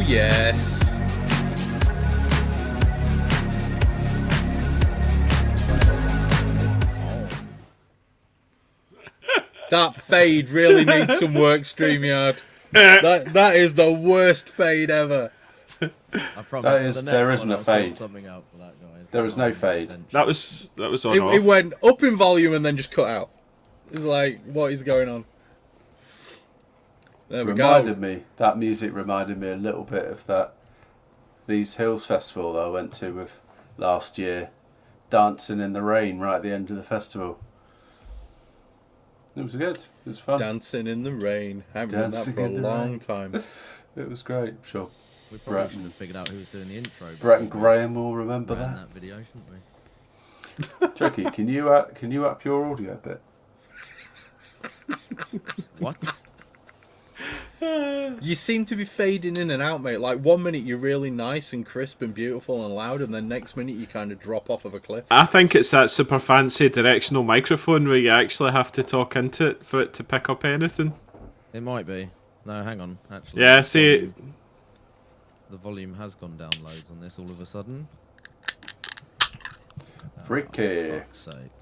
yes. That fade really needs some work, StreamYard. That is the worst fade ever. I promise. There isn't a fade. Something out for that, guys. There is no fade. That was on off. It went up in volume and then just cut out. It was like, what is going on? There we go. That music reminded me a little bit of these Hills Festival that I went to with last year. Dancing in the rain right at the end of the festival. It was good. It was fun. Dancing in the rain. I haven't done that for a long time. It was great, I'm sure. We probably should have figured out who was doing the intro. Brett and Graham will remember that video, shouldn't we? Jackie, can you up your audio a bit? What? You seem to be fading in and out, mate. Like 1 minute you're really nice and crisp and beautiful and loud, and then next minute you kind of drop off of a cliff. I think it's that super fancy directional microphone where you actually have to talk into it for it to pick up anything. It might be. No, hang on. Actually, yeah, see, the volume has gone down loads on this all of a sudden. Freaky. For fuck's sake.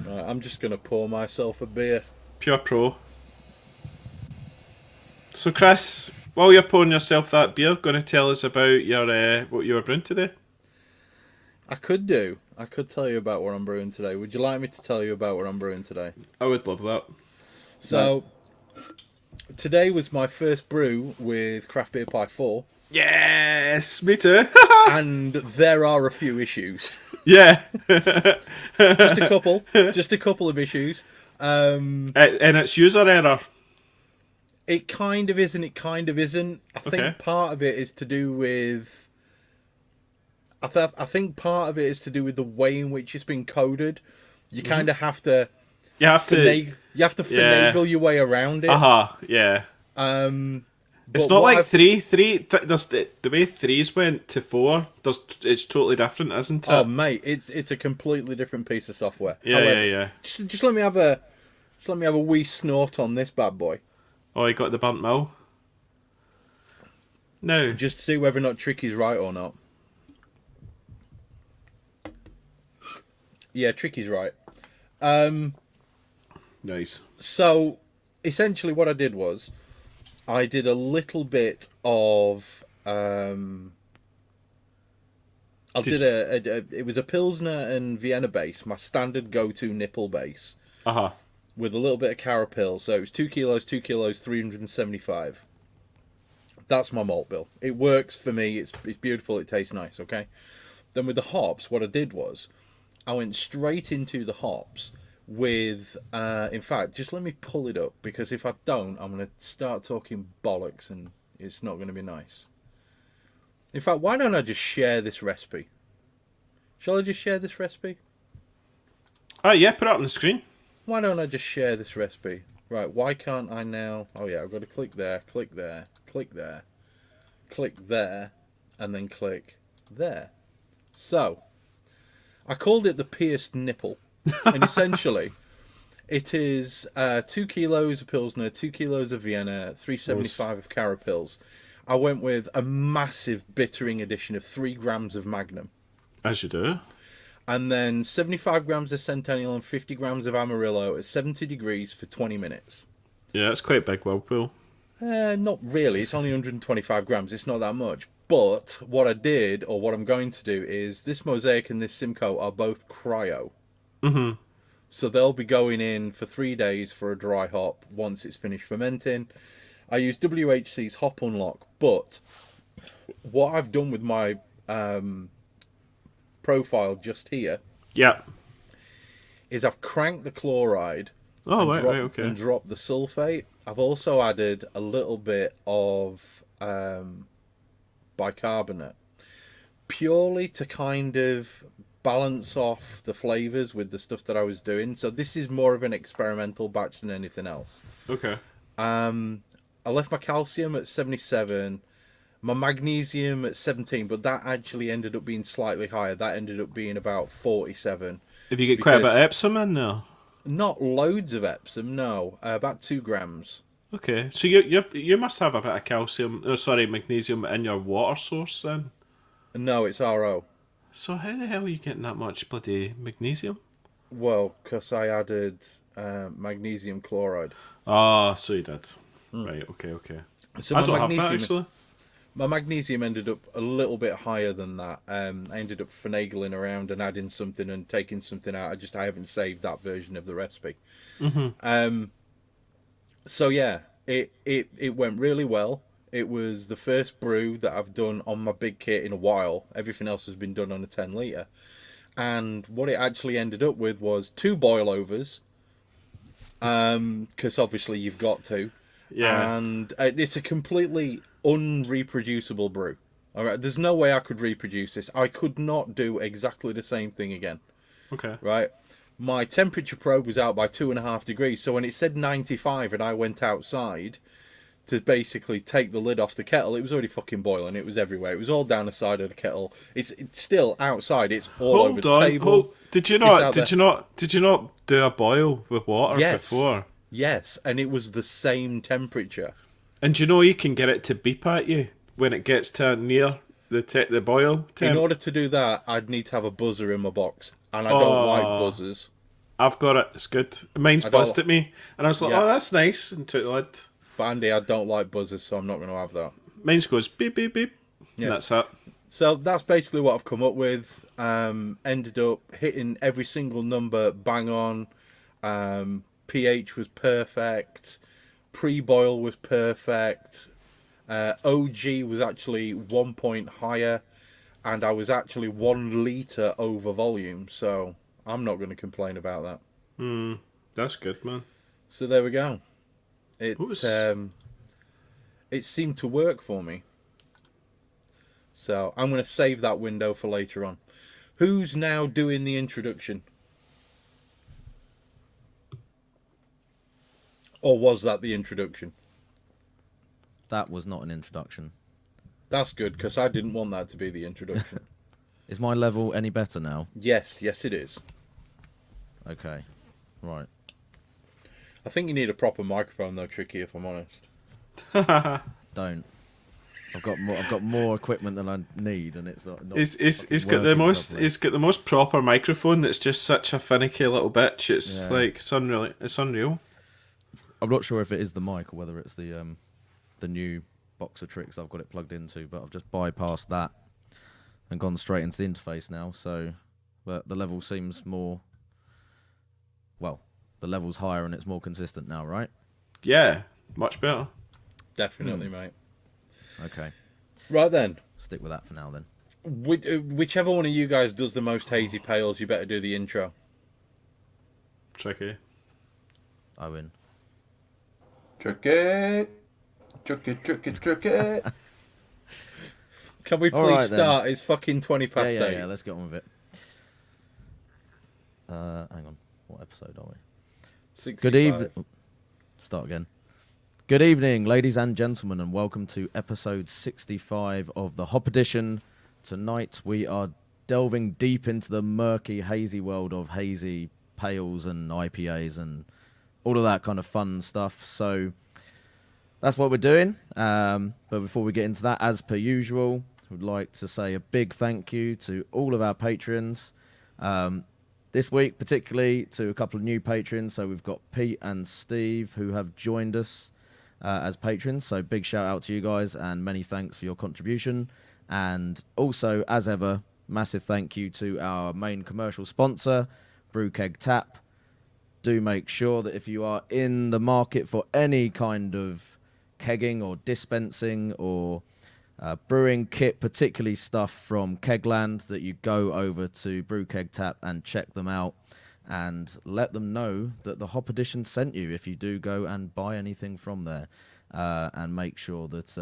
Right, I'm just gonna pour myself a beer. pure pro. So, Chris, while you're pouring yourself that beer, going to tell us about your what you were brewing today? I could do. I could tell you about what I'm brewing today. Would you like me to tell you about what I'm brewing today? I would love that. So, today was my first brew with Craft Beer Pie 4. Yes, me too. And there are a few issues. Yeah. Just a couple of issues. And it's user error. It kind of is and it kind of isn't. I think part of it is to do with... I think part of it is to do with the way in which it's been coded. You kind of have to... You have to finagle your way around it. Yeah. It's not like three. There's the way 3s went to 4. It's totally different, isn't it? Oh, mate, it's a completely different piece of software. Yeah, However, yeah. Just let me have a wee snort on this bad boy. Oh, you got the burnt mill? No. Just to see whether or not Tricky's right or not. Yeah, Tricky's right. Nice. So, essentially what I did was, I did a little bit of... it was a Pilsner and Vienna base, my standard go-to nipple base. With a little bit of Carapil. So it was 2 kilos, 375. That's my malt bill. It works for me. It's beautiful. It tastes nice, okay? Then with the hops, what I did was, I went straight into the hops with... in fact, just let me pull it up, because if I don't, I'm going to start talking bollocks, and it's not going to be nice. In fact, why don't I just share this recipe? Shall I just share this recipe? Yeah, put it up on the screen. Why don't I just share this recipe? Right, why can't I now... Oh yeah, I've got to click there, click there, click there, click there, and then click there. So, I called it the pierced nipple. And essentially, it is 2 kilos of Pilsner, 2 kilos of Vienna, 375 of Carapils. I went with a massive bittering addition of 3 grams of Magnum. As you do. And then 75 grams of Centennial and 50 grams of Amarillo at 70 degrees for 20 minutes. Yeah, it's quite big whirlpool. Not really. It's only 125 grams. It's not that much. But what I did, or what I'm going to do, is this Mosaic and this Simcoe are both cryo. Mm-hmm. So they'll be going in for 3 days for a dry hop once it's finished fermenting. I use WHC's Hop Unlock, but what I've done with my... profile just here is I've cranked the chloride and dropped the sulfate. I've also added a little bit of bicarbonate purely to kind of balance off the flavors with the stuff that I was doing. So this is more of an experimental batch than anything else. I left my calcium at 77, my magnesium at 17, but that actually ended up being slightly higher. That ended up being about 47. Have you got quite a bit of Epsom in there? Not loads of Epsom, no. About 2 grams. Okay, so you must have a bit of magnesium in your water source then. No, it's RO. So how the hell are you getting that much bloody magnesium? Well, because I added magnesium chloride. Ah, so you did. Right, okay. So I don't have that, actually. My magnesium ended up a little bit higher than that. I ended up finagling around and adding something and taking something out. I haven't saved that version of the recipe. So yeah, it went really well. It was the first brew that I've done on my big kit in a while. Everything else has been done on a 10 litre. And what it actually ended up with was 2 boil overs. Because obviously you've got to. Yeah. And it's a completely unreproducible brew. All right, there's no way I could reproduce this. I could not do exactly the same thing again. Okay. Right? My temperature probe was out by 2.5 degrees. So when it said 95 and I went outside to basically take the lid off the kettle, it was already fucking boiling. It was everywhere. It was all down the side of the kettle. It's still outside. It's all over the table. Did you not do a boil with water before? Yes, and it was the same temperature. And do you know you can get it to beep at you when it gets to near the boil temp? In order to do that, I'd need to have a buzzer in my box, and I don't like buzzers. I've got it. It's good. Mine's buzzed at me, and I was like, "Oh, that's nice," and took the lid. But Andy, I don't like buzzers, so I'm not going to have that. Mine goes beep beep beep. Yeah, and that's it. So that's basically what I've come up with. Ended up hitting every single number bang on. pH was perfect. Pre-boil was perfect. OG was actually 1 point higher, and I was actually 1 litre over volume, so I'm not going to complain about that. That's good, man. So there we go. It seemed to work for me. So I'm going to save that window for later on. Who's now doing the introduction? Or was that the introduction? That was not an introduction. That's good, because I didn't want that to be the introduction. Is my level any better now? Yes, it is. Okay, right. I think you need a proper microphone though, Tricky, if I'm honest. Don't. I've got more equipment than I need, and it's not. It's got the most proper microphone. That's just such a finicky little bitch. It's like it's unreal. I'm not sure if it is the mic or whether it's the new box of tricks I've got it plugged into, but I've just bypassed that and gone straight into the interface now. So, but the level seems more. Well, the level's higher and it's more consistent now, right? Yeah, much better. Definitely, mate. Okay. Right then. Stick with that for now then. Whichever one of you guys does the most hazy pales, you better do the intro. Tricky. I win. Tricky. Can we please start? Then. It's fucking 20 past 8. Yeah, let's get on with it. Hang on. What episode are we? 65. Good evening. Start again. Good evening, ladies and gentlemen, and welcome to episode 65 of the Hop Edition. Tonight we are delving deep into the murky, hazy world of hazy pales and IPAs and all of that kind of fun stuff. So that's what we're doing. But before we get into that, as per usual, we'd like to say a big thank you to all of our patrons. This week, particularly to a couple of new patrons. So we've got Pete and Steve who have joined us as patrons. So big shout out to you guys and many thanks for your contribution. And also, as ever, massive thank you to our main commercial sponsor, Brewkeg Tap. Do make sure that if you are in the market for any kind of kegging or dispensing or brewing kit, particularly stuff from Kegland, that you go over to Brewkeg Tap and check them out and let them know that the Hop Edition sent you if you do go and buy anything from there. And make sure that,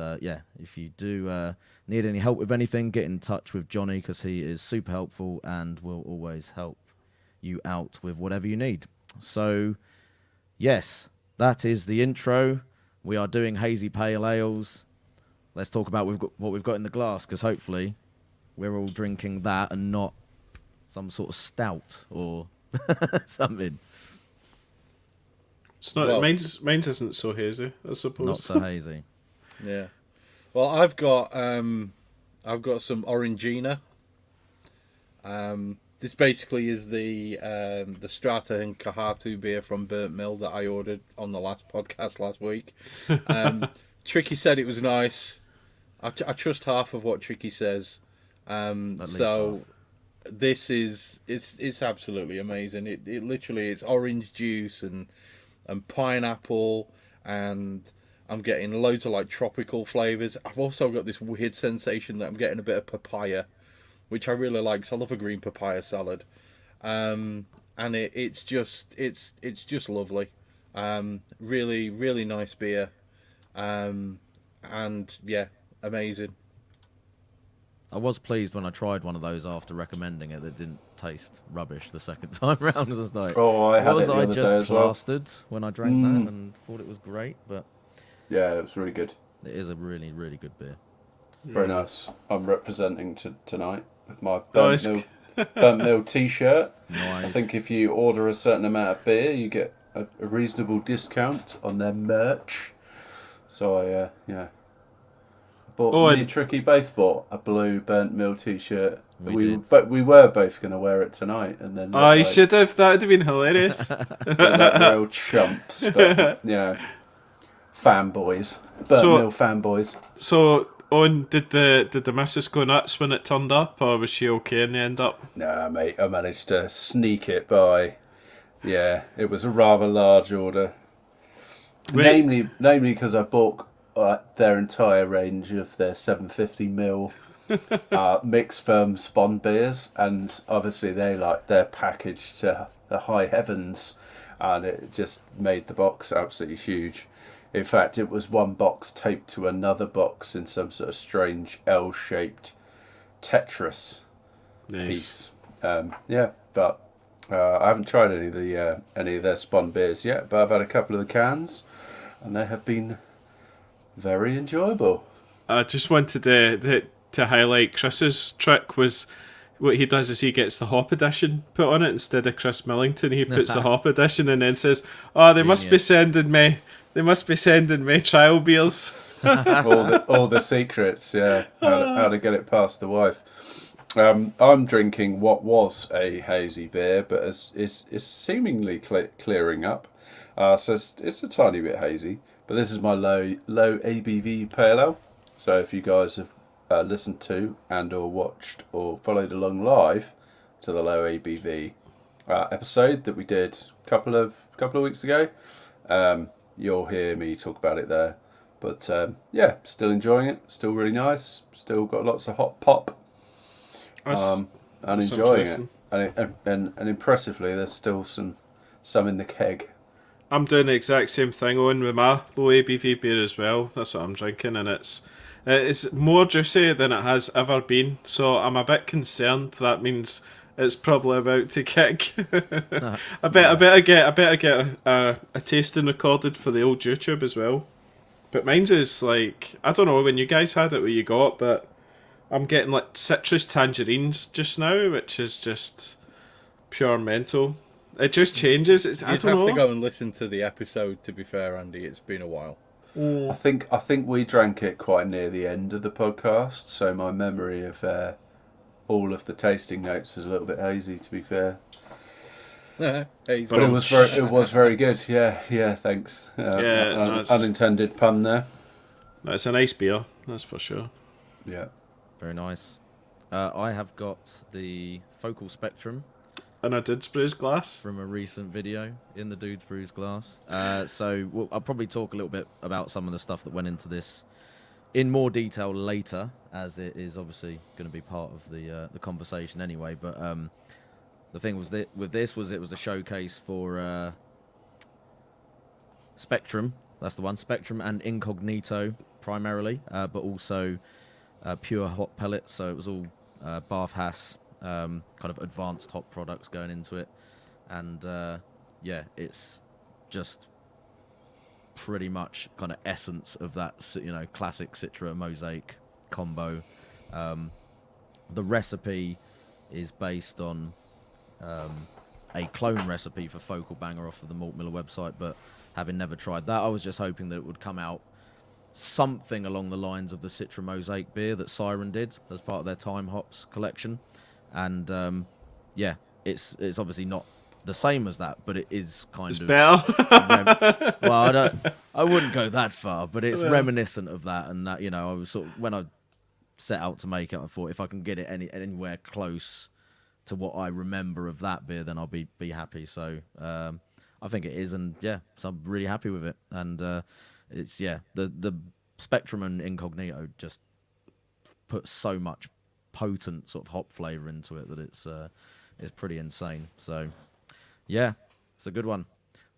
if you do need any help with anything, get in touch with Johnny because he is super helpful and will always help you out with whatever you need. So, yes, that is the intro. We are doing Hazy Pale Ales. Let's talk about what we've got in the glass, because hopefully we're all drinking that and not some sort of stout or something. It's not. Well, mine's isn't so hazy, I suppose. Not so hazy. Yeah. Well, I've got some Orangina. This basically is the Strata and Kahatu beer from Burnt Mill that I ordered on the last podcast last week. Tricky said it was nice. I trust half of what Tricky says. So half. This is it's absolutely amazing. It literally is orange juice and pineapple, and I'm getting loads of like tropical flavors. I've also got this weird sensation that I'm getting a bit of papaya, which I really like. So I love a green papaya salad, and it's just lovely. Really, really nice beer, and yeah, amazing. I was pleased when I tried one of those after recommending it. That didn't taste rubbish the second time round. I was like, I had it the other day as well. Plastered when I drank that and thought it was great, but yeah, it was really good. It is a really, really good beer. Very nice. I'm representing tonight with my Burnt Mill t-shirt. Nice. I think if you order a certain amount of beer, you get a reasonable discount on their merch. So me and Tricky both bought a blue Burnt Mill t-shirt. But we were both going to wear it tonight, and then you should have. That would have been hilarious. Like real chumps, but fanboys, Burnt Mill fanboys. So, Owen, did the missus go nuts when it turned up, or was she okay in the end up? Nah, mate, I managed to sneak it by. Yeah, it was a rather large order. Namely, because I bought their entire range of their 750ml mixed firm spawn beers, and obviously they're packaged to the high heavens, and it just made the box absolutely huge. In fact, it was one box taped to another box in some sort of strange L-shaped Tetris piece. But I haven't tried any of their spawn beers yet, but I've had a couple of the cans, and they have been very enjoyable. I just wanted to highlight Chris's trick was what he does is he gets the hop edition put on it instead of Chris Millington. He puts the hop edition and then says, "Oh, they must be sending me trial beers." all the secrets, how to get it past the wife. I'm drinking what was a hazy beer, but is seemingly clearing up. So it's a tiny bit hazy. But this is my low ABV pale ale. So if you guys have listened to and or watched or followed along live to the low ABV episode that we did a couple of weeks ago, you'll hear me talk about it there. But still enjoying it. Still really nice. Still got lots of hot pop. And enjoying it. And impressively, there's still some in the keg. I'm doing the exact same thing on with my low ABV beer as well. That's what I'm drinking, and it's more juicy than it has ever been. So I'm a bit concerned. That means it's probably about to kick. I better get a tasting recorded for the old YouTube as well. But mine's is like, I don't know when you guys had it, what you got, but I'm getting like citrus tangerines just now, which is just pure mental. It just changes. You'd have to go and listen to the episode, to be fair, Andy. It's been a while. I think we drank it quite near the end of the podcast, so my memory of all of the tasting notes is a little bit hazy, to be fair. Hazy. But it was very good. Yeah, thanks. Unintended pun there. It's a nice beer, that's for sure. Yeah. Very nice. I have got the Focal Spectrum. And a Dude's Brews glass. From a recent video in the Dude's Brews glass. So I'll probably talk a little bit about some of the stuff that went into this in more detail later, as it is obviously going to be part of the conversation anyway. But the thing was that with this was it was a showcase for Spectrum. That's the one. Spectrum and Incognito primarily, but also pure hop pellets. So it was all Bath Hass. Kind of advanced hop products going into it, and it's just pretty much kind of essence of that classic Citra Mosaic combo. The recipe is based on a clone recipe for Focal Banger off of the Malt Miller website, but having never tried that. I was just hoping that it would come out something along the lines of the Citra Mosaic beer that Siren did as part of their Time Hops collection. And yeah, it's obviously not the same as that, but it is kind It's of better. well, I wouldn't go that far, but it's reminiscent of that. And that, I was sort of, when I set out to make it, I thought if I can get it anywhere close to what I remember of that beer, then I'll be happy. So I think it is, and yeah, so I'm really happy with it. And it's the Spectrum and Incognito just put so much potent sort of hop flavor into it that it's pretty insane. So yeah, it's a good one.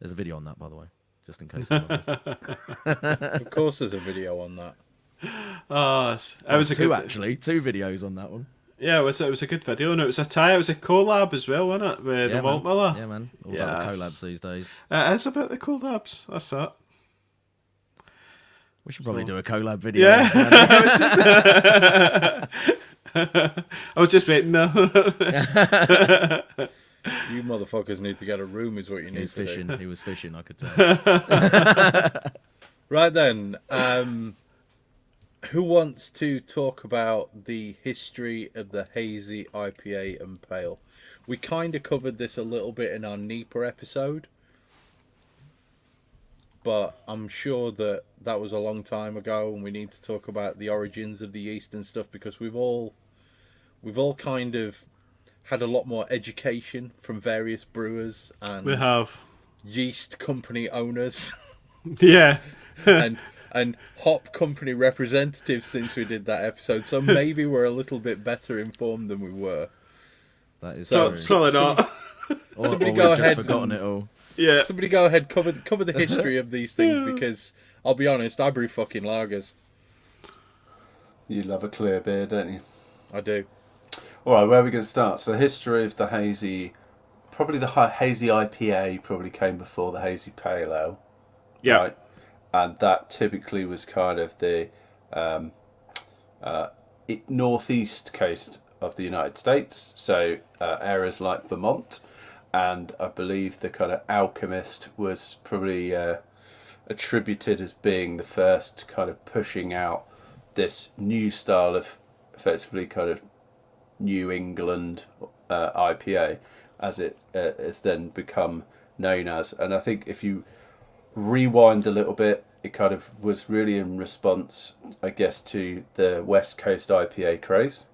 There's a video on that, by the way, just in case. Of course, there's a video on that. It was two videos on that one. Yeah, it was a good video, and it was a collab as well, wasn't it, with the Malt Miller? Yeah, man. All about the collabs these days. It is about the collabs. That's that. We should probably do a collab video. Yeah. I was just waiting. No. You motherfuckers need to get a room, is what you need to do. He was fishing, I could tell. Right then, who wants to talk about the history of the Hazy IPA and Pale? We kind of covered this a little bit in our Nipah episode, but I'm sure that was a long time ago, and we need to talk about the origins of the yeast and stuff, because we've all kind of had a lot more education from various brewers and We have. yeast company owners. Yeah. and hop company representatives since we did that episode, so maybe we're a little bit better informed than we were. That is Probably not. Somebody go ahead. Forgotten it all. Yeah. Somebody go ahead, cover the history of these things, because I'll be honest, I brew fucking lagers. You love a clear beer, don't you? I do. All right, where are we going to start? So the history of the hazy, probably the Hazy IPA probably came before the Hazy Pale Ale. Yeah. Right? And that typically was kind of the northeast coast of the United States, so areas like Vermont, and I believe the kind of Alchemist was probably attributed as being the first kind of pushing out this new style of effectively kind of New England IPA, as it has then become known as. And I think if you rewind a little bit, it kind of was really in response, I guess, to the West Coast IPA craze.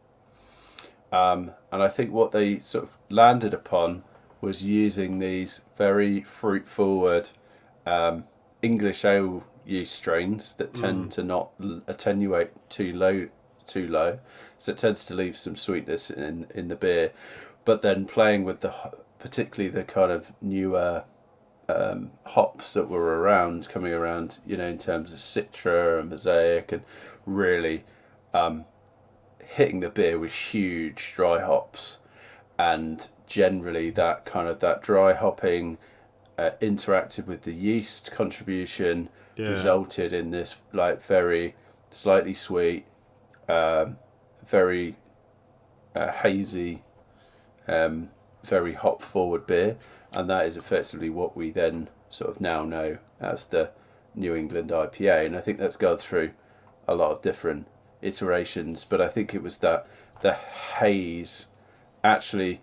And I think what they sort of landed upon was using these very fruit-forward English ale yeast strains that tend to not attenuate too low, so it tends to leave some sweetness in the beer. But then playing with particularly the kind of newer hops that were coming around, in terms of Citra and Mosaic, and really hitting the beer with huge dry hops, and generally that dry hopping interacted with the yeast contribution, resulted in this like very slightly sweet, very hazy, very hop forward beer. And that is effectively what we then sort of now know as the New England IPA. And I think that's gone through a lot of different iterations. But I think it was that the haze actually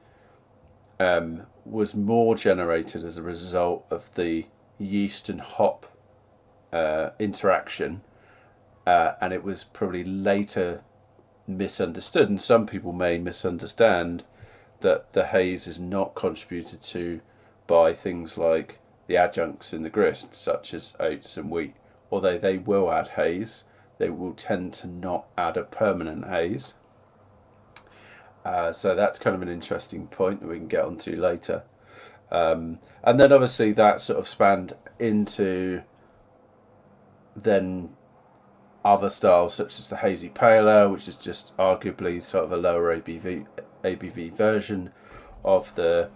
was more generated as a result of the yeast and hop interaction. And it was probably later misunderstood. And some people may misunderstand that the haze is not contributed to by things like the adjuncts in the grist, such as oats and wheat. Although they will add haze, they will tend to not add a permanent haze. So that's kind of an interesting point that we can get onto later. And then obviously that sort of spanned into then other styles such as the Hazy Pale Ale, which is just arguably sort of a lower ABV version of the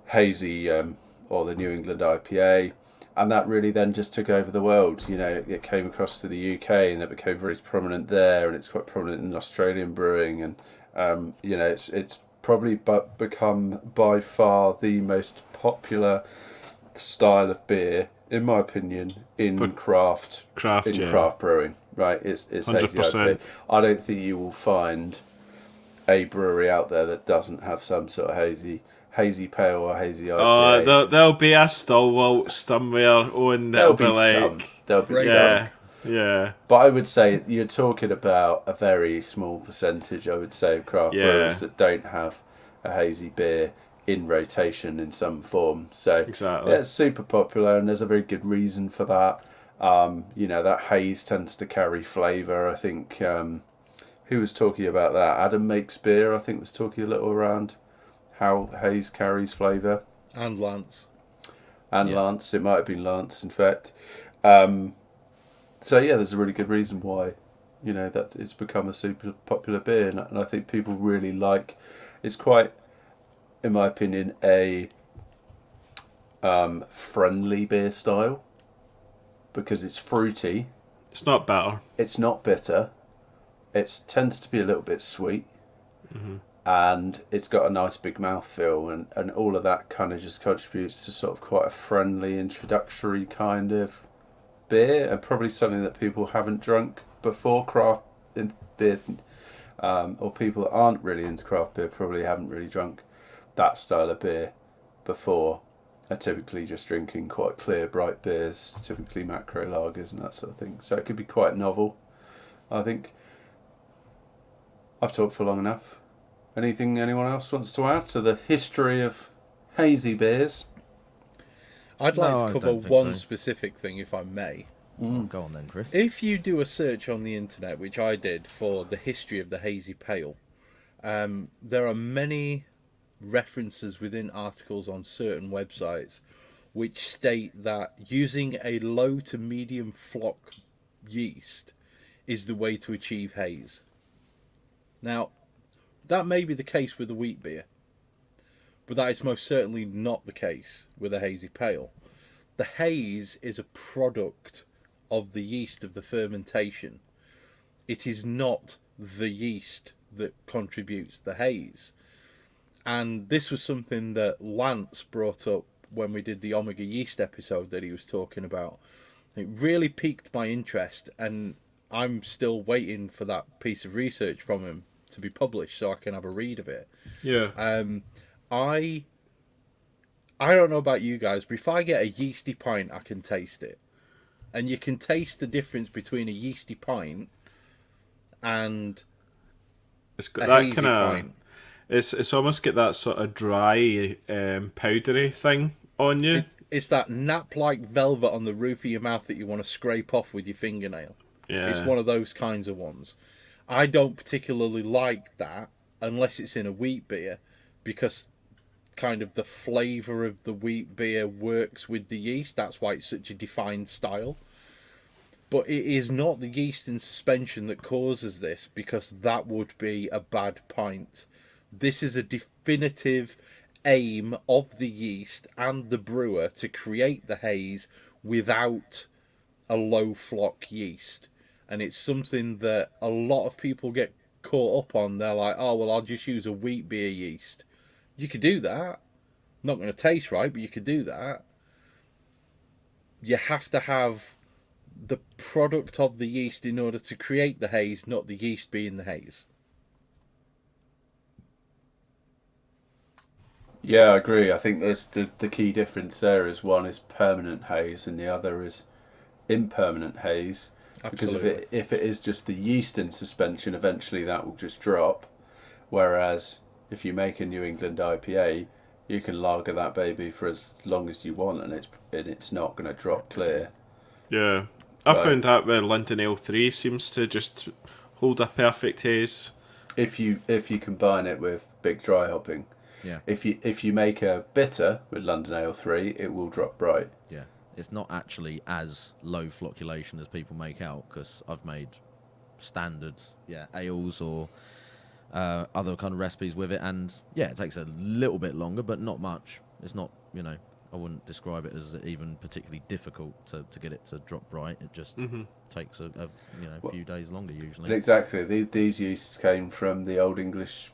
hazy or the New England IPA, and that really then just took over the world. It came across to the UK and it became very prominent there, and it's quite prominent in Australian brewing, and it's probably become by far the most popular style of beer in my opinion, in For craft brewing, right? It's hazy 100%. IPA. I don't think you will find a brewery out there that doesn't have some sort of hazy pale or hazy IPA. There'll be a stalwart somewhere on that'll be like... There'll be Yeah, some. yeah. But I would say you're talking about a very small percentage, I would say, of craft brewers that don't have a hazy beer in rotation in some form. So Exactly. yeah, it's super popular, and there's a very good reason for that. That haze tends to carry flavour. I think who was talking about that? Adam Makes Beer, I think, was talking a little around how haze carries flavour. And Lance. Lance, it might have been Lance, in fact. So yeah, there's a really good reason why, that it's become a super popular beer, and I think people really like. It's quite, in my opinion, a friendly beer style because it's fruity. It's not bitter. It's not bitter. It tends to be a little bit sweet, and it's got a nice big mouthfeel, and all of that kind of just contributes to sort of quite a friendly, introductory kind of beer, and probably something that people haven't drunk before craft beer, or people that aren't really into craft beer probably haven't really drunk that style of beer before. Are typically just drinking quite clear, bright beers, typically macro lagers and that sort of thing. So it could be quite novel, I think. I've talked for long enough. Anything anyone else wants to add to the history of hazy beers? I'd like to cover one specific thing, if I may. Go on then, Chris. If you do a search on the internet, which I did, for the history of the Hazy Pale, there are many references within articles on certain websites which state that using a low to medium flock yeast is the way to achieve haze. Now, that may be the case with a wheat beer, but that is most certainly not the case with a hazy pale. The haze is a product of the yeast of the fermentation. It is not the yeast that contributes the haze. And this was something that Lance brought up when we did the Omega Yeast episode that he was talking about. It really piqued my interest, and I'm still waiting for that piece of research from him to be published so I can have a read of it. Yeah. I don't know about you guys, but if I get a yeasty pint, I can taste it. And you can taste the difference between a yeasty pint and It's got a that hazy kind of... pint. It's almost got that sort of dry, powdery thing on you. It's that nap-like velvet on the roof of your mouth that you want to scrape off with your fingernail. Yeah. It's one of those kinds of ones. I don't particularly like that unless it's in a wheat beer, because kind of the flavour of the wheat beer works with the yeast. That's why it's such a defined style. But it is not the yeast in suspension that causes this, because that would be a bad pint. This is a definitive aim of the yeast and the brewer to create the haze without a low flock yeast. And it's something that a lot of people get caught up on. They're like, oh, well, I'll just use a wheat beer yeast. You could do that. Not going to taste right, but you could do that. You have to have the product of the yeast in order to create the haze, not the yeast being the haze. Yeah, I agree. I think there's the key difference there is one is permanent haze and the other is impermanent haze. Absolutely. Because if it is just the yeast in suspension, eventually that will just drop. Whereas if you make a New England IPA, you can lager that baby for as long as you want, and it's not going to drop clear. Yeah. I found that where London L3 seems to just hold a perfect haze. If you combine it with big dry hopping. Yeah. If you make a bitter with London Ale 3, it will drop bright. Yeah. It's not actually as low flocculation as people make out, because I've made standard ales or other kind of recipes with it, and it takes a little bit longer, but not much. It's not, I wouldn't describe it as even particularly difficult to get it to drop bright. It just takes a few days longer usually. Exactly. These yeasts came from the Old English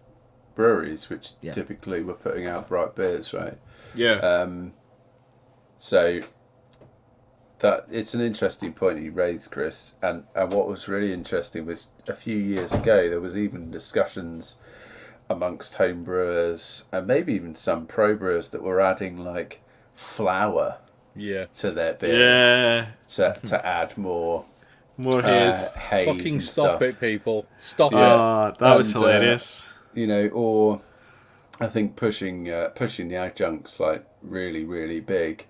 breweries, which typically were putting out bright beers, right? Yeah. So that it's an interesting point you raised, Chris. And what was really interesting was a few years ago there was even discussions amongst home brewers and maybe even some pro brewers that were adding like flour to their beer to add more haze. Fucking and stop stuff. it, people! Stop it! That was hilarious. Or I think pushing the adjuncts like really, really big,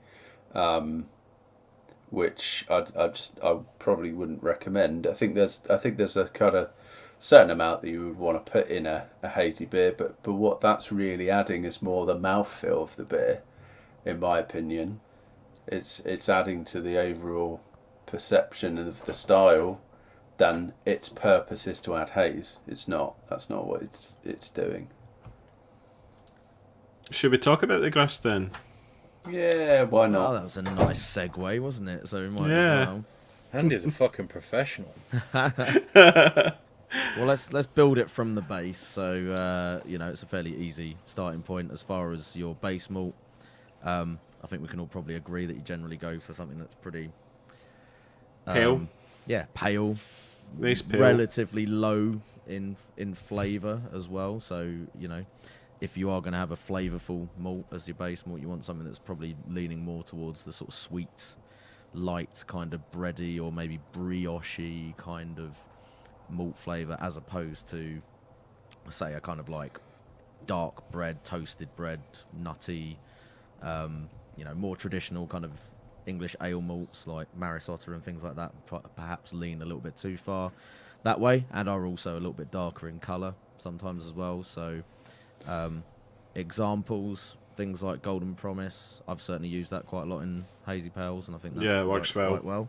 which I probably wouldn't recommend. I think there's a kind of certain amount that you would want to put in a hazy beer, but what that's really adding is more the mouthfeel of the beer, in my opinion. It's adding to the overall perception of the style than its purpose is to add haze. It's not. That's not what it's doing. Should we talk about the Grist then? Yeah, why not? Oh, that was a nice segue, wasn't it? So we might as well. Andy's a fucking professional. Well, let's build it from the base. So it's a fairly easy starting point as far as your base malt. I think we can all probably agree that you generally go for something that's pretty pale. Yeah, pale. Nice pale. Relatively low in flavour as well. So if you are going to have a flavourful malt as your base malt, you want something that's probably leaning more towards the sort of sweet, light kind of bready or maybe brioche kind of malt flavour, as opposed to, say, a kind of like dark bread, toasted bread, nutty, more traditional kind of English ale malts like Maris Otter and things like that. Perhaps lean a little bit too far that way, and are also a little bit darker in colour sometimes as well. So examples, things like Golden Promise, I've certainly used that quite a lot in Hazy Pales, and I think that it works well. Quite well.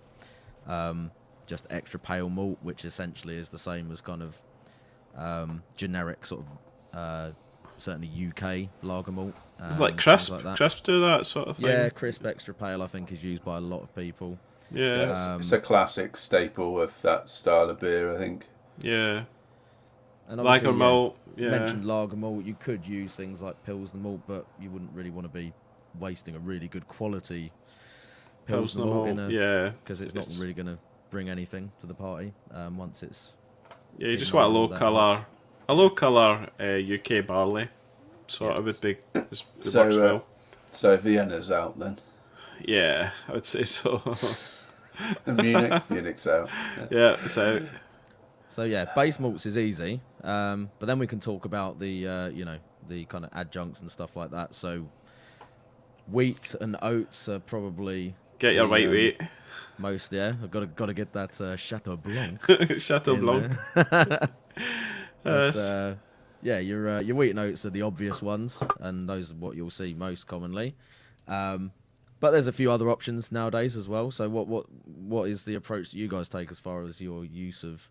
Just extra pale malt, which essentially is the same as kind of generic sort of certainly UK lager malt. It's like Crisp. Like Crisp do that sort of thing. Yeah, Crisp extra pale I think is used by a lot of people. Yeah, it's a classic staple of that style of beer, I think. Yeah. And lager malt. Yeah. Mentioned lager malt. You could use things like Pilsner malt, but you wouldn't really want to be wasting a really good quality Pilsner malt because it's not really going to bring anything to the party once it's. Yeah, you just want a low colour UK barley. Sort of would be. It works well. So Vienna's out then. Yeah, I would say so. Munich's out. Yeah, it's out. So yeah, base malts is easy, but then we can talk about the the kind of adjuncts and stuff like that. So wheat and oats are probably get your white wheat. Most I've got to get that Chateau Blanc. Chateau Blanc. But, your wheat and oats are the obvious ones, and those are what you'll see most commonly. But there's a few other options nowadays as well. So what is the approach that you guys take as far as your use of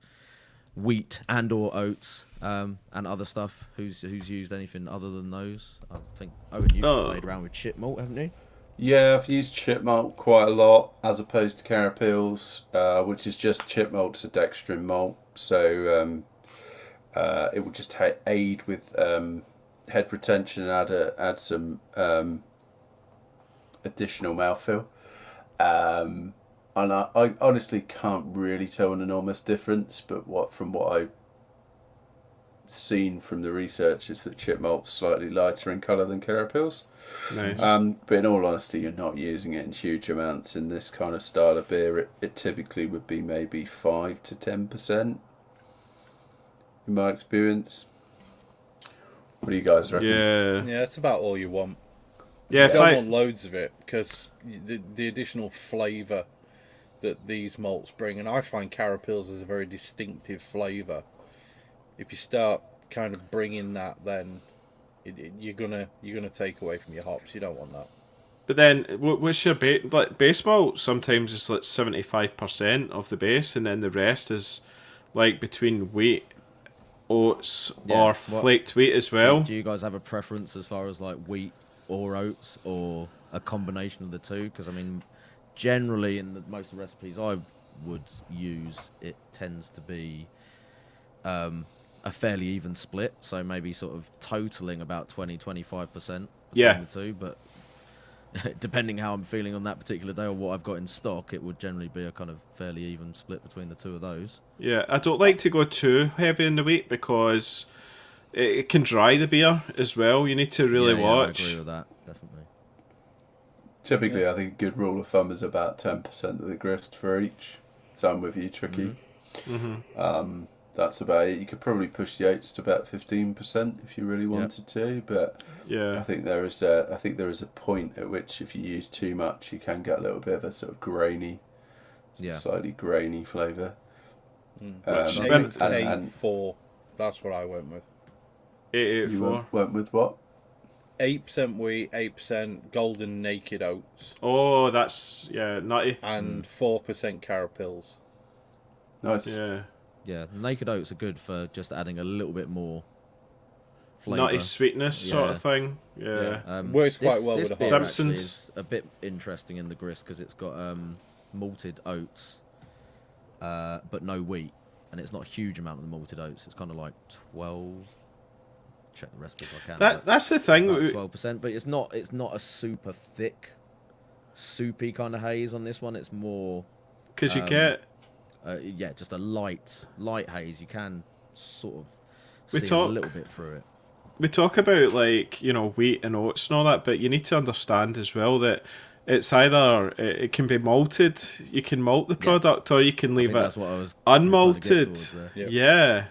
wheat and or oats and other stuff? Who's used anything other than those? I think Owen, you've played around with chip malt, haven't you? Yeah, I've used chip malt quite a lot as opposed to carapils, which is just chip malt to dextrin malt. So it will just aid with head retention and add some additional mouthfeel. And I honestly can't really tell an enormous difference, but from what I've seen from the research is that chip malt's slightly lighter in colour than carapils. Nice. But in all honesty, you're not using it in huge amounts in this kind of style of beer. It typically would be maybe 5 to 10%. In my experience. What do you guys reckon? Yeah, it's about all you want. Yeah, you don't want loads of it because the additional flavour that these malts bring, and I find carapils is a very distinctive flavour. If you start kind of bringing that, then you're gonna take away from your hops. You don't want that. But then, what's your base malt? Sometimes it's like 75% of the base, and then the rest is like between wheat, oats, or flaked wheat as well. Do you guys have a preference as far as like wheat or oats, or a combination of the two? Because I mean, generally in most of the recipes I would use, it tends to be a fairly even split. So maybe sort of totaling about 20-25% between the two. But depending how I'm feeling on that particular day or what I've got in stock, it would generally be a kind of fairly even split between the two of those. Yeah, I don't like to go too heavy in the wheat because it can dry the beer as well. You need to really watch. I agree with that, definitely. Typically, I think a good rule of thumb is about 10% of the grist for each. So I'm with you, Tricky. Mm-hmm. That's about it. You could probably push the oats to about 15% if you really wanted to, but Yeah. I think there is a point at which if you use too much, you can get a little bit of a sort of grainy, slightly grainy flavour. Which and 8.4. That's what I went with. 884. Went with what? 8% wheat, 8% golden naked oats, Oh, that's nutty. and 4% carapils. Nice. Yeah. Yeah, naked oats are good for just adding a little bit more flavour. Nutty sweetness sort of thing. Yeah. Works quite well with this the beer hot. actually Simpsons. is a bit interesting in the grist because it's got malted oats, but no wheat, and it's not a huge amount of the malted oats. It's kind of like 12. Check the recipe if I can. That's the thing. 12%, but it's not a super thick, soupy kind of haze on this one. It's more Because you get... just a light haze. You can sort of We see talk- a little bit through it. We talk about, like, wheat and oats and all that, but you need to understand as well that it's either... It can be malted, you can malt the product, or you can leave it That's what I was trying to get unmalted. towards there. Yep. Yeah.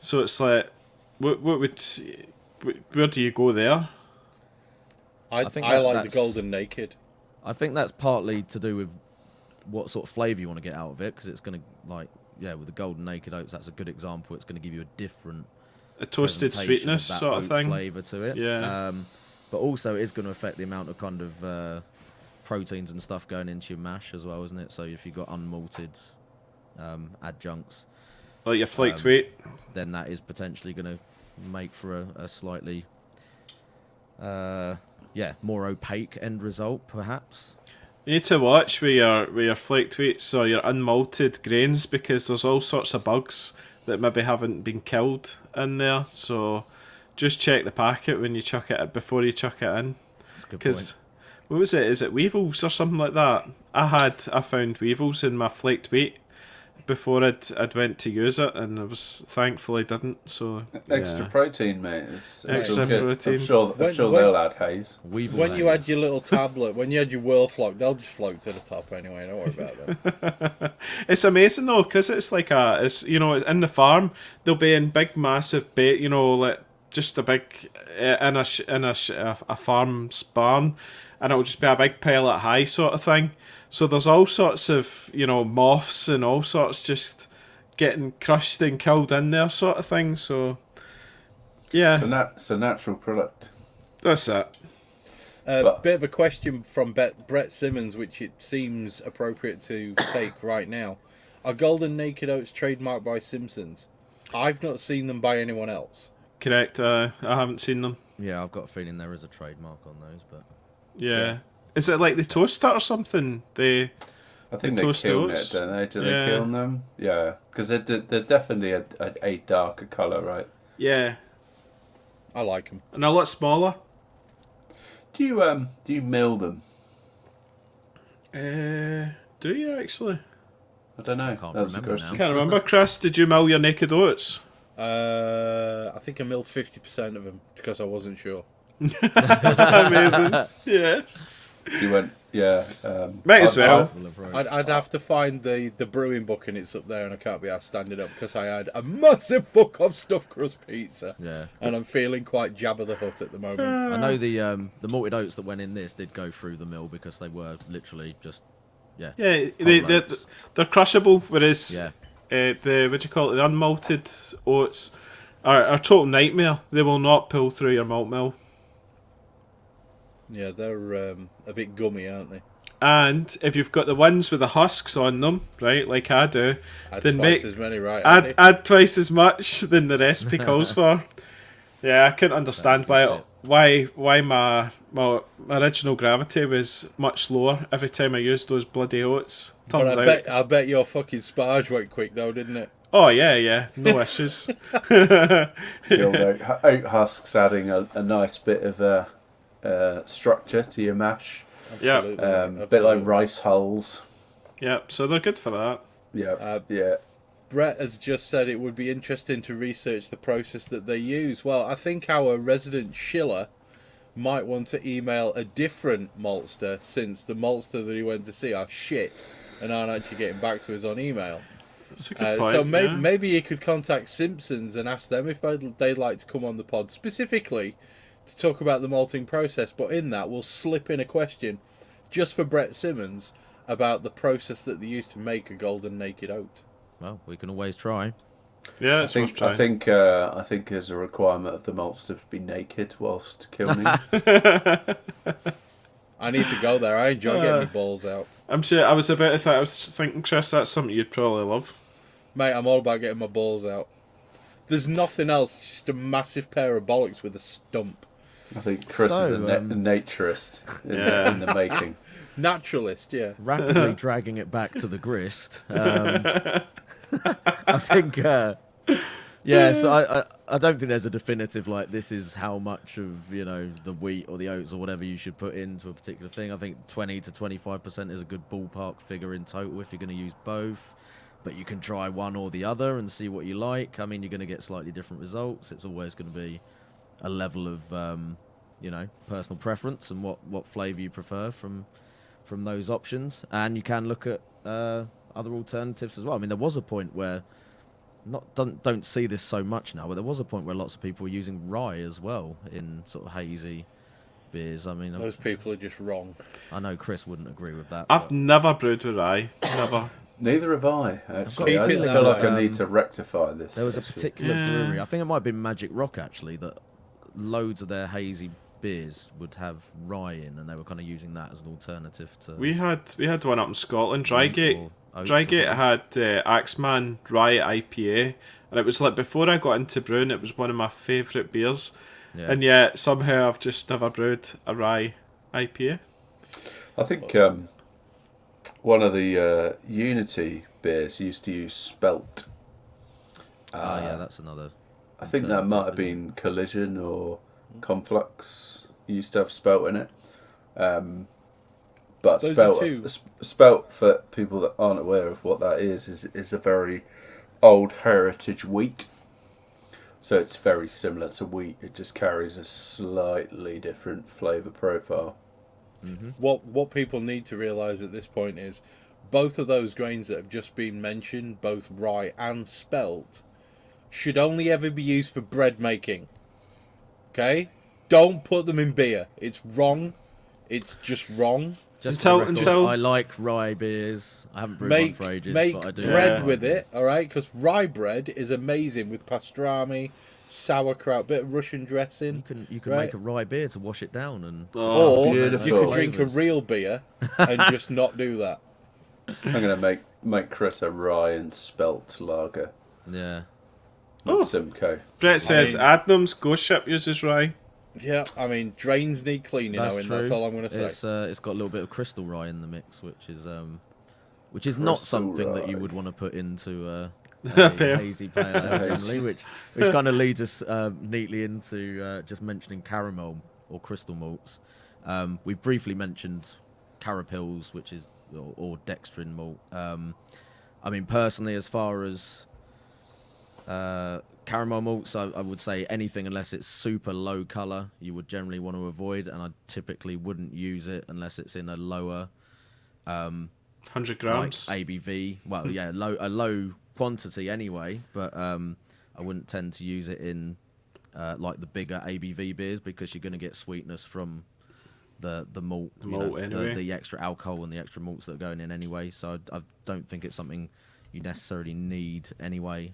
So it's like... Where do you go there? I think like the that's- golden naked. I think that's partly to do with what sort of flavour you want to get out of it, because it's going to, with the golden naked oats, that's a good example. It's going to give you a different A toasted presentation sweetness of that sort of oat thing. flavour to it. Yeah. But also it's going to affect the amount of kind of proteins and stuff going into your mash as well, isn't it? So if you've got unmalted adjuncts, Like your flaked wheat. then that is potentially going to make for a slightly more opaque end result, perhaps. You need to watch with your flaked wheats or your unmalted grains because there's all sorts of bugs that maybe haven't been killed in there. So just check the packet when you chuck it before you chuck it in. That's a good Because point. what was it? Is it weevils or something like that? I found weevils in my flaked wheat before I'd went to use it, and I was thankfully didn't. So Extra protein, mate. It's Extra all good. protein. I'm sure When- they'll add haze. Weevil When you haze. had your little tablet, when you had your whirl flock, they'll just float to the top anyway. Don't worry about them. It's amazing though, because it's like in the farm they'll be in big massive bait, like just a big in a farm's barn, and it'll just be a big pile at high sort of thing. So there's all sorts of moths and all sorts just getting crushed and killed in there sort of thing. So yeah, It's a natural product. that's it. But- Bit of a question from Brett Simmons, which it seems appropriate to take right now. Are golden naked oats trademarked by Simpsons? I've not seen them by anyone else. Correct. I haven't seen them. Yeah, I've got a feeling there is a trademark on those, but Yeah. Is it like the toaster or something? I think they toast kiln oats? it, don't they? Do Yeah. they kiln them? Yeah, because they're definitely a darker colour, right? Yeah, I like them. and a lot smaller. Do you mill them? Do you actually? I don't know. can't That was the remember question. now. Can't remember. Chris, did you mill your naked oats? I think I milled 50% of them because I wasn't sure. Amazing. Yes. You went, yeah. Might as well. I'd have to find the brewing book, and it's up there, and I can't be asked standing up because I had a massive fuck of stuffed crust pizza. Yeah. And I'm feeling quite Jabba the Hutt at the moment. I know the malted oats that went in this did go through the mill because they were literally just Yeah, whole loads. they're crushable, whereas Yeah. the what do you call it, the unmalted oats are a total nightmare. They will not pull through your malt mill. Yeah, they're a bit gummy, aren't they? And if you've got the ones with the husks on them, right, like I do, Add then twice as many, right? add twice as much than the recipe calls for. Yeah, I couldn't understand That's why my original gravity was much lower every time I used those bloody oats. Turns But out. I bet your fucking sparge went quick though, didn't it? Oh yeah, no issues. The old oat husks adding a nice bit of structure to your mash. Absolutely. A bit like rice hulls. Yeah, so they're good for that. Yeah, yeah. Brett has just said it would be interesting to research the process that they use. Well, I think our resident Schiller might want to email a different maltster, since the maltster that he went to see are shit and aren't actually getting back to us on email. That's a good point. So maybe you could contact Simpsons and ask them if they'd like to come on the pod specifically to talk about the malting process. But in that, we'll slip in a question just for Brett Simmons about the process that they use to make a golden naked oat. Well, we can always try. Yeah, it's worth trying. I think there's a requirement of the maltster to be naked whilst kilning. I need to go there. I enjoy getting my balls out. I'm sure I was thinking, Chris, that's something you'd probably love. Mate, I'm all about getting my balls out. There's nothing else, just a massive pair of bollocks with a stump. I think Chris is a naturist in the making. Naturalist, yeah. Rapidly dragging it back to the grist. I think, so I don't think there's a definitive, like, this is how much of, the wheat or the oats or whatever you should put into a particular thing. I think 20 to 25% is a good ballpark figure in total if you're going to use both. But you can try one or the other and see what you like. I mean, you're going to get slightly different results. It's always going to be a level of, personal preference and what flavour you prefer from those options. And you can look at other alternatives as well. I mean, there was a point where don't see this so much now, but there was a point where lots of people were using rye as well in sort of hazy beers. I mean, those people are just wrong. I know Chris wouldn't agree with that. I've never brewed with rye. Never. Neither have I, actually. I feel like I need to rectify this. There was a particular brewery, I think it might be Magic Rock, actually, that loads of their hazy beers would have rye in, and they were kind of using that as an alternative to... We had one up in Scotland. Drygate had Axeman Rye IPA, and it was like, before I got into brewing, it was one of my favourite beers. Yeah. And yet, somehow, I've just never brewed a rye IPA. I think one of the Unity beers used to use spelt. That's another. I think that might have been Collision or Conflux used to have spelt in it. But spelt, for people that aren't aware of what that is a very old heritage wheat. So it's very similar to wheat. It just carries a slightly different flavour profile. Mm-hmm. What people need to realise at this point is both of those grains that have just been mentioned, both rye and spelt, should only ever be used for bread making. Okay? Don't put them in beer. It's wrong. It's just wrong. I like rye beers. I haven't brewed one for ages, but I do. Make bread with it, alright? Because rye bread is amazing with pastrami, sauerkraut, bit of Russian dressing. You can make a rye beer to wash it down, and or beautiful. You could drink a real beer and just not do that. I'm gonna make Chris a rye and spelt lager. Yeah. Simcoe. Brett says Adnams Ghost Ship uses rye. Yeah, I mean drains need cleaning. That's all I'm gonna say. It's got a little bit of crystal rye in the mix, which is not something that you would want to put into a hazy pale ale generally, which kind of leads us neatly into just mentioning caramel or crystal malts. We briefly mentioned carapils, which is or dextrin malt. I mean, personally, as far as caramel malts, I would say anything unless it's super low colour, you would generally want to avoid, and I typically wouldn't use it unless it's in a lower 100 grams like ABV. Well, yeah, a low quantity anyway, but I wouldn't tend to use it in like the bigger ABV beers, because you're going to get sweetness from the malt, anyway. the extra alcohol and the extra malts that are going in anyway. So I don't think it's something you necessarily need anyway,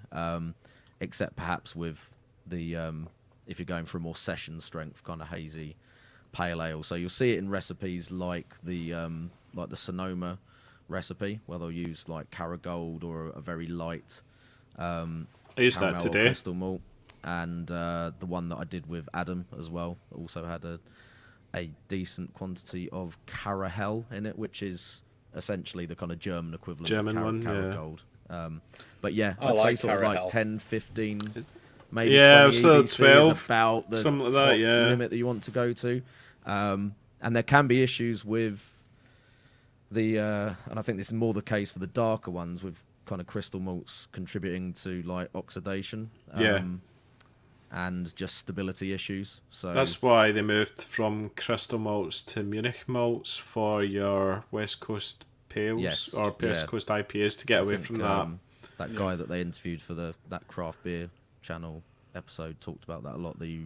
except perhaps with the if you're going for a more session strength kind of hazy pale ale. So you'll see it in recipes like the Sonoma recipe, where they'll use like Caragold or a very light I used that today, crystal malt, and the one that I did with Adam as well also had a decent quantity of Carahel in it, which is essentially the kind of German equivalent of Caragold. But yeah, I'd say sort of like 10, 15 maybe Yeah, 20 so EBC 12, is about the something like top that, yeah. limit that you want to go to. And there can be issues with the, and I think this is more the case for the darker ones, with kind of crystal malts contributing to like oxidation. Yeah. And just stability issues. So That's why they moved from crystal malts to Munich malts for your West Coast Pales Yes, or West yeah. Coast IPAs to get I away think, from that. That guy that they interviewed for that craft beer channel episode talked about that a lot. Is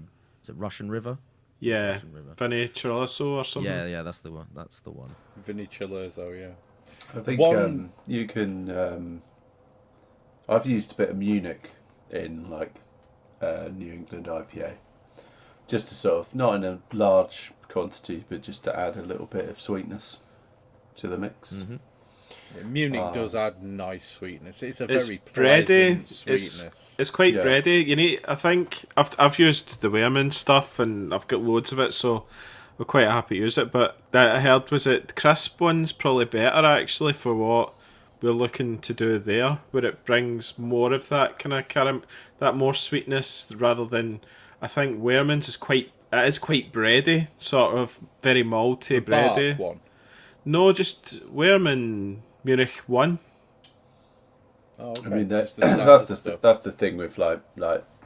it Russian River? Yeah, Russian River. Vinny Chorizo or something. Yeah, that's the one. That's the one. Vinny Chillerzo, yeah. I think you can. I've used a bit of Munich in like New England IPA, just to sort of, not in a large quantity, but just to add a little bit of sweetness to the mix. Mm-hmm. Yeah, Munich does add nice sweetness. It's a It's very bready. pleasant sweetness. It's quite Yeah. bready. You need. I think I've used the Wehrmann stuff and I've got loads of it, so we're quite happy to use it. But that I heard was it the crisp one's probably better actually for what we're looking to do there, where it brings more of that kind of that more sweetness rather than, I think Wehrmann's is quite bready, sort of very malty, bready. Bark one. No, just Wehrmann Munich 1. Oh, okay. I mean, Just that's the stuff. the thing with like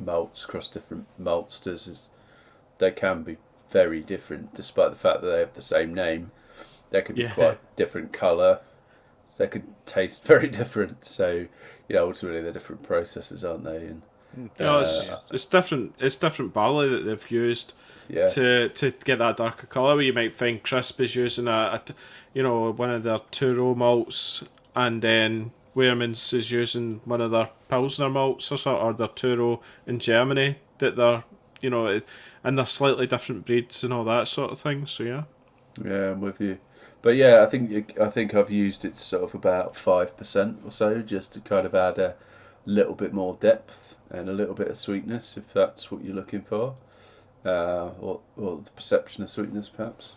malts across different maltsters, is they can be very different, despite the fact that they have the same name. They could be Yeah. quite different colour. They could taste very different. So, ultimately they're different processes, aren't they? And It's different. It's different barley that they've used yeah, to get that darker colour. Where you might find Crisp is using one of their two-row malts, and then Wehrmann's is using one of their Pilsner malts or their two-row in Germany that they're and they're slightly different breeds and all that sort of thing. So yeah. yeah, I'm with you. But yeah, I think I've used it sort of about 5% or so, just to kind of add a little bit more depth and a little bit of sweetness, if that's what you're looking for, or the perception of sweetness, perhaps.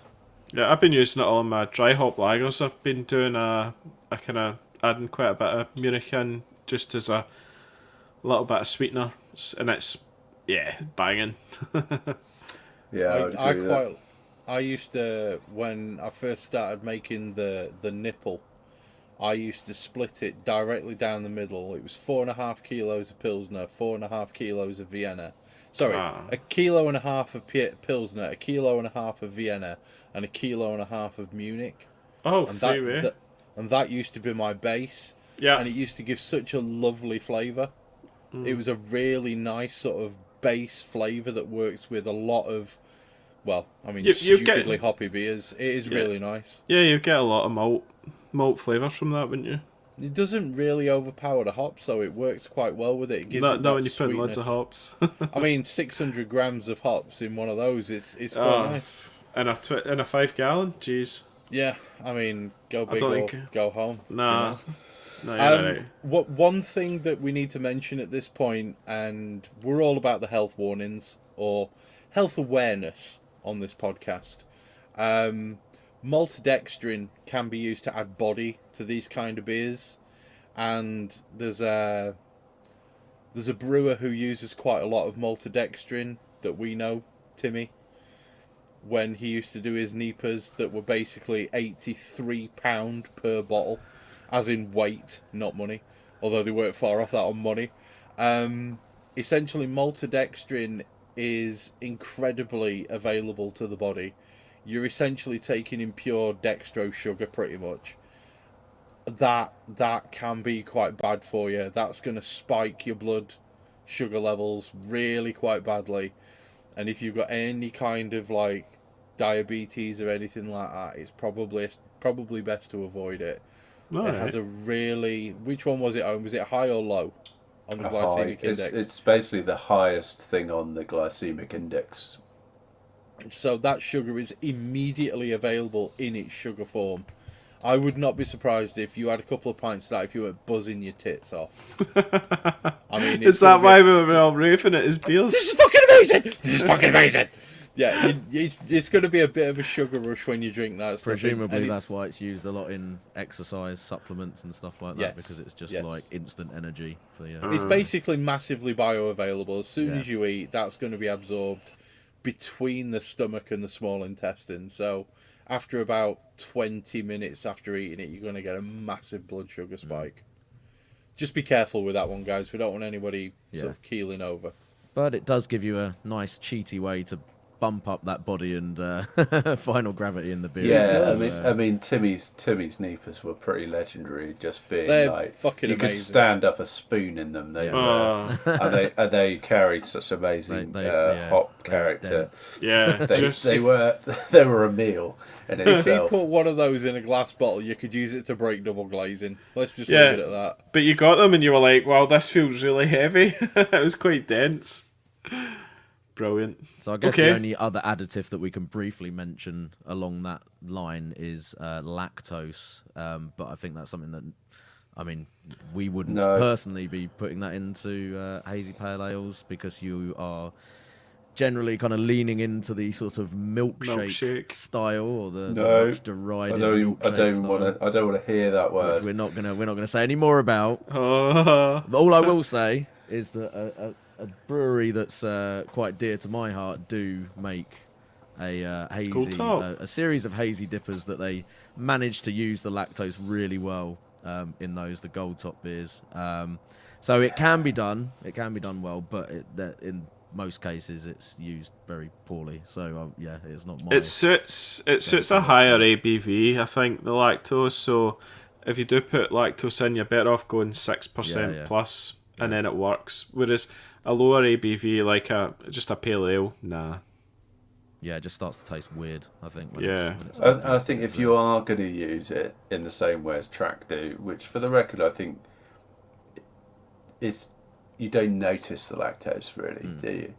Yeah, I've been using it on my dry hop lagers. I've been doing a kind of adding quite a bit of Munich in just as a little bit of sweetener, and it's banging. Yeah, I used to, when I first started making the nipple, I used to split it directly down the middle. It was 4.5 kilos of Pilsner, 4.5 kilos of Vienna. Sorry, 1.5 kilos of Pilsner, 1.5 kilos of Vienna, and 1.5 kilos of Munich. Oh, And freeway. that used to be my base. Yeah. And it used to give such a lovely flavour. It was a really nice sort of base flavour that works with a lot of, stupidly hoppy beers. It is really nice. Yeah, you get a lot of malt flavour from that, wouldn't you? It doesn't really overpower the hops, so it works quite well with it. It gives Not it that when you put loads of sweetness. hops. I mean, 600 grams of hops in one of those is quite nice. And a 5 gallon? Jeez. Yeah, I mean, go big don't or think- go home. Nah. You No, know? you're right. One thing that we need to mention at this point, and we're all about the health warnings or health awareness on this podcast. Maltodextrin can be used to add body to these kind of beers, and there's a brewer who uses quite a lot of maltodextrin that we know, Timmy, when he used to do his NEPAs that were basically £83 per bottle, as in weight, not money, although they weren't far off that on money. Essentially, maltodextrin is incredibly available to the body. You're essentially taking in pure dextrose sugar, pretty much. That can be quite bad for you. That's going to spike your blood sugar levels really quite badly. And if you've got any kind of like diabetes or anything like that, it's probably best to avoid it. It has a really... Which one was it, Owen? Was it high or low on the glycemic index? It's basically the highest thing on the glycemic index. So that sugar is immediately available in its sugar form. I would not be surprised if you had a couple of pints of that if you were buzzing your tits off. I mean, Is that why we were all raving at his beers? This is fucking amazing! This is fucking amazing! it's going to be a bit of a sugar rush when you drink that stuff. Presumably that's why it's used a lot in exercise supplements and stuff like that, Yes, because it's just yes. like instant energy for you. It's basically massively bioavailable. As soon Yeah. as you eat, that's going to be absorbed between the stomach and the small intestine. So after about 20 minutes after eating it, you're going to get a massive blood sugar spike. Just be careful with that one, guys. We don't want anybody sort of keeling over. But it does give you a nice cheaty way to bump up that body and final gravity in the beer. Yeah, I mean, Timmy's Neepers were pretty legendary. Just being They're like, fucking you could amazing. stand up a spoon in them. They were, and they carried such amazing hop character. Yeah, They were a meal in If you itself. put one of those in a glass bottle, you could use it to break double glazing. Let's just leave it at that. But you got them and you were like, wow, this feels really heavy. It was quite dense. Brilliant. So I guess the only other additive that we can briefly mention along that line is lactose. But I think that's something that, I mean, we wouldn't personally be putting that into hazy pale ales, because you are generally kind of leaning into the sort of milkshake style, or the much derided milkshake I don't want to hear that word. Which we're not gonna say any more about. But all I will say is that a brewery that's quite dear to my heart do make a hazy, a series of hazy dippers that they manage to use the lactose really well in the gold top beers. So it can be done well, but in most cases it's used very poorly. So it's not my. It suits a higher ABV, I think, the lactose. So if you do put lactose in, you're better off going 6% plus, and then it works. Whereas a lower ABV, like just a pale ale, nah. Yeah, it just starts to taste weird, I think. I think if you are going to use it in the same way as Track do, which for the record I think is, you don't notice the lactose really, do you?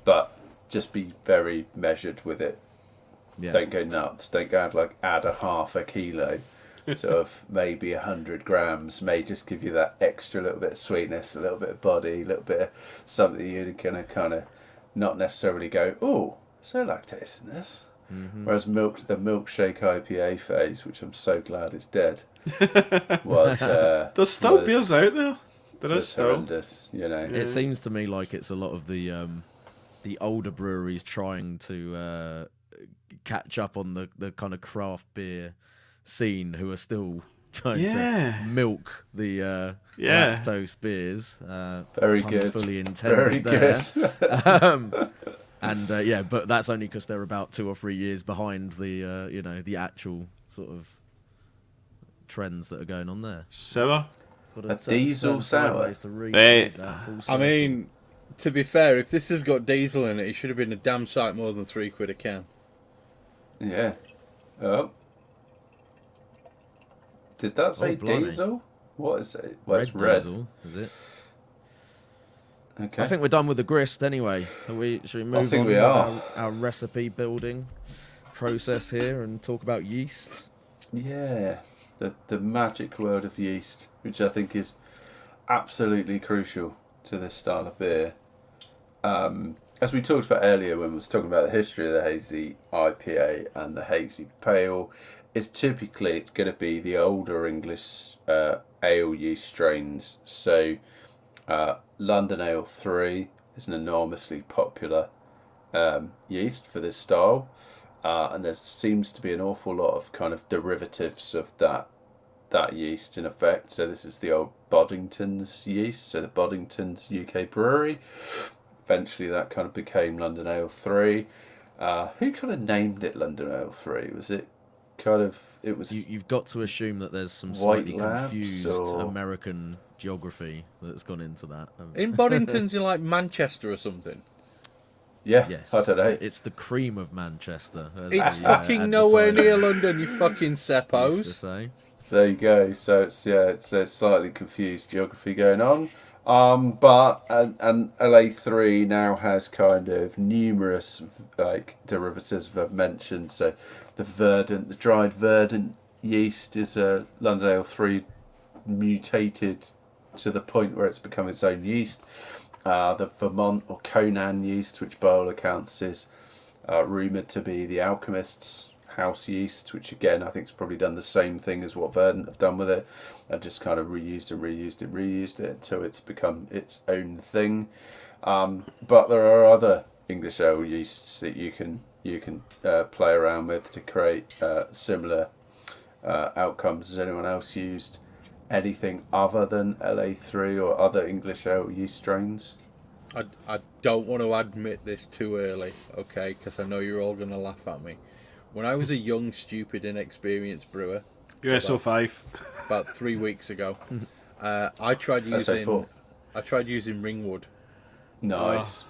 But just be very measured with it. Yeah. Don't go nuts. Don't go add a half a kilo. Sort of maybe 100 grams may just give you that extra little bit of sweetness, a little bit of body, a little bit of something you're going to kind of not necessarily go, oh, there's no lactose in this. Mm-hmm. Whereas the milkshake IPA phase, which I'm so glad is dead, was there's still beers out there. There is still horrendous, you know. It seems to me like it's a lot of the older breweries trying to catch up on the kind of craft beer scene, who are still trying to milk the lactose beers. Very good. Fully intended. Very good. But that's only because they're about 2 or 3 years behind the the actual sort of trends that are going on there. Sour. A diesel sour. I mean, to be fair, if this has got diesel in it, it should have been a damn sight more than £3 a can. Yeah. Oh. Did that say diesel? What is it? Well, it's red. Diesel, is it? Okay. I think we're done with the grist anyway. Should we move on to our recipe building process here and talk about yeast? Yeah. The magic world of yeast, which I think is absolutely crucial to this style of beer. As we talked about earlier when we was talking about the history of the hazy IPA and the hazy pale, it's going to be the older English ale yeast strains. So London Ale 3 is an enormously popular yeast for this style. And there seems to be an awful lot of kind of derivatives of that yeast in effect. So this is the old Boddington's yeast, so the Boddington's UK brewery. Eventually that kind of became London Ale 3. Who kind of named it London Ale 3? Was it kind of... It was. You've got to assume that there's some slightly confused American geography that's gone into that. In Boddington's in like Manchester or something? Yeah, yes. I don't know. It's the cream of Manchester. It's fucking nowhere near London, you fucking seppos. There you go. So it's a slightly confused geography going on. But LA3 now has kind of numerous derivatives I've mentioned. So the dried verdant yeast is a London Ale 3 mutated to the point where it's become its own yeast. the Vermont or Conan yeast, which by all accounts is rumoured to be the alchemist's house yeast, which again I think has probably done the same thing as what Verdant have done with it, and just kind of reused it until it's become its own thing. But there are other English ale yeasts that you can play around with to create similar outcomes. Has anyone else used anything other than LA3 or other English ale yeast strains? I don't want to admit this too early, okay, because I know you're all going to laugh at me. When I was a young, stupid, inexperienced brewer, USO5, about 3 weeks ago, I tried using Ringwood. Nice.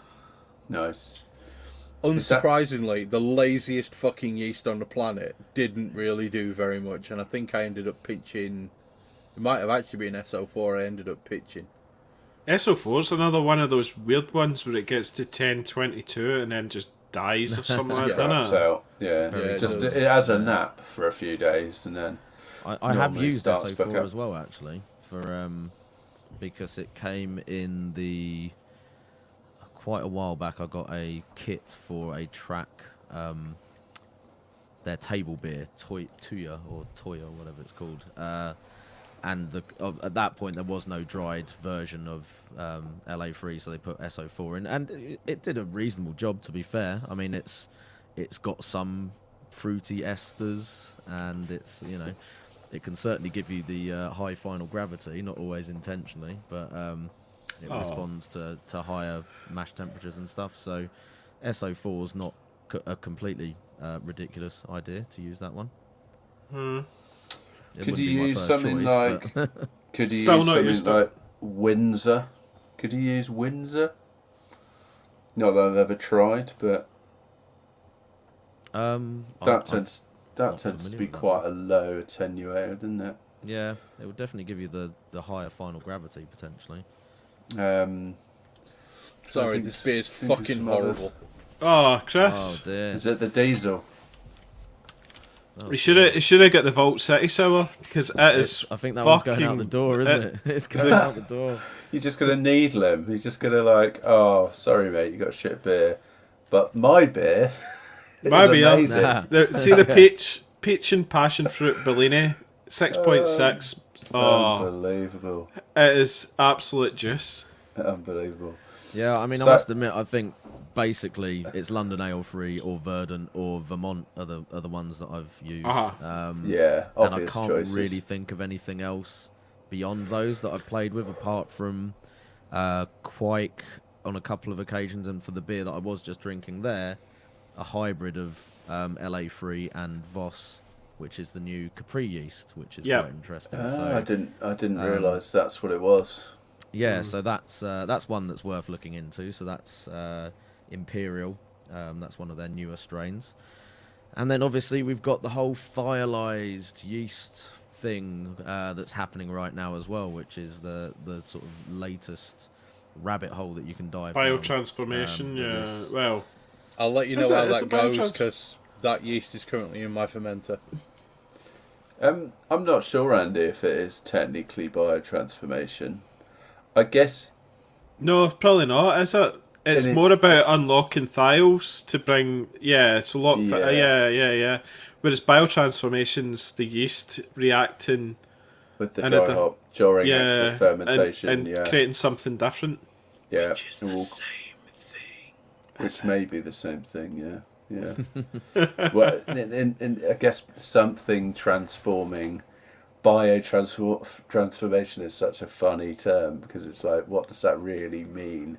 Unsurprisingly, the laziest fucking yeast on the planet didn't really do very much, and I think I ended up pitching. It might have actually been SO4. I ended up pitching. SO4 is another one of those weird ones where it gets to 1022 and then just dies or something like that. Out. It has a nap for a few days and then. I have used SO4 as well, actually, for because it came in the quite a while back. I got a kit for a track, their table beer, Toya, whatever it's called. And at that point there was no dried version of LA3, so they put SO4 in, and it did a reasonable job, to be fair. I mean, it's got some fruity esters, and it's, you know, it can certainly give you the high final gravity, not always intentionally, but it responds to higher mash temperatures and stuff. So SO4 is not a completely ridiculous idea to use that one. Could you use something like? Could you use something like Windsor? Could you use Windsor? Not that I've ever tried, but that tends to be quite a low attenuator, doesn't it? Yeah, it would definitely give you the higher final gravity potentially. Sorry, this beer is fucking horrible. Oh, Chris! Oh dear. Is it the diesel? You should have got the Vault City Sour, because it is. I think that one's going out the door, isn't it? It's going out the door. You're just gonna needle him. You're just gonna like, oh, sorry mate, you got shit beer, but my beer. My beer. Amazing. See the peach and passion fruit Bellini, 6.6. Unbelievable. It is absolute juice. Unbelievable. Yeah, I mean, I must admit, I think basically it's London Ale Free or Verdant or Vermont are the ones that I've used. Yeah, obvious and I can't choices. really think of anything else beyond those that I've played with, apart from Quake on a couple of occasions, and for the beer that I was just drinking there, a hybrid of LA Free and Voss, which is the new Capri yeast, which is quite interesting. I didn't realise that's what it was. Yeah, so that's one that's worth looking into. So that's Imperial. That's one of their newer strains. And then obviously we've got the whole firelized yeast thing that's happening right now as well, which is the sort of latest rabbit hole that you can dive down. Biotransformation, well... I'll let you know how that goes, because that yeast is currently in my fermenter. I'm not sure, Andy, if it is technically biotransformation. I guess... No, probably not, is it? It's more about unlocking thiols to bring... Yeah, so yeah. Whereas biotransformation's the yeast reacting... With the dry hop during actual fermentation. And creating something different. Yeah. Which is the same thing. Which may be the same thing, yeah. Well, and I guess something transforming... Biotransformation is such a funny term, because it's like, what does that really mean?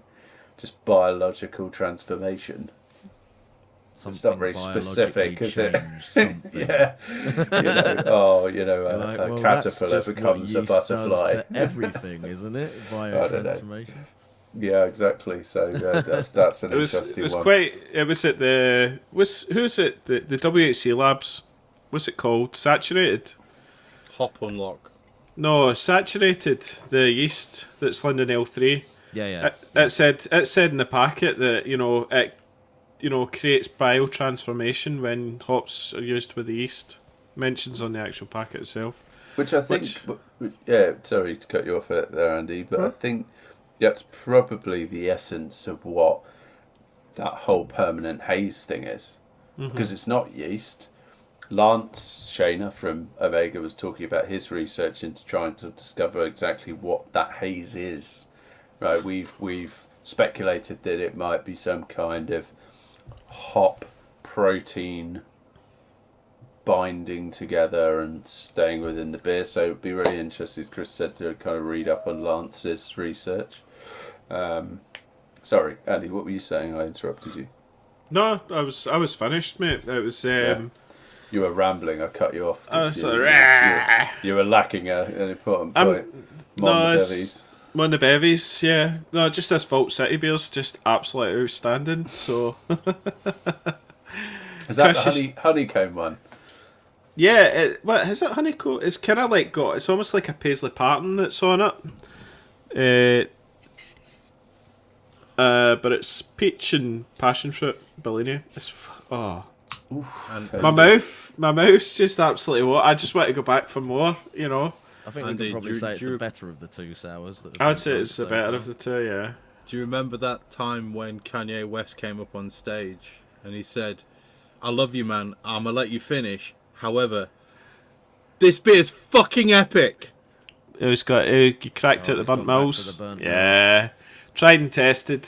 Just biological transformation. It's not very specific, is it? Yeah. A caterpillar becomes a butterfly. To everything, isn't it? Biotransformation. Yeah, exactly. So that's an interesting one. It was at the WHC Labs. What's it called? Saturated. Hop Unlock. No, Saturated, the yeast that's London L3. Yeah. It said in the packet that it creates biotransformation when hops are used with the yeast. Mentions on the actual packet itself. Which I think, sorry to cut you off there, Andy, but I think That's probably the essence of what that whole permanent haze thing is. Because it's not yeast. Lance Shaner from Omega was talking about his research into trying to discover exactly what that haze is. Right, we've speculated that it might be some kind of hop protein binding together and staying within the beer. So it'd be really interesting, as Chris said, to kind of read up on Lance's research. Sorry, Andy, what were you saying? I interrupted you. No, I was finished, mate. It was. You were rambling. I cut you off. I was You were lacking an important point. Mon the Bevies, yeah. No, just this Vault City beer's just absolutely outstanding. So. Is that the honeycomb one? Yeah, what is it? Honeycomb? It's kind of like it's almost like a paisley pattern that's on it. But it's peach and passion fruit, Bellini. It's my mouth's just absolutely I just want to go back for more, you know. I think we can probably say it's the better of the two sours. I'd say it's the better of the two, yeah. Do you remember that time when Kanye West came up on stage and he said, "I love you, man. I'm gonna let you finish. However, this beer's fucking epic." It was you cracked it the burnt mills. Yeah. Tried and tested.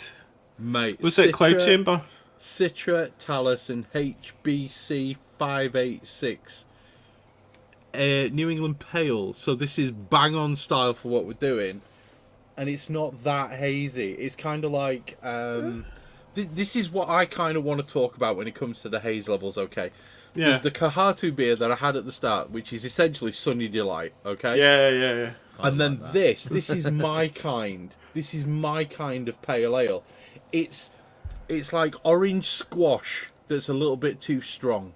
Mate. Was it Cloud Chamber? Citra, Talus, and HBC 586. New England Pale. So this is bang on style for what we're doing. And it's not that hazy. It's kind of like... this is what I kind of want to talk about when it comes to the haze levels, okay? Yeah. There's the Kahatu beer that I had at the start, which is essentially Sunny Delight, okay? Yeah. And then this is my kind. This is my kind of pale ale. It's like orange squash that's a little bit too strong.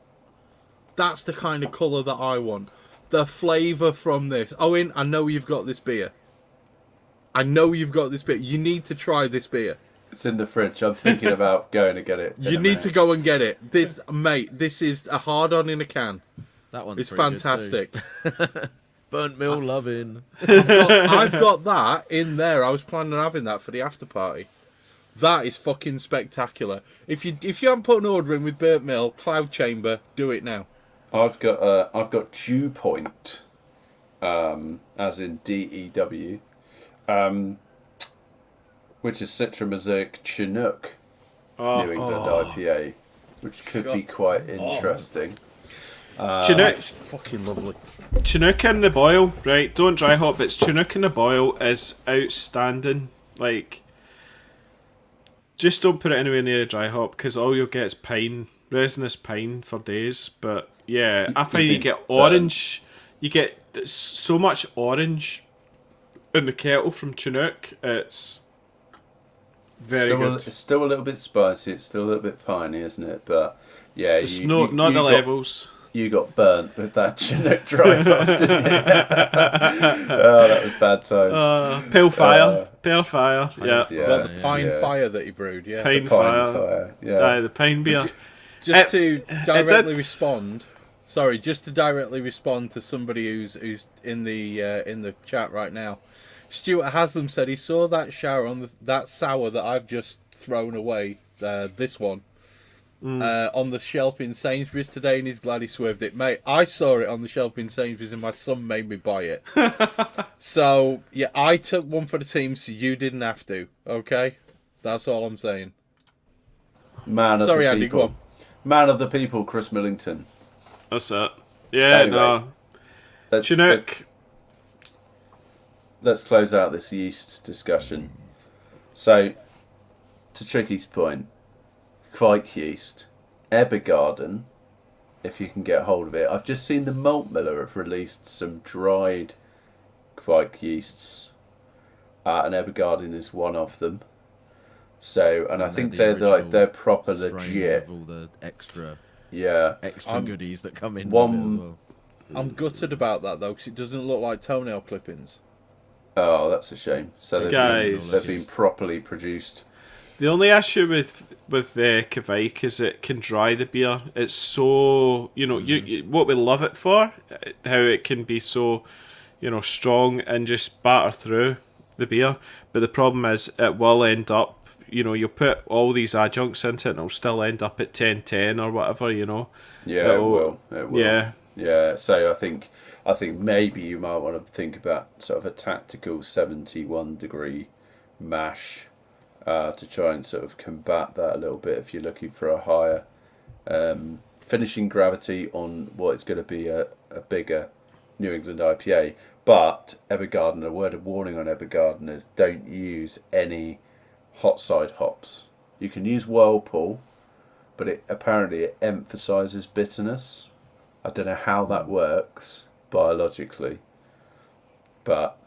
That's the kind of colour that I want. The flavour from this. Owen, I know you've got this beer. You need to try this beer. It's in the fridge. I'm thinking about going to get it. You need to go and get it. This, mate, this is a hard-on in a can. That one's it's fantastic. Burnt mill loving. I've got that in there. I was planning on having that for the after party. That is fucking spectacular. If you haven't put an order in with Burnt Mill, Cloud Chamber, do it now. I've got Dew Point, as in DEW, which is Citra Mosaic Chinook New England IPA, which could be quite interesting. Chinook, fucking lovely. Chinook in the boil, right? Don't dry hop, but Chinook in the boil is outstanding. Like, just don't put it anywhere near a dry hop because all you'll get is pine, resinous pine for days. But yeah, I find you get orange. You get so much orange in the kettle from Chinook. It's very good. It's still a little bit spicy. It's still a little bit piney, isn't it? But yeah, it's not the levels. You got burnt with that Chinook dry hop, didn't you? Oh, that was bad times. Pale fire. Yeah. Well, the pine fire that he brewed, yeah. Pine fire. Yeah. The pine beer. Just to directly respond. Sorry, just to directly respond to somebody who's in the chat right now. Stuart Haslam said he saw that shower on that sour that I've just thrown away. This one. On the shelf in Sainsbury's today, and he's glad he swerved it. Mate, I saw it on the shelf in Sainsbury's and my son made me buy it. So, yeah, I took one for the team so you didn't have to, okay? That's all I'm saying. Sorry, Andy, go on. Man of the people, Chris Millington. That's it. Yeah, anyway, no. Chinook. Let's close out this yeast discussion. So, to Tricky's point, Kvike yeast, Ebergarden, if you can get hold of it. I've just seen the Malt Miller have released some dried Kvike yeasts, and Ebergarden is one of them. So, and I think they're proper legit. With all the extra goodies that come in. I'm gutted about that though, because it doesn't look like toenail clippings. Oh, that's a shame. So they've been properly produced. The only issue with Kvike is it can dry the beer. It's so, you what we love it for, how it can be so, strong and just batter through. the beer. But the problem is it will end up, you'll put all these adjuncts into it and it'll still end up at 10-10 or whatever, Yeah, it will. Yeah. Yeah, so I think maybe you might want to think about sort of a tactical 71 degree mash to try and sort of combat that a little bit if you're looking for a higher finishing gravity on what is going to be a bigger New England IPA. But Evergarden, a word of warning on Evergarden is don't use any hot side hops. You can use Whirlpool, but apparently it emphasises bitterness. I don't know how that works biologically, but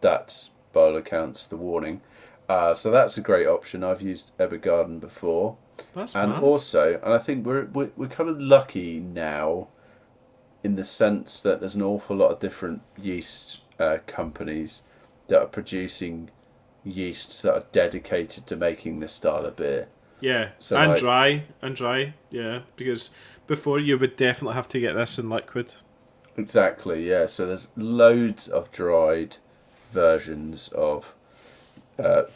that's, by all accounts, the warning. So that's a great option. I've used Evergarden before. That's and mad. Also, and I think we're kind of lucky now in the sense that there's an awful lot of different yeast companies that are producing yeasts that are dedicated to making this style of beer. Yeah, So and dry, yeah, because before you would definitely have to get this in liquid. Exactly, yeah. So there's loads of dried versions of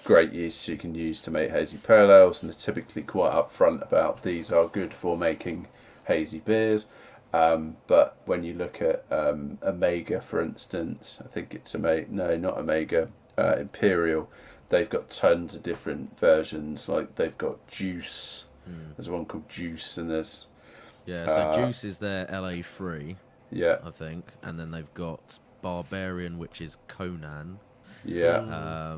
great yeasts you can use to make hazy pale ales, and they're typically quite upfront about these are good for making hazy beers. But when you look at Omega, for instance, I think it's not Omega, Imperial, they've got tons of different versions. Like they've got Juice. There's one called Juice, and there's so Juice is their LA3, yeah, I think, and then they've got Barbarian, which is Conan. yeah,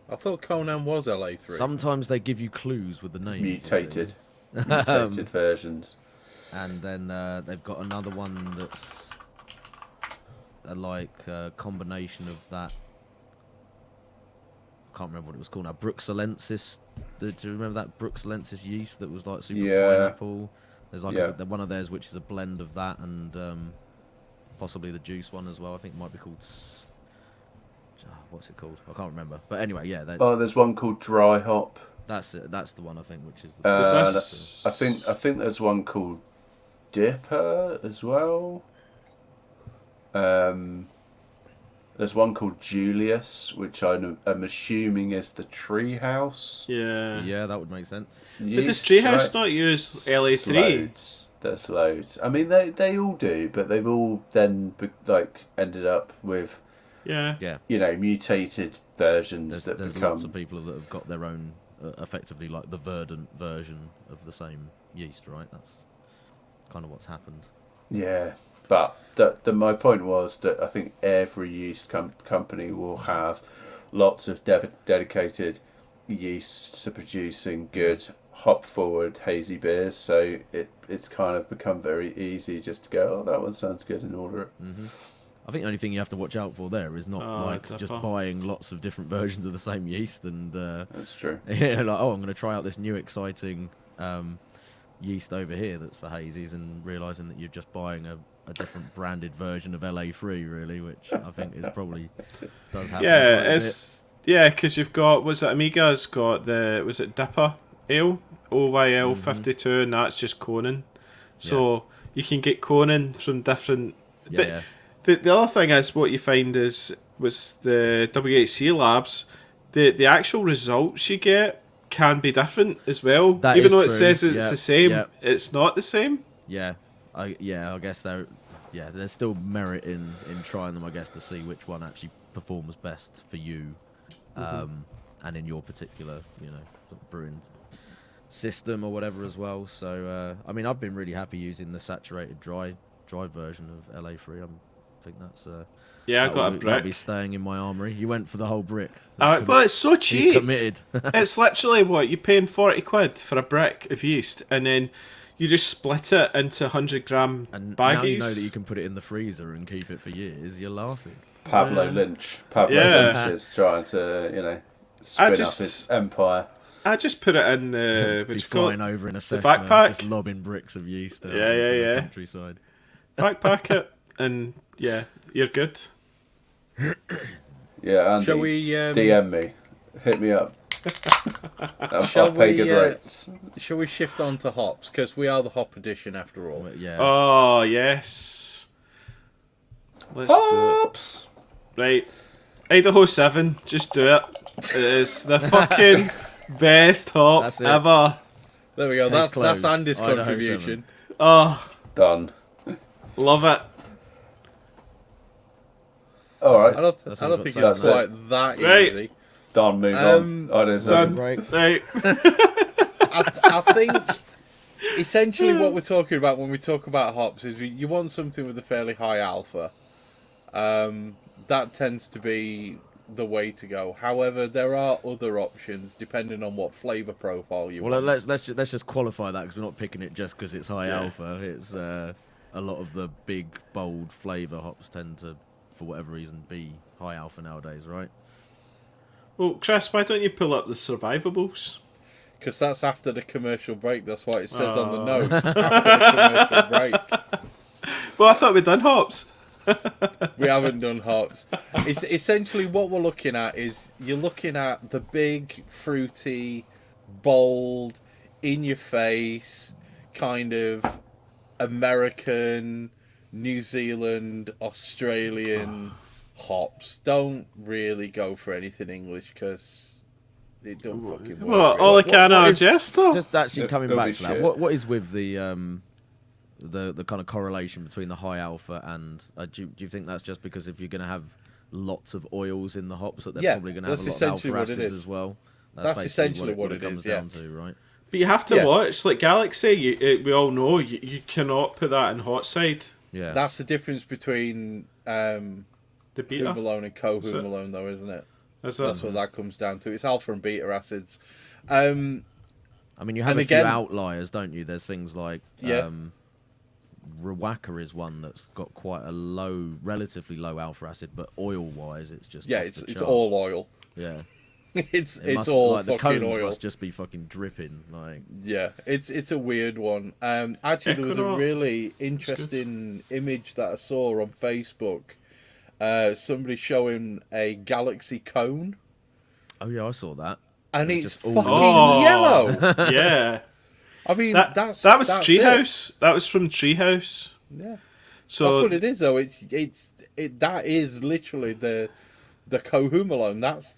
I thought Conan was LA3. Sometimes they give you clues with the name. mutated versions. And then they've got another one that's a combination of that. I can't remember what it was called now. Bruxellensis. Do you remember that Bruxellensis yeast that was like super pineapple? There's one of theirs which is a blend of that and possibly the Juice one as well. I think it might be called. What's it called? I can't remember. But anyway, yeah. There's one called Dry Hop. That's it. That's the one I think, which is. I think there's one called Dipper as well. There's one called Julius, which I'm assuming is the Treehouse. Yeah, that would make sense. But does Treehouse not use LA3? There's loads. I mean, they all do, but they've all then ended up with mutated versions There's become. lots of people that have got their own, effectively like the verdant version of the same yeast, right? That's kind of what's happened. Yeah, but my point was that I think every yeast company will have lots of dedicated yeasts to producing good hop-forward hazy beers, so it's kind of become very easy just to go, oh, that one sounds good, and order it. Mm-hmm. I think the only thing you have to watch out for there is not just buying lots of different versions of the same yeast and that's true. Yeah, like I'm going to try out this new exciting yeast over here that's for hazies, and realising that you're just buying a different branded version of LA3 really, which I think is probably does happen. Yeah, because you've got Amiga's got was it Dipper Ale OYL 52, and that's just Conan. So you can get Conan from different. Yeah. The other thing is what you find was the WHC labs, the actual results you get can be different as well. That even though it true. says it's the same, it's not the same. I guess there's still merit in trying them, I guess, to see which one actually performs best for you, and in your particular brewing system or whatever as well. So I mean, I've been really happy using the saturated dry version of LA3. I think that's I got a brick. That'll be staying in my armory. You went for the whole brick. But it's so cheap. Committed. It's literally you're paying £40 for a brick of yeast, and then you just split it into 100-gram and baggies. Now you know that you can put it in the freezer and keep it for years. You're laughing. Pablo Lynch is trying to spin up his empire. I just put it in the flying over in a Cessna, backpack, just lobbing bricks of yeast. The countryside. Backpack it, and you're good. Yeah, Andy, shall we DM me? Hit me up. I'll pay good rates. Shall we shift on to hops? Because we are the hop edition after all. Yeah. Oh, yes. Let's Hops! do it. Right. Idaho 7, just do it. It's the fucking best hop ever. There we go. That's Andy's Idaho contribution. 7. Oh, Done. love it. All right. I don't think it's quite that easy. Done. Move on. Idaho 7. Right. I think essentially what we're talking about when we talk about hops is you want something with a fairly high alpha. That tends to be the way to go. However, there are other options depending on what flavour profile you want. Well, let's just qualify that because we're not picking it just because it's high alpha. It's a lot of the big, bold flavour hops tend to, for whatever reason, be high alpha nowadays, right? Well, Chris, why don't you pull up the Survivables? Because that's after the commercial break. That's what it says on the notes. After the commercial break. Well, I thought we'd done hops. We haven't done hops. It's essentially what we're looking at is you're looking at the big, fruity, bold, in your face, kind of American, New Zealand, Australian hops. Don't really go for anything English because it don't fucking work. Well, all I can are Jester. Just actually coming back to that, shit. what is with the kind of correlation between the high alpha and do you think that's just because if you're going to have lots of oils in the hops that they're probably going to have a lot of alpha acids as well? That's essentially what it comes down to, right? But you have to watch, like Galaxy, we all know, you cannot put that in hot side. Yeah. That's the difference between The beta. Humalone and co-Humalone, though, isn't it? That's what that comes down to. It's alpha and beta acids. I mean, you have and a few again- outliers, don't you? There's things like Rawaka is one that's got quite a relatively low alpha acid, but oil-wise, it's just it's all oil. Yeah. It's must, all like, the fucking cones oil. must just be fucking dripping. Like, Yeah, it's a weird one. Actually, there was a Ecuador. really interesting image that I saw on Facebook. Somebody showing a Galaxy cone, oh yeah, I saw that. and It's it's just all fucking yellow. Yeah. I mean, That that's was that's Treehouse. That was from Treehouse. it. Yeah, So that's what it is, though. That is literally the co-Humalone. That's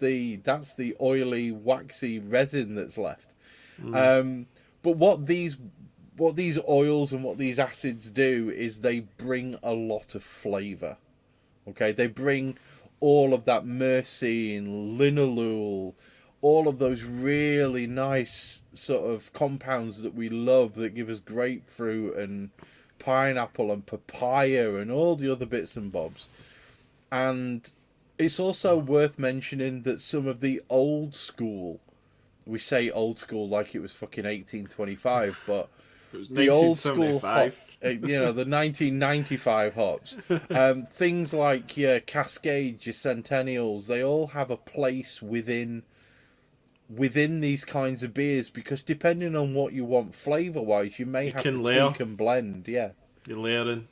the oily, waxy resin that's left. But what these oils and what these acids do is they bring a lot of flavour. Okay, they bring all of that myrcene, linalool, all of those really nice sort of compounds that we love that give us grapefruit and pineapple and papaya and all the other bits and bobs. And it's also worth mentioning that some of the old school, we say old school like it was fucking 1825, but it was the old school hop, 1975. the 1995 hops, things like your Cascade, your Centennials, they all have a place within these kinds of beers because depending on what you want flavour wise, you may have to tweak and blend. Yeah, You're layering.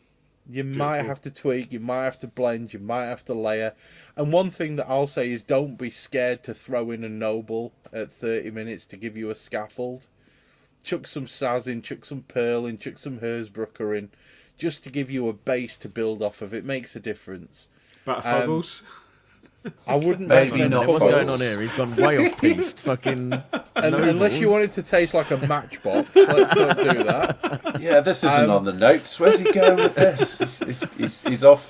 you might have to tweak, you might have to blend, you might have to layer. And one thing that I'll say is don't be scared to throw in a Noble at 30 minutes to give you a scaffold. Chuck some Saz in, chuck some Pearl in, chuck some Hersbrucker in, just to give you a base to build off of. It makes a difference. Bit of Fuggles. I wouldn't Maybe recommend not what's Fuggles. going on here? He's gone way off piste. Fucking. Unless you want it to taste like a matchbox, let's not do that. Yeah, this isn't on the notes. Where's he going with this?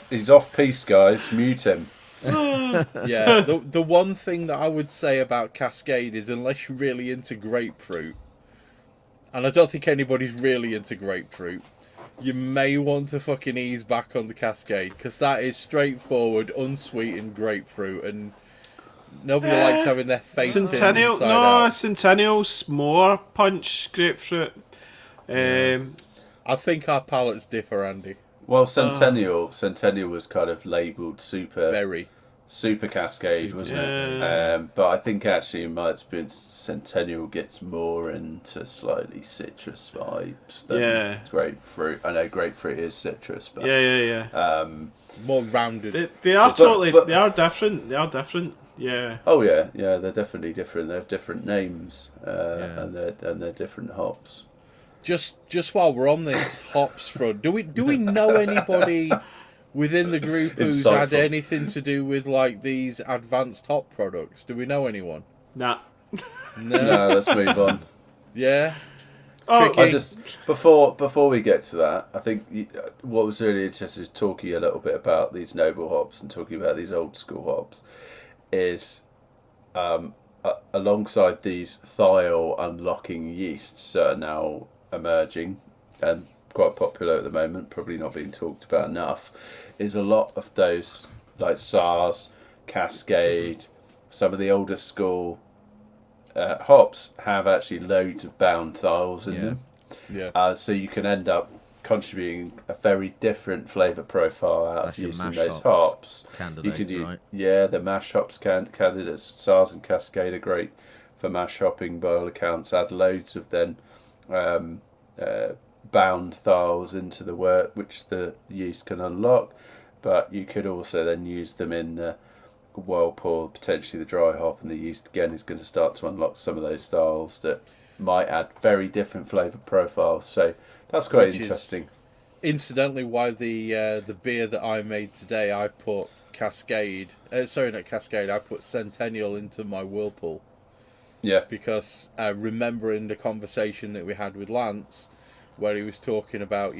He's off piece, guys. Mute him. Yeah, the one thing that I would say about Cascade is unless you're really into grapefruit, and I don't think anybody's really into grapefruit, you may want to fucking ease back on the Cascade because that is straightforward, unsweetened grapefruit, and nobody likes having their face turned Centennial. inside No, out. Centennial's more punch grapefruit. I think our palates differ, Andy. Well, Centennial was kind of labelled super Cascade, wasn't it? But I think actually, in my experience, Centennial gets more into slightly citrus vibes than grapefruit. I know grapefruit is citrus, but More rounded. They are So, but- they are different. They are different. Yeah. oh yeah, they're definitely different. They have different names, and they're different hops. Just while we're on this hops front, do we know anybody within the group who's Insightful. had anything to do with like these advanced hop products? Do we know anyone? Nah. No, let's move on. Yeah. Oh, Tricky. I just before we get to that, I think what was really interesting is talking a little bit about these noble hops and talking about these old school hops is alongside these thiol unlocking yeasts that are now emerging and quite popular at the moment, probably not being talked about enough, is a lot of those like SARS, Cascade, some of the older school hops have actually loads of bound thiols in them. Yeah. So you can end up contributing a very different flavour profile out That's of your using mash those hops hops. candidates, You could use, right? yeah, the mash hops candidates, SARS and Cascade are great for mash hopping by all accounts. Add loads of then bound thiols into the work, which the yeast can unlock. But you could also then use them in the whirlpool, potentially the dry hop, and the yeast again is going to start to unlock some of those thiols that might add very different flavour profiles. So that's quite Which is interesting. Incidentally, why the beer that I made today, I put Cascade. Sorry, not Cascade. I put Centennial into my whirlpool Yeah, because remembering the conversation that we had with Lance, where he was talking about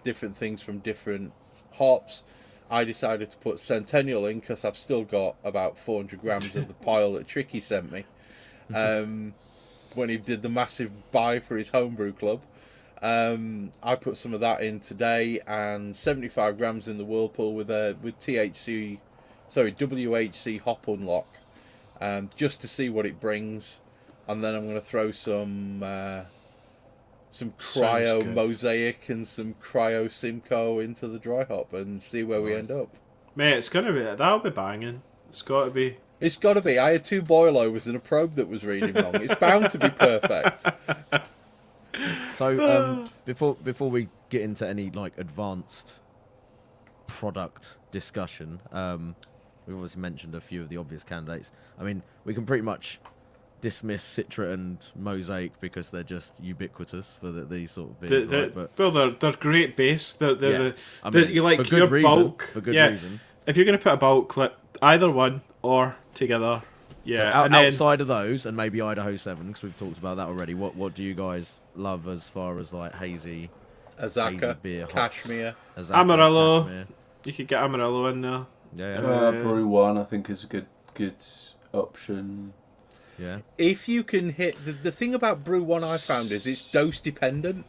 different things from different hops. I decided to put Centennial in because I've still got about 400 grams of the pile that Tricky sent me when he did the massive buy for his homebrew club. I put some of that in today and 75 grams in the whirlpool with WHC hop unlock, just to see what it brings, and then I'm going to throw some cryo mosaic and some cryo Simcoe into the dry hop and see where we end up. Mate, that'll be banging. It's got to be. It's got to be. I had 2 boilovers and a probe that was reading wrong. It's bound to be perfect. So before we get into any like advanced product discussion, we've obviously mentioned a few of the obvious candidates. I mean, we can pretty much dismiss Citra and Mosaic because they're just ubiquitous for these sort of beers, right? But They're great base. They're I mean, you like for good your reason, bulk. for good reason. If you're going to put a bulk clip, either one or together. Yeah, So and then, outside of those, and maybe Idaho 7, because we've talked about that already. What do you guys love as far as like hazy Azaka, beer, hops? Cashmere. Azaka, Amarillo. Cashmere. You could get Amarillo in there. Yeah. Brew One I think is a good option. Yeah. If you can hit the thing about Brew One, I found is it's dose dependent.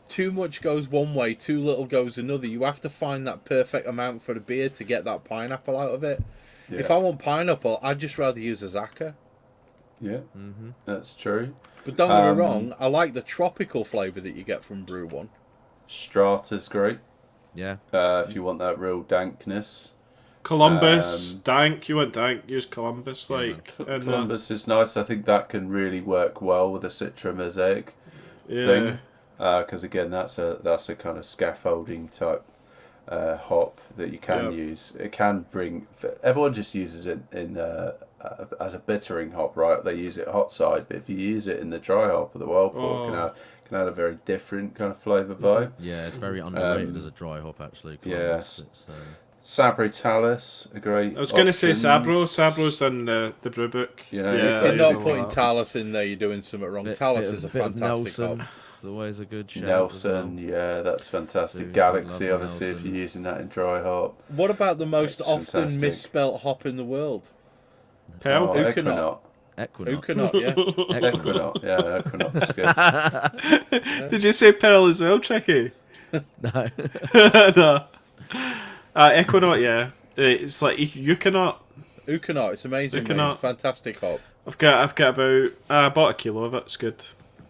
Too much goes one way, too little goes another. You have to find that perfect amount for the beer to get that pineapple out of it. Yeah. If I want pineapple, I'd just rather use Azaka. Yeah, that's true. But don't get me wrong, I like the tropical flavour that you get from Brew One. Strata's great. Yeah. If you want that real dankness. Columbus, dank. You want dank? Use Columbus. Columbus is nice. I think that can really work well with a Citra Mosaic thing. Because again, that's a kind of scaffolding type hop that you can use. It can bring. Everyone just uses it in as a bittering hop, right? They use it hot side, but if you use it in the dry hop or the whirlpool, it can add a very different kind of flavour vibe. Yeah, it's very underrated as a dry hop actually. Yes. Sabre Talus, a great. I was going to say options. Sabro's in the brew book. You know, If you're Yeah, not yeah. putting Talus in there, you're doing something wrong. Talus is a bit of fantastic Nelson. hop. It's always a good shout. Nelson, yeah, that's fantastic. Dude, Galaxy, love obviously, if Nelson. you're using that in dry hop. What about the most It's often fantastic. misspelt hop in the world? Pearl. Oh, Uconot. Equinox. Uconot, yeah. Equinox, yeah, Equinox is good. Did you say Pearl as well, Tricky? No. No. Equinox, yeah. It's like Uconot. Uconot, it's amazing, mate. Uconot. It's a fantastic hop. I've got about. I bought a kilo of it. It's good.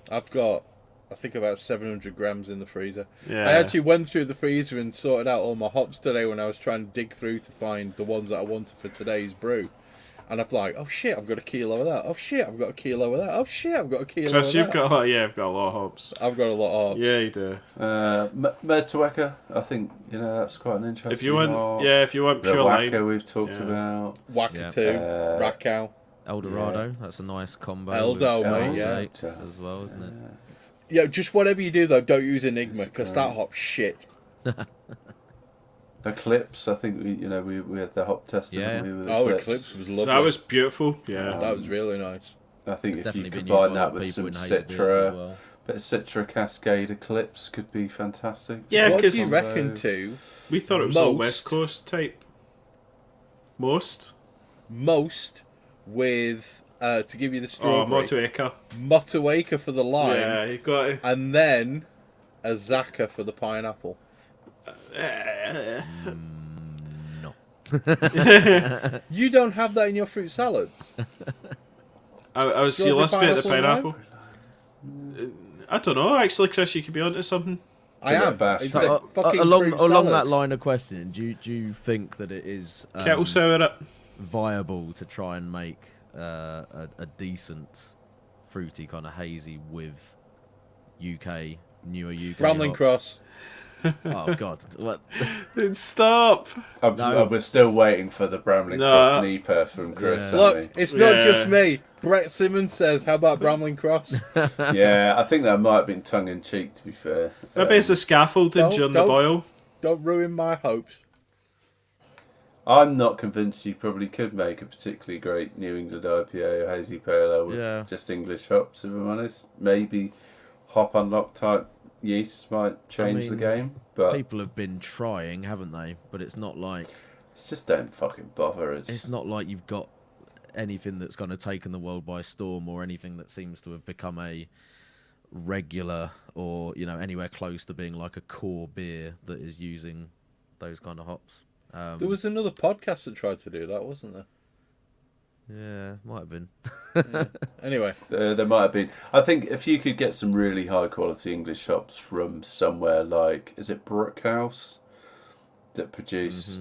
I've got, I think, about 700 grams in the freezer. Yeah. I actually went through the freezer and sorted out all my hops today when I was trying to dig through to find the ones that I wanted for today's brew. And I'm like, oh shit, I've got a kilo of that. Oh shit, I've got a kilo of that. Oh shit, I've got a kilo Chris, of you've that. got a lot. Yeah, I've got a lot of hops. I've got a lot of hops. Yeah, you do. Mertueka, I think, that's quite an interesting If you want, hop. if you want The pure Waka line, we've talked about. Wakatu, Rakow. Eldorado, that's a nice combo. Eldo, with mate, Mosaic yeah. as well, isn't it? Yeah, just whatever you do though, don't use Enigma because that hop's shit. Eclipse, I think we had the hop test. Yeah. With Eclipse was lovely. That was beautiful. Yeah, that was really nice. I think It's if you definitely been combine used by a that lot of with people some in hazy beers as Citra, well. bit of Citra Cascade Eclipse could be fantastic. Yeah, What do 'cause you reckon to we thought it was all most- West Coast type. Most. with to give you the Oh, strawberry Motueka. Motueka for the lime, Yeah, you got it. and then a Zaka for the pineapple? No. You don't have that in your fruit salads. I was you Strawberry, lost me at the pineapple, pineapple. I don't know. Actually, Chris, you could be onto something. I am. bash. It's So, a fucking along fruit along salad. that line of questioning, do you think that it is Kettle sour it. viable to try and make a decent fruity kind of hazy with newer UK Bramling hops? Cross. Oh God, what? Stop. We're still waiting for the Bramling No. Cross Nipah from Chris. Yeah. aren't Look, it's not Yeah. just me. Brett Simmons says, "How about Bramling Cross?" we? Yeah, I think that might have been tongue in cheek. To be fair, Maybe it's the scaffolding don't- during the don't- boil. Don't ruin my hopes. I'm not convinced you probably could make a particularly great New England IPA or hazy pale ale with Yeah. just English hops. If I'm honest, maybe hop unlock type yeast might change the mean, game, but People have been trying, haven't they? But it's not like it's just don't fucking bother us. it's not like you've got anything that's kind of taken the world by storm or anything that seems to have become a regular or anywhere close to being like a core beer that is using those kind of hops. There was another podcast that tried to do that, wasn't there? Yeah, might have been. Anyway, There might have been. I think if you could get some really high quality English hops from somewhere like, is it Brookhouse, that produce,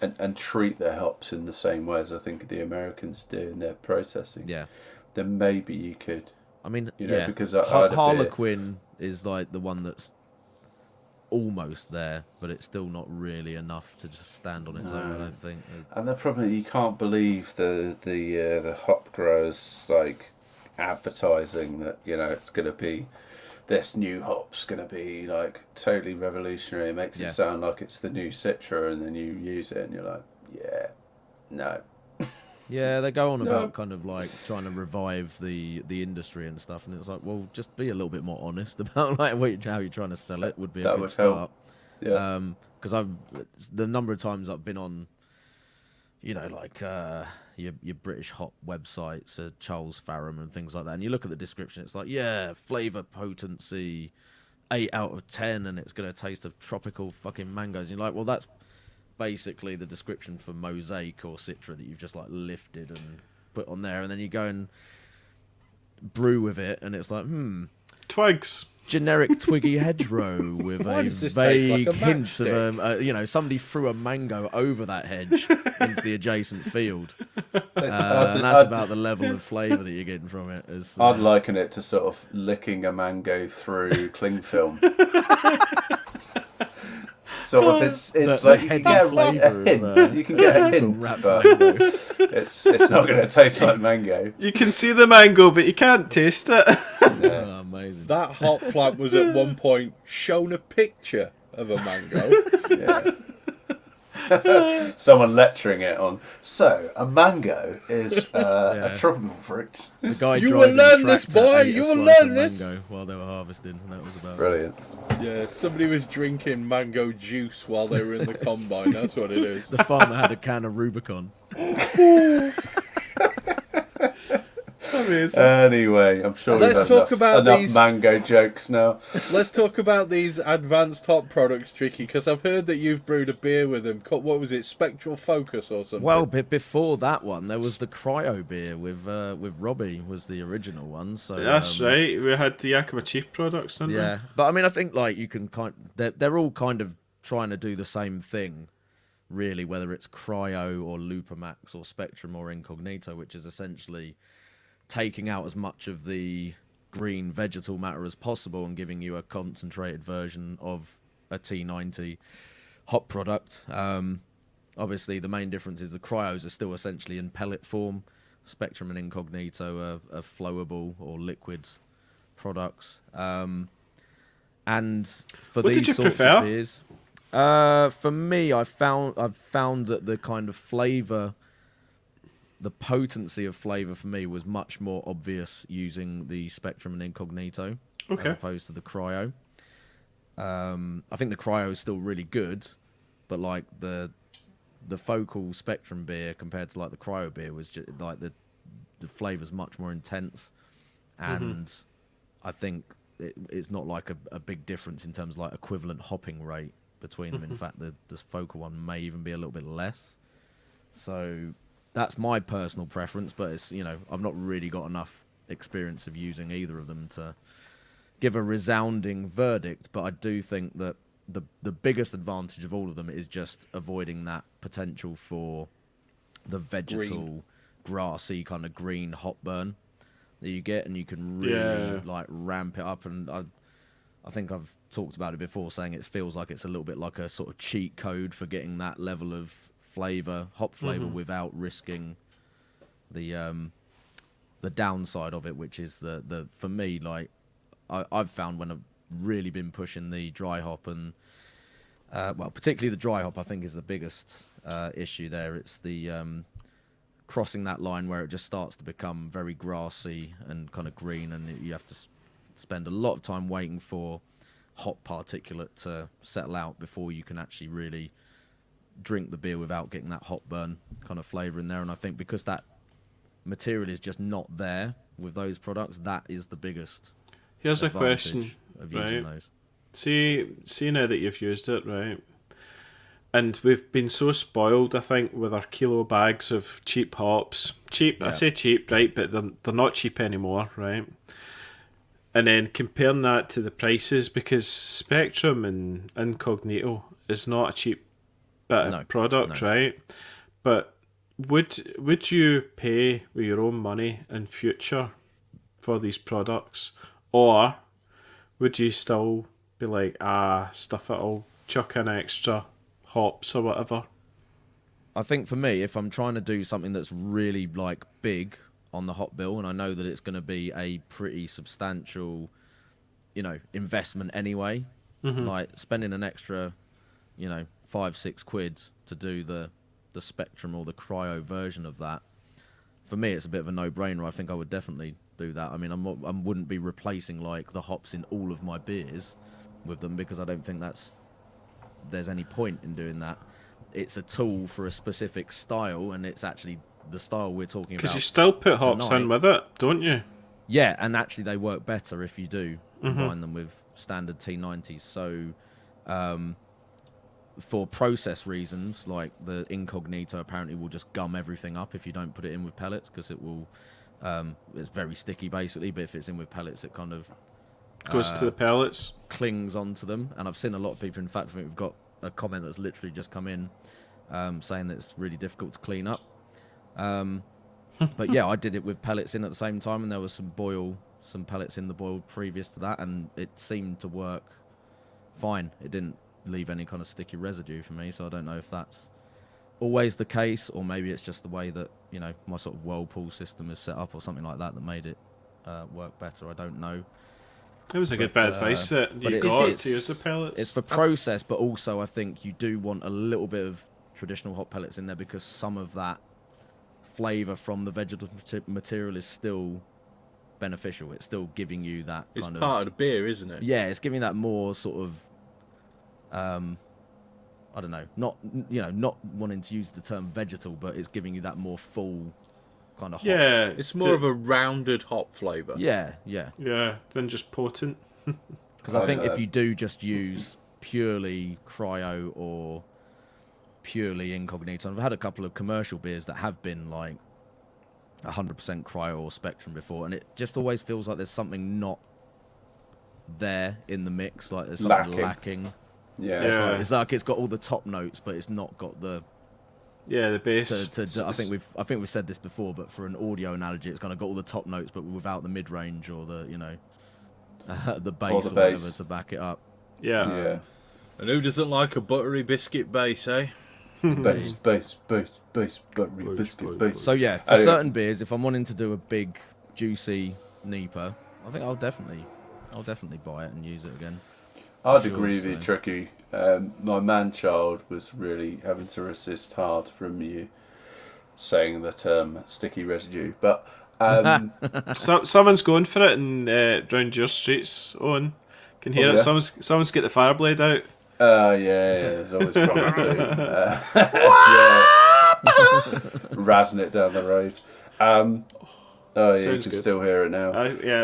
and treat their hops in the same way as I think the Americans do in their processing, Yeah. then maybe you could. I mean, because I had a beer. Harlequin is like the one that's almost there, but it's still not really enough to just stand on its own, I don't think. And the problem, you can't believe the hop growers like advertising that it's going to be this new hop's going to be like totally revolutionary. It makes Yeah. it sound like it's the new Citra, and then you use it and you're like, yeah, no. Yeah, they go on about kind of like trying to revive the industry and stuff, and it's like, well, just be a little bit more honest about like how you're trying to sell it would be a That good would start. help. Yeah. Because the number of times I've been on, like your British hop websites, Charles Farram and things like that, and you look at the description, it's like, yeah, flavour potency, 8 out of 10, and it's going to taste of tropical fucking mangoes. And you're like, well, that's basically the description for Mosaic or Citra that you've just like lifted and put on there, and then you go and brew with it, and it's like, Twigs. generic twiggy hedgerow with Why a does this taste like vague a hint of somebody threw a mango over that hedge into the adjacent field, and that's about the level of flavour that you're getting from it. I'd liken it to sort of licking a mango through cling film. Sort of, it's like you can get a hint. You can get a hint, but it's not going to taste like mango. You can see the mango, but you can't taste it. Oh, amazing. that hop plant was at one point shown a picture of a mango. Yeah. Someone lecturing it on. So a mango is a tropical fruit. The guy You driving will learn the this, tractor boy, ate a you will slice learn of this. mango while they were harvesting, and that was about Brilliant. Yeah, somebody was drinking mango juice while they were in the combine. That's what it is. The farmer had a can of Rubicon. Amazing. Anyway, I'm sure Let's we've talk had about enough these- mango jokes now. Let's talk about these advanced hop products, Tricky, because I've heard that you've brewed a beer with them. What was it, Spectral Focus or something? Well, before that one, there was the cryo beer with Robbie was the original one. So That's right. We had the Yakima Chief products, didn't Yeah, but I mean, I think like you can they're all kind of trying to do the same thing, really. Whether it's cryo or Lupamax or Spectrum or Incognito, which is essentially taking out as much of the green vegetal matter as possible and giving you a concentrated version of a T90 hop product. Obviously, the main difference is the cryos are still essentially in pellet form. Spectrum and Incognito are flowable or liquid products. And for What these did you sorts prefer? of beers, For me, I've found that the kind of flavour, the potency of flavour for me was much more obvious using the Spectrum and Incognito as opposed to the Cryo. I think the Cryo is still really good, but like the Focal Spectrum beer compared to like the Cryo beer was just like the flavour's much more intense, and I think it's not like a big difference in terms of like equivalent hopping rate between them. In fact, the Focal one may even be a little bit less. So that's my personal preference, but it's, you know, I've not really got enough experience of using either of them to give a resounding verdict. But I do think that the biggest advantage of all of them is just avoiding that potential for the vegetal, grassy kind of green hop burn that you get, and you can really like ramp it up. And I think I've talked about it before, saying it feels like it's a little bit like a sort of cheat code for getting that level of flavour, hop flavour, without risking the downside of it, which is the for me, like I've found when I've really been pushing the dry hop, and well, particularly the dry hop, I think is the biggest issue there. It's the crossing that line where it just starts to become very grassy and kind of green, and you have to spend a lot of time waiting for hop particulate to settle out before you can actually really drink the beer without getting that hop burn kind of flavour in there. And I think because that material is just not there with those products, that is the biggest Here's a question, of using right? those. See now that you've used it, right? And we've been so spoiled, I think, with our kilo bags of cheap hops. Cheap, I say cheap, right? But they're not cheap anymore, right? And then comparing that to the prices, because Spectrum and Incognito is not a cheap bit of product, right? But would you pay with your own money in future for these products? Or would you still be like, stuff it, I'll chuck in extra hops or whatever? I think for me, if I'm trying to do something that's really like big on the hop bill, and I know that it's going to be a pretty substantial, you know, investment anyway, like spending an extra, you know, £5-6 to do the Spectrum or the Cryo version of that, for me it's a bit of a no-brainer. I think I would definitely do that. I mean, I wouldn't be replacing like the hops in all of my beers with them, because I don't think there's any point in doing that. It's a tool for a specific style, and it's actually the style we're talking about. Because you still put hops in with it, don't you? Yeah, and actually they work better if you do combine them with standard T90s. So for process reasons, like the Incognito apparently will just gum everything up if you don't put it in with pellets, because it will it's very sticky basically, but if it's in with pellets it kind of goes to the pellets, clings onto them. And I've seen a lot of people, in fact I think we've got a comment that's literally just come in saying that it's really difficult to clean up. But yeah, I did it with pellets in at the same time, and there was some pellets in the boil previous to that, and it seemed to work fine. It didn't leave any kind of sticky residue for me, so I don't know if that's always the case, or maybe it's just the way that, you know, my sort of whirlpool system is set up or something like that made it work better. I don't know. It was a good bit of advice that you got to use the pellets. It's for process, but also I think you do want a little bit of traditional hop pellets in there, because some of that flavour from the vegetable material is still beneficial. It's still giving you that it's kind of... It's part of the beer, isn't it? Yeah, it's giving that more sort of... I don't know, not wanting to use the term vegetal, but it's giving you that more full kind of hop. Yeah, it's more of a rounded hop flavour. Yeah, than just potent. Because I think if you do just use purely Cryo or purely Incognito, and I've had a couple of commercial beers that have been like 100% Cryo or Spectrum before, and it just always feels like there's something not there in the mix, like there's something lacking. Yeah, it's like it's got all the top notes, but it's not got the bass. I think we've said this before, but for an audio analogy, it's kind of got all the top notes, but without the mid range or the the bass or whatever to back it up. Yeah. And who doesn't like a buttery biscuit bass, eh? bass, buttery biscuit base. So yeah, for certain beers, if I'm wanting to do a big, juicy Nipah, I think I'll definitely buy it and use it again. I'd agree with you, Tricky. My man-child was really having to resist hard from you saying that sticky residue, but Someone's going for it in round your streets, Owen. Can hear Oh, it. yeah? Someone's got the fire blade out. There's always one or two. Razzing it down the road. Oh yeah, you Sounds can good. still hear it now.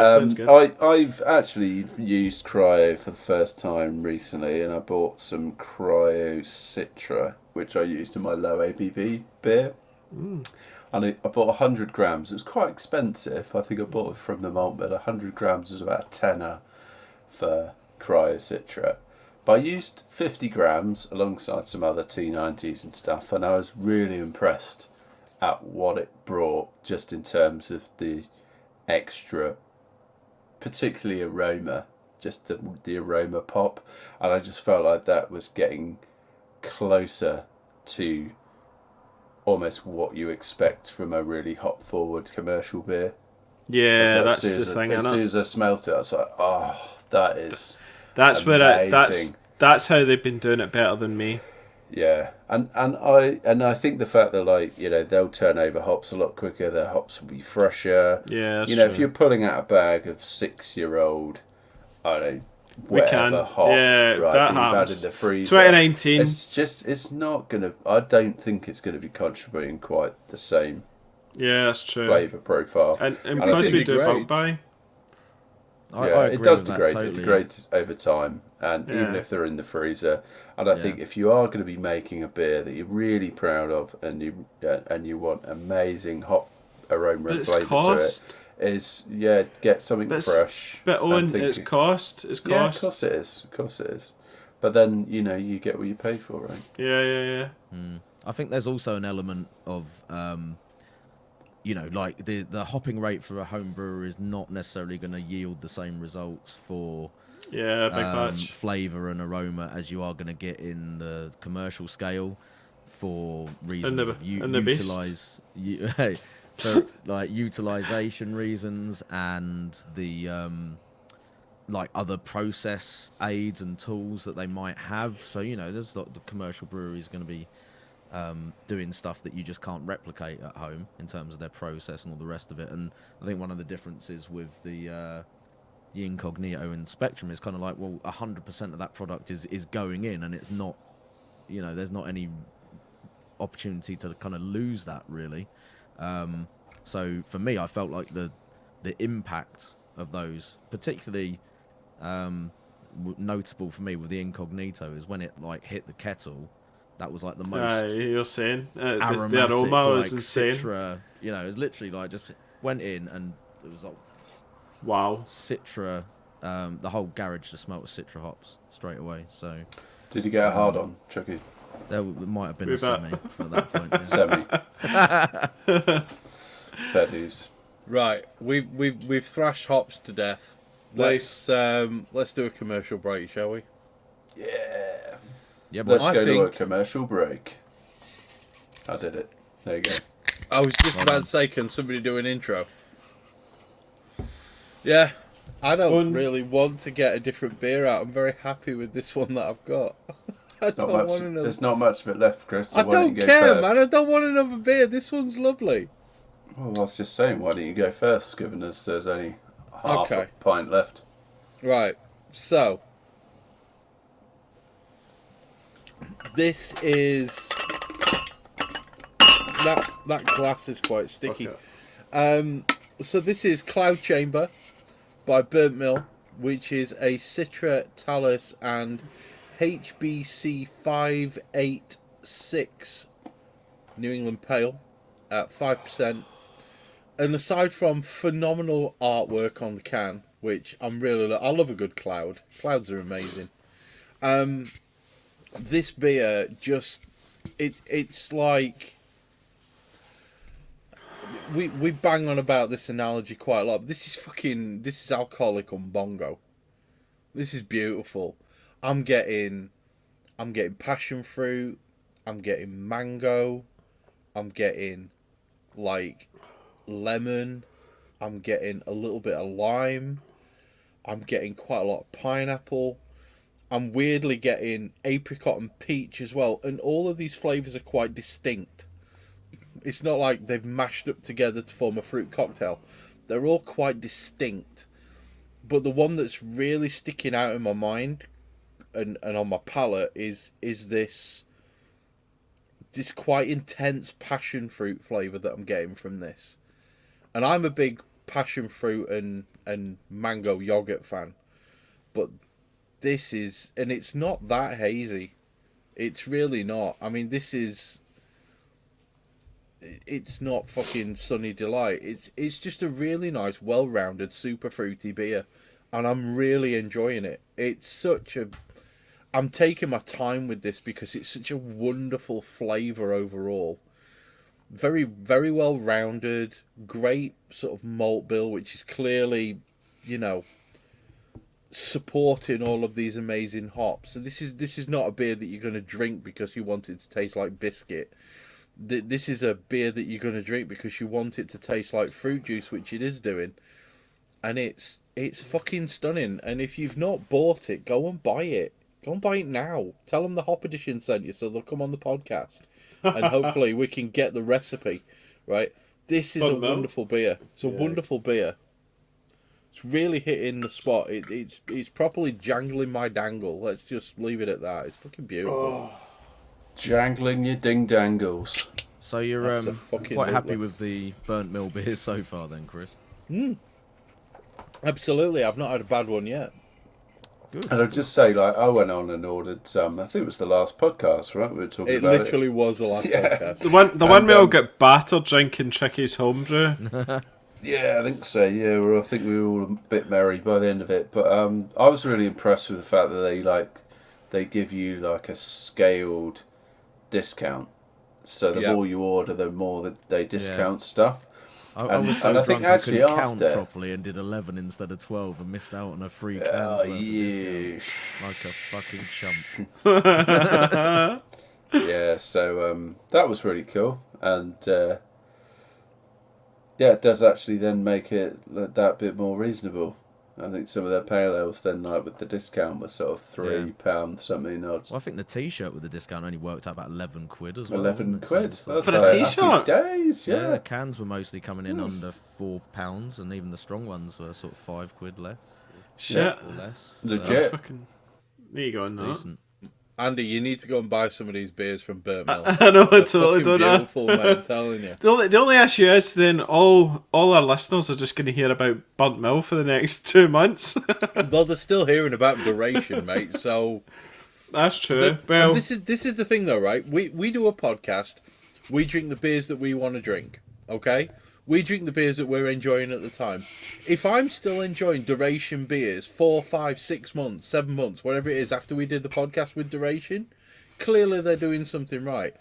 Sounds good. I've actually used Cryo for the first time recently, and I bought some Cryo Citra, which I used in my low ABV beer. And I bought 100 grams. It was quite expensive. I think I bought it from the malt, but 100 grams was about a tenner for Cryo Citra. But I used 50 grams alongside some other T90s and stuff, and I was really impressed at what it brought, just in terms of the extra, particularly aroma, just the aroma pop. And I just felt like that was getting closer to almost what you expect from a really hop forward commercial beer. Yeah, So that's the thing, as innit? soon as I smelt it, I was like, oh, that is That's amazing. that's how they've been doing it better than me. Yeah, and I think the fact that, like, you know, they'll turn over hops a lot quicker. Their hops will be fresher. Yeah, that's you know, true. if you're pulling out a bag of 6-year-old, I don't know, We whatever can. hop, Yeah, right, that you've had happens. in the freezer. 2019. It's not gonna. I don't think it's gonna be contributing quite the same Yeah, that's true. flavour profile. And I because think we it do bulk degrades. buy, I it agree does with that degrade. totally. It degrades over time, and even Yeah. if they're in the freezer. And I think if you are going to be making a beer that you're really proud of, and you want amazing hop aroma but and it's flavour to cost. it, is get something But fresh. But and Owen, think- it's cost. It's Yeah, of cost. course it is. Of course it is. But then, you know, you get what you pay for, right? Yeah. I think there's also an element of, you know, like the hopping rate for a home brewer is not necessarily going to yield the same results for Yeah, big batch. flavour and aroma as you are going to get in the commercial scale for reasons the- of and the beast. for like utilisation reasons and the like other process aids and tools that they might have. So, you know, there's the commercial breweries going to be doing stuff that you just can't replicate at home in terms of their process and all the rest of it. And I think one of the differences with the Incognito and Spectrum is kind of like, well, 100% of that product is going in, and it's not, you know, there's not any opportunity to kind of lose that really. So for me, I felt like the impact of those, particularly notable for me with the Incognito, is when it like hit the kettle. That was like the most You're saying the aromatic, aroma was like, insane. Citra. You know, it was literally like just went in and it was like Wow. Citra. The whole garage just smelt of Citra hops straight away. So Did you get a hard on, Chucky? there might have been We a bet. semi at that point. Yeah. Semi. Fair dues. Right, we've thrashed hops to death. Nice. Let's do a commercial break, shall we? Yeah. Yeah, but Let's I go to a think- commercial break. I did it. There you go. I was just about to say, can somebody do an intro? Yeah, I don't really want to get a different beer out. I'm very happy with this one that I've got. I don't want another. There's not much of it left, Chris. So I why don't don't you go care, first? man. I don't want another beer. This one's lovely. Well, I was just saying, why don't you go first, given as there's only half Okay. a pint left. Right, so this is that glass is quite sticky. Okay. So this is Cloud Chamber by Burnt Mill, which is a Citra, Talus, and HBC 586 New England Pale at 5%. And aside from phenomenal artwork on the can, which I love a good cloud. Clouds are amazing. This beer just it's like we bang on about this analogy quite a lot. But this is alcoholic on bongo. This is beautiful. I'm getting passion fruit. I'm getting mango. I'm getting like lemon. I'm getting a little bit of lime. I'm getting quite a lot of pineapple. I'm weirdly getting apricot and peach as well, and all of these flavours are quite distinct. It's not like they've mashed up together to form a fruit cocktail. They're all quite distinct. But the one that's really sticking out in my mind and on my palate is this quite intense passion fruit flavour that I'm getting from this. And I'm a big passion fruit and mango yogurt fan. But this is... And it's not that hazy. It's really not. I mean, this is... It's not fucking Sunny Delight. It's just a really nice, well-rounded, super fruity beer. And I'm really enjoying it. It's such a... I'm taking my time with this because it's such a wonderful flavour overall. Very, very well rounded. Great sort of malt bill, which is clearly, you know, supporting all of these amazing hops. So this is not a beer that you're going to drink because you want it to taste like biscuit. This is a beer that you're going to drink because you want it to taste like fruit juice, which it is doing. And it's fucking stunning. And if you've not bought it, go and buy it. Go and buy it now. Tell them the Hop Edition sent you so they'll come on the podcast. And hopefully we can get the recipe, right? This is a wonderful beer. It's a wonderful beer. It's really hitting the spot. It's properly jangling my dangle. Let's just leave it at that. It's fucking beautiful. Oh, jangling your ding dangles. So you're quite happy with the burnt mill beers so far then, Chris? Absolutely. I've not had a bad one yet. Good. And I'll just say, like, I went on and ordered some. I think it was the last podcast, right? We were talking about it. It literally was the last podcast. The one we all got battered drinking Tricky's homebrew. Yeah, I think so. Yeah, I think we were all a bit merry by the end of it. But I was really impressed with the fact that they give you like a scaled discount. So the more you order, the more that they discount stuff. I was so drunk I couldn't count properly and did 11 instead of 12 and missed out on a free can. Oh, yeah. Like a fucking chump. Yeah, so that was really cool. And it does actually then make it that bit more reasonable. I think some of their pale ales then, like with the discount, were sort of £3 something odd. Well, I think the T-shirt with the discount only worked out about 11 quid as well. 11 quid? That's for a T-shirt? Days, yeah. The cans were mostly coming in under £4, and even the strong ones were sort of 5 quid less. Shit. Or less. Legit. There you go, Decent. Andy, you need to go and buy some of these beers from Burnt Mill. I know, I totally don't know. Beautiful, mate, I'm telling you. The only issue is then all our listeners are just going to hear about Burnt Mill for the next 2 months. Well, they're still hearing about duration, mate. So that's true. Well, this is the thing, though, right? We do a podcast. We drink the beers that we want to drink. Okay, we drink the beers that we're enjoying at the time. If I'm still enjoying duration beers 4, 5, 6 months, 7 months, whatever it is, after we did the podcast with duration, clearly they're doing something right.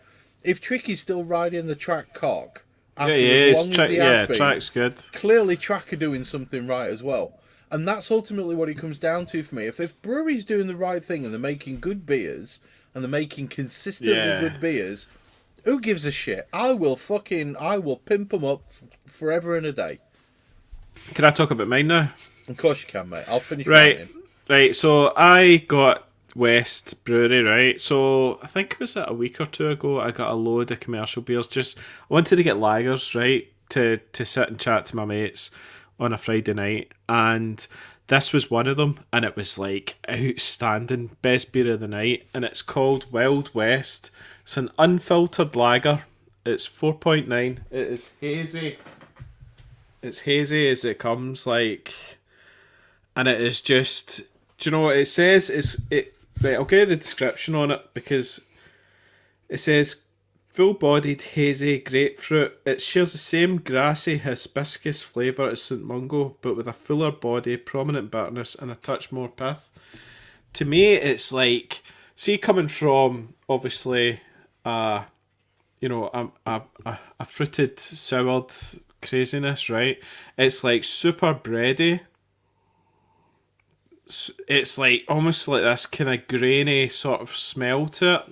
If Tricky's still riding the track cock, after as long as he has been, track's good. Clearly, track are doing something right as well, and that's ultimately what it comes down to for me. If breweries doing the right thing and they're making good beers and they're making consistently good beers, who gives a shit? I will pimp them up forever and a day. Can I talk about mine now? Of course you can, mate. I'll finish mine. Right. So I got West Brewery, right? So I think it was a week or two ago. I got a load of commercial beers. Just I wanted to get lagers, right, to sit and chat to my mates on a Friday night, and this was one of them, and it was like outstanding, best beer of the night, and it's called Wild West. It's an unfiltered lager. It's 4.9. It is hazy. It's hazy as it comes, like, and it is just. Do you know what it says? Right, I'll get the description on it because it says full-bodied hazy grapefruit. It shares the same grassy hibiscus flavour as St Mungo, but with a fuller body, prominent bitterness, and a touch more pith. To me, it's like, see, coming from obviously, a fruited soured craziness, right? It's like super bready. It's like almost like this kind of grainy sort of smell to it,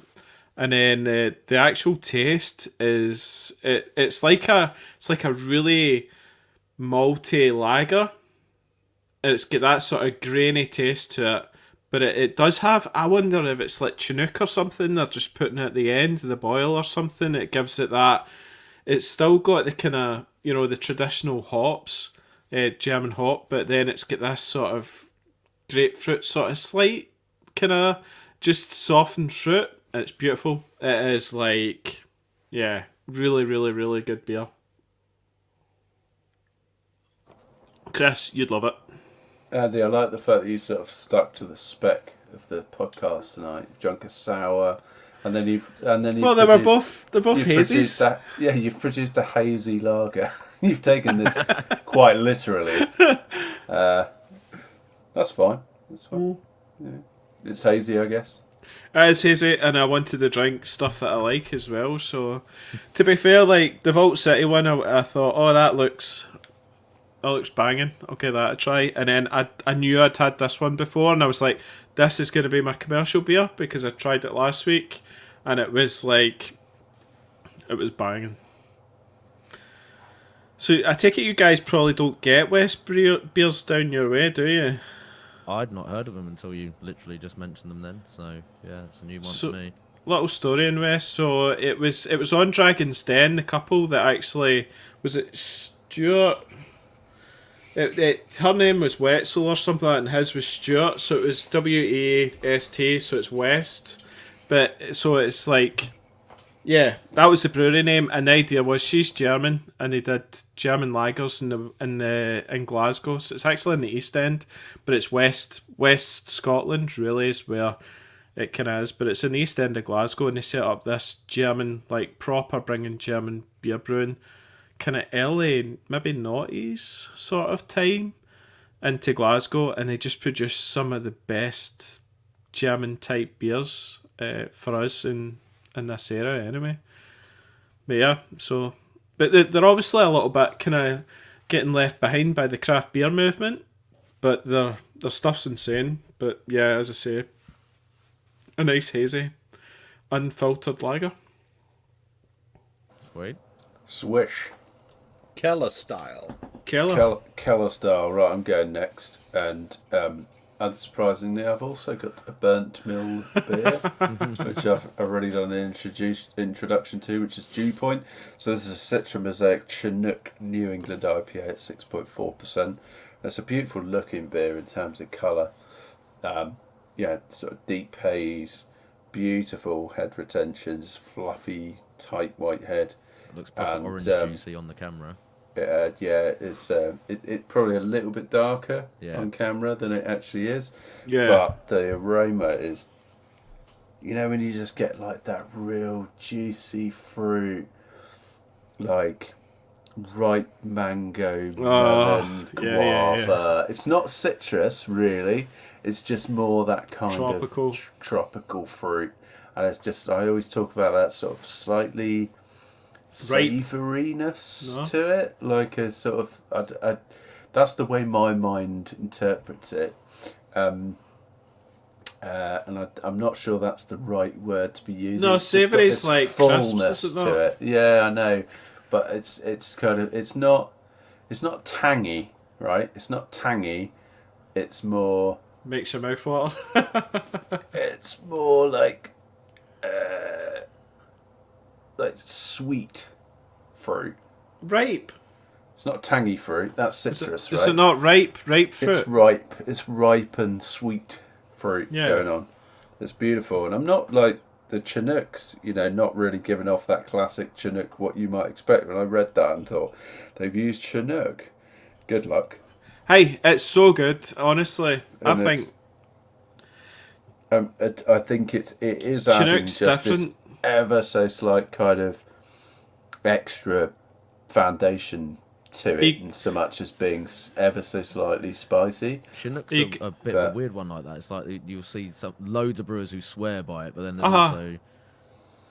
and then the actual taste is it's like a really malty lager. It's got that sort of grainy taste to it, But it does have, I wonder if it's like Chinook or something, they're just putting it at the end of the boil or something. It gives it that, it's still got the kind of, the traditional hops, German hop, but then it's got this sort of grapefruit sort of slight, kind of just softened fruit. It's beautiful. It is like, yeah, really, really, really good beer. Chris, you'd love it. Andy, I like the fact that you sort of stuck to the spec of the podcast tonight. You've drunk a sour, and then you've Well, they're both hazies. You've produced a hazy lager. You've taken this quite literally. That's fine. That's fine. Yeah. It's hazy, I guess. It is hazy, and I wanted to drink stuff that I like as well. So, to be fair, like the Vault City one, I thought, oh, that looks banging. I'll give that a try. And then I knew I'd had this one before, and I was like, this is going to be my commercial beer because I tried it last week, and it was banging. So I take it you guys probably don't get West beers down your way, do you? I'd not heard of them until you literally just mentioned them then. So yeah, it's a new one for me. Little story in West. So it was on Dragon's Den. The couple that actually was it Stuart. Her name was Wetzel or something like that, and his was Stuart. So it was W-A-S-T. So it's West, but so it's like. Yeah, that was the brewery name, and the idea was she's German, and they did German lagers in Glasgow. So it's actually in the East End, but it's West Scotland really is where it kind of is. But it's in the East End of Glasgow, and they set up this German, like proper bringing German beer brewing, kind of early maybe noughties sort of time into Glasgow, and they just produced some of the best German type beers for us in this era anyway. But yeah, so but they're obviously a little bit kind of getting left behind by the craft beer movement, but their stuff's insane. But yeah, as I say, a nice hazy unfiltered lager. Sweet. Swish. Keller style. Keller style. Right, I'm going next, and unsurprisingly, I've also got a burnt mill beer, which I've already done an introduction to, which is Dew Point. So this is a Citra Mosaic Chinook New England IPA at 6.4%. It's a beautiful looking beer in terms of colour. Sort of deep haze, beautiful head retentions, fluffy, tight white head. It looks proper orange juicy on the camera. It's probably a little bit darker on camera than it actually is. Yeah. But the aroma is, when you just get like that real juicy fruit, like ripe mango, melon, guava. Yeah. It's not citrus really. It's just more that kind tropical. of tropical fruit, and it's just I always talk about that sort of slightly savouriness to it, like a sort of that's the way my mind interprets it, and I'm not sure that's the right word to be using. No, savoury is like fullness crisps, to it. Yeah, I know, but it's kind of it's not tangy, right? It's not tangy. It's more makes your mouth water. it's more like sweet fruit. Ripe. It's not tangy fruit. That's citrus, right? Is it not ripe fruit? It's ripe. It's ripe and sweet fruit going on. It's beautiful, and I'm not like the Chinooks. Not really giving off that classic Chinook what you might expect. When I read that and thought they've used Chinook. Good luck. Hey, it's so good. Honestly, I think it is adding Chinook's just different. This ever so slight kind of extra foundation to it, in so much as being ever so slightly spicy. Chinook's a bit of a weird one like that. It's like you'll see loads of brewers who swear by it, but then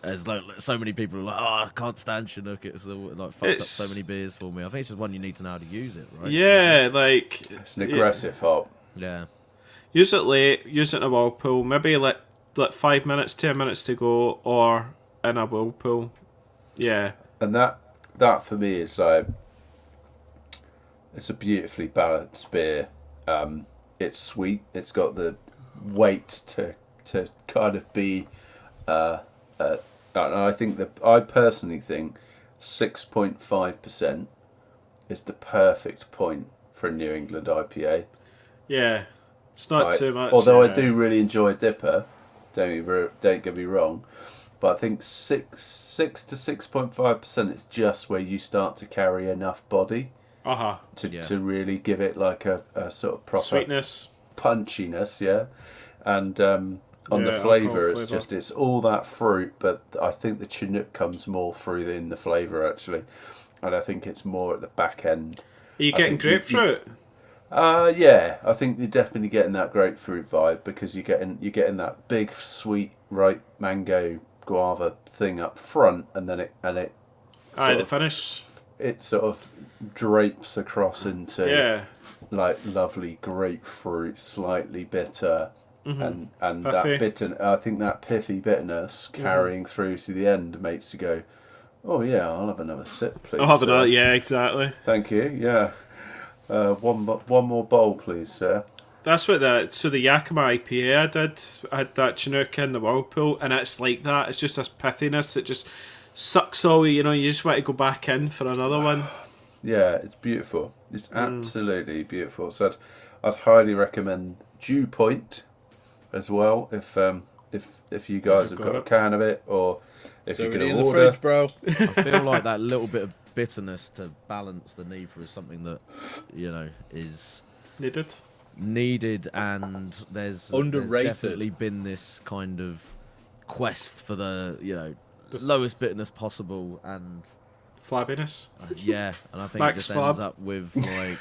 there's like so many people who are like, I can't stand Chinook. It's like fucked up so many beers for me. I think it's just one you need to know how to use it, right? Yeah, like it's an aggressive hop. Yeah. Use it late. Use it in a whirlpool. Maybe let 5 minutes, 10 minutes to go, or in a whirlpool. Yeah. And that for me is like, it's a beautifully balanced beer. It's sweet. It's got the weight to kind of be. And I think I personally think 6.5% is the perfect point for a New England IPA. Yeah, it's not too much. Although I do really enjoy Dipper, don't get me wrong, but I think 6 to 6.5% is just where you start to carry enough body to really give it like a sort of proper sweetness, punchiness, and on the flavour, it's all that fruit, but I think the Chinook comes more through in the flavour actually, and I think it's more at the back end. Are you getting grapefruit? Yeah, I think you're definitely getting that grapefruit vibe because you're getting that big sweet ripe mango guava thing up front, and then the finish. It sort of drapes across into like lovely grapefruit, slightly bitter. And that bitter, I think that pithy bitterness carrying through to the end makes you go, oh yeah, I'll have another sip, please. I'll have another, yeah, exactly. Thank you, yeah. One more bowl, please, sir. That's what the Yakima IPA I had that Chinook in the Whirlpool, and it's like that. It's just this pithiness that just sucks all, you just want to go back in for another one. Yeah, it's beautiful. It's absolutely beautiful. So I'd highly recommend Dew Point as well, if you guys have got a can of it, or if you can order. In the fridge, bro. I feel like that little bit of bitterness to balance the NEPA is something that is needed, and there's underrated. There's definitely been this kind of quest for the lowest bitterness possible and flabbiness. And I think Max it just Flab. ends up with like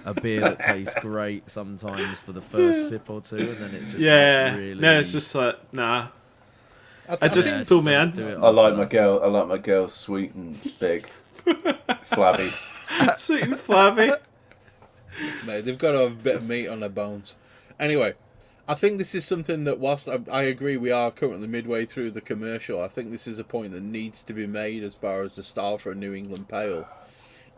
a beer that tastes great sometimes for the first sip or two, and then it's just not really. No, it's just like nah. I just pull me in. I like my girl sweet and big, flabby. Sweet and flabby. Mate, they've got to have a bit of meat on their bones. Anyway, I think this is something that, whilst I agree we are currently midway through the commercial, I think this is a point that needs to be made as far as the style for a New England Pale.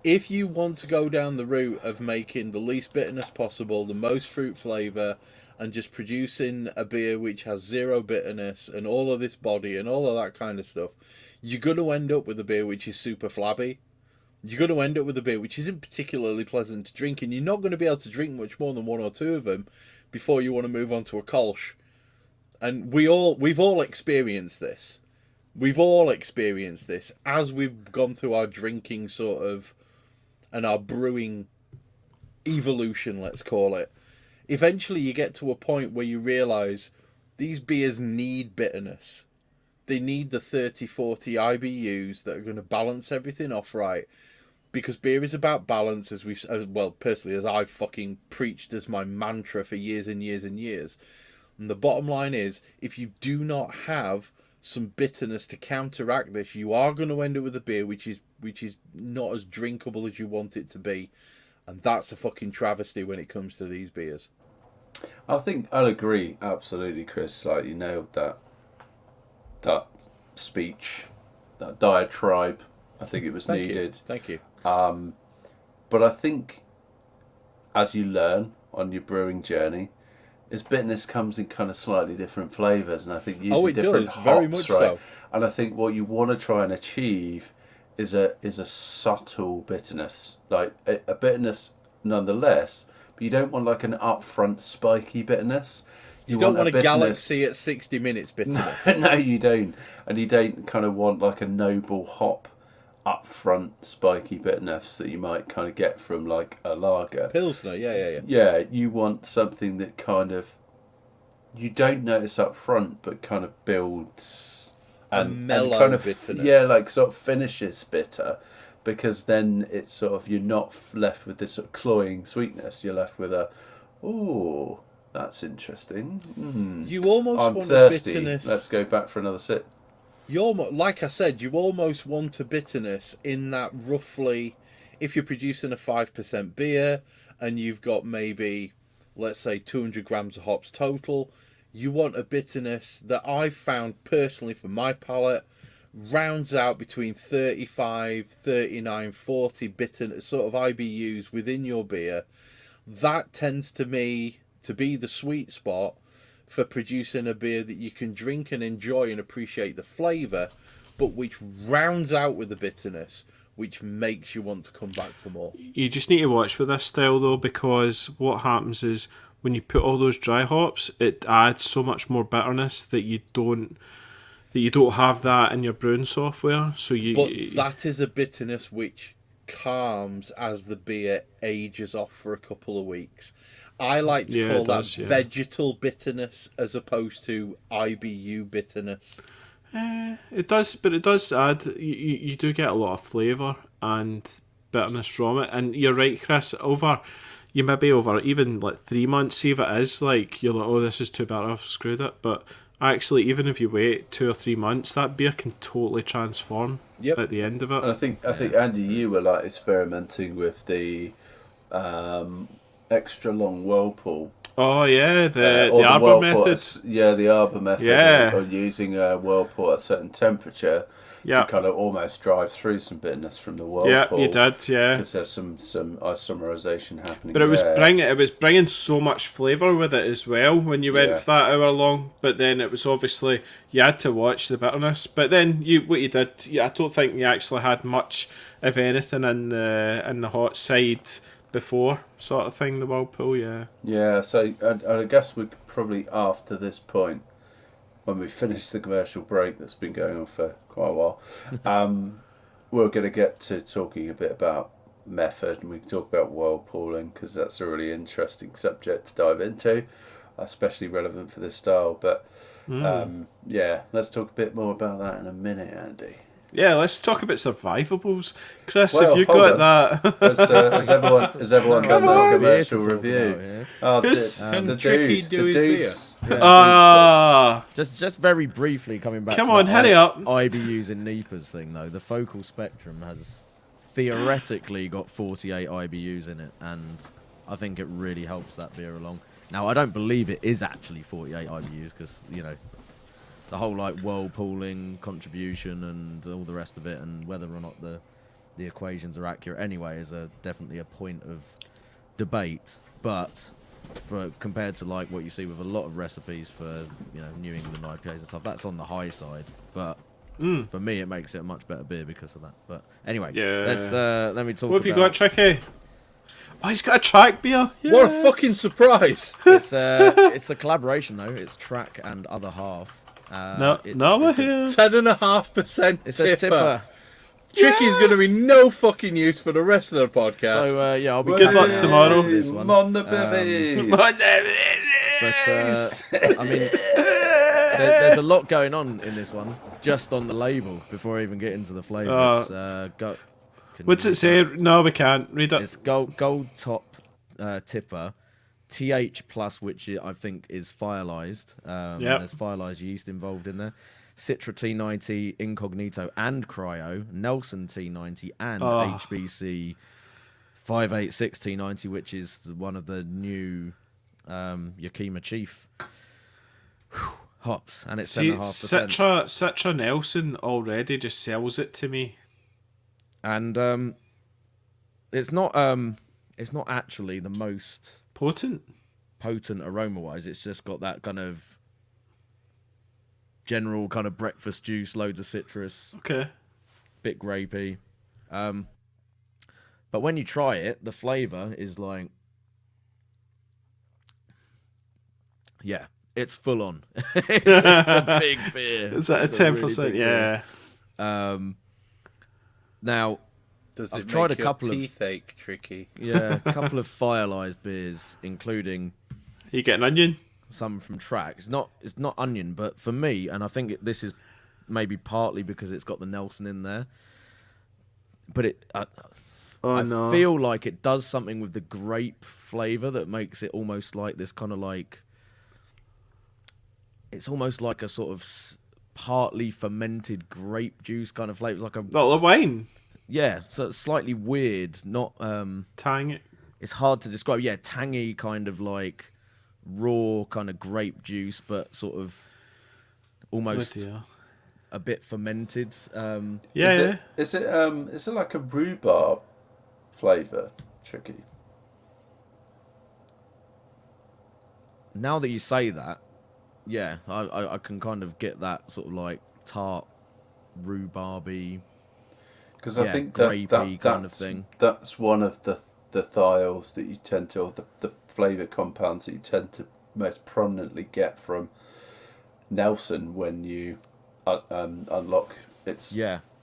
If you want to go down the route of making the least bitterness possible, the most fruit flavour, and just producing a beer which has zero bitterness and all of this body and all of that kind of stuff, you're going to end up with a beer which is super flabby. You're going to end up with a beer which isn't particularly pleasant to drink, and you're not going to be able to drink much more than one or two of them before you want to move on to a Kolsch. And we've all experienced this. We've all experienced this as we've gone through our drinking sort of and our brewing evolution, let's call it. Eventually you get to a point where you realise these beers need bitterness. They need the 30, 40 IBUs that are going to balance everything off right. Because beer is about balance, personally, as I've fucking preached as my mantra for years and years and years. And the bottom line is, if you do not have some bitterness to counteract this, you are going to end up with a beer which is not as drinkable as you want it to be. And that's a fucking travesty when it comes to these beers. I think I'll agree, absolutely, Chris. Like, you nailed that speech, that diatribe. I think it was needed. Thank you. But I think as you learn on your brewing journey, bitterness comes in kind of slightly different flavours, and I think using different hops, very much right? so. And I think what you want to try and achieve is a subtle bitterness, like a bitterness nonetheless, but you don't want like an upfront spiky bitterness. You don't want a Galaxy at 60 minutes bitterness. No, you don't. And you don't kind of want like a noble hop upfront spiky bitterness that you might kind of get from like a lager. Pilsner, yeah. Yeah, you want something that kind of you don't notice up front, but kind of builds and mellow kind of bitterness. Yeah, like sort of finishes bitter, because then it's sort of you're not left with this sort of cloying sweetness. You're left with a, ooh, that's interesting. You almost I'm want thirsty. a bitterness. Let's go back for another sip. Like I said, you almost want a bitterness in that roughly, if you're producing a 5% beer and you've got maybe, let's say, 200 grams of hops total, you want a bitterness that I've found personally for my palate rounds out between 35, 39, 40 bitter sort of IBUs within your beer. That tends to me to be the sweet spot, for producing a beer that you can drink and enjoy and appreciate the flavour, but which rounds out with the bitterness, which makes you want to come back for more. You just need to watch with this style though, because what happens is when you put all those dry hops, it adds so much more bitterness that you don't have that in your brewing software. But that is a bitterness which calms as the beer ages off for a couple of weeks. I like to call that vegetal bitterness as opposed to IBU bitterness. It does, but it does add. You do get a lot of flavour and bitterness from it, and you're right, Chris. You maybe over even like 3 months, see if it is like you're like, oh, this is too bitter, I've screwed it. But actually, even if you wait 2 or 3 months, that beer can totally transform at the end of it. And I think Andy, you were like experimenting with the extra long whirlpool. Oh yeah, the arbor method. The arbor method. Yeah, or using a whirlpool at a certain temperature to kind of almost drive through some bitterness from the whirlpool. Yeah, you did. Yeah, because there's some isomerization happening. But it was bringing so much flavour with it as well when you went for that hour long. But then it was obviously you had to watch the bitterness. But then I don't think you actually had much of anything in the hot side before, sort of thing, the whirlpool. Yeah, so I guess we could probably, after this point, when we finish the commercial break that's been going on for quite a while, we're going to get to talking a bit about method, and we can talk about whirlpooling, because that's a really interesting subject to dive into, especially relevant for this style. But let's talk a bit more about that in a minute, Andy. Yeah, let's talk about Survivables. Chris, if you got that. Has everyone done the commercial review? Can Tricky do his beer? Just very briefly coming back Come to on, that hurry up. IBUs in NEPA's thing, though. The focal spectrum has theoretically got 48 IBUs in it, and I think it really helps that beer along. Now, I don't believe it is actually 48 IBUs, because, the whole whirlpooling contribution and all the rest of it, and whether or not the equations are accurate anyway is definitely a point of debate. But compared to what you see with a lot of recipes for New England IPAs and stuff, that's on the high side. But for me, it makes it a much better beer because of that. But anyway, let me talk. What have you got, Tricky? Oh, he's got a track beer. Yes. What a fucking surprise! It's a collaboration though. It's Track and Other Half. We're here. 10.5% It's a tipper. Tricky's going to be no fucking use for the rest of the podcast. So I'll be good luck tomorrow. This one. Mon the bevies. But I mean, there's a lot going on in this one, just on the label before I even get into the flavours. What's it say? No, we can't read it. It's gold top tipper. TH plus, which I think is firelized. There's firelized yeast involved in there. Citra T90, Incognito and Cryo, Nelson T90 and HBC 586 T90, which is one of the new Yakima Chief hops, and it's 10.5%. Citra Nelson already just sells it to me, and it's not actually the most potent aroma wise. It's just got that kind of general kind of breakfast juice, loads of citrus, bit grapey, but when you try it, the flavor is it's full on. It's a big beer. Is that a 10%? Yeah. Now, Does I've it tried make a couple your of teeth ache, Tricky? Yeah, a couple of firelized beers, including. You get an onion? Some from Track. It's not onion, but for me, and I think this is maybe partly because it's got the Nelson in there. But I feel like it does something with the grape flavour that makes it almost like this kind of it's almost like a sort of partly fermented grape juice kind of flavour, like a wine. Yeah, so it's slightly weird, not tangy. It's hard to describe. Yeah, tangy kind of raw kind of grape juice, but sort of almost a bit fermented. Is it like a rhubarb flavour, Tricky? Now that you say that, yeah, I can kind of get that sort of like tart, rhubarby, Because I think grapey kind of thing. That's one of the thiols that you tend to, or the flavour compounds that you tend to most prominently get from Nelson when you unlock its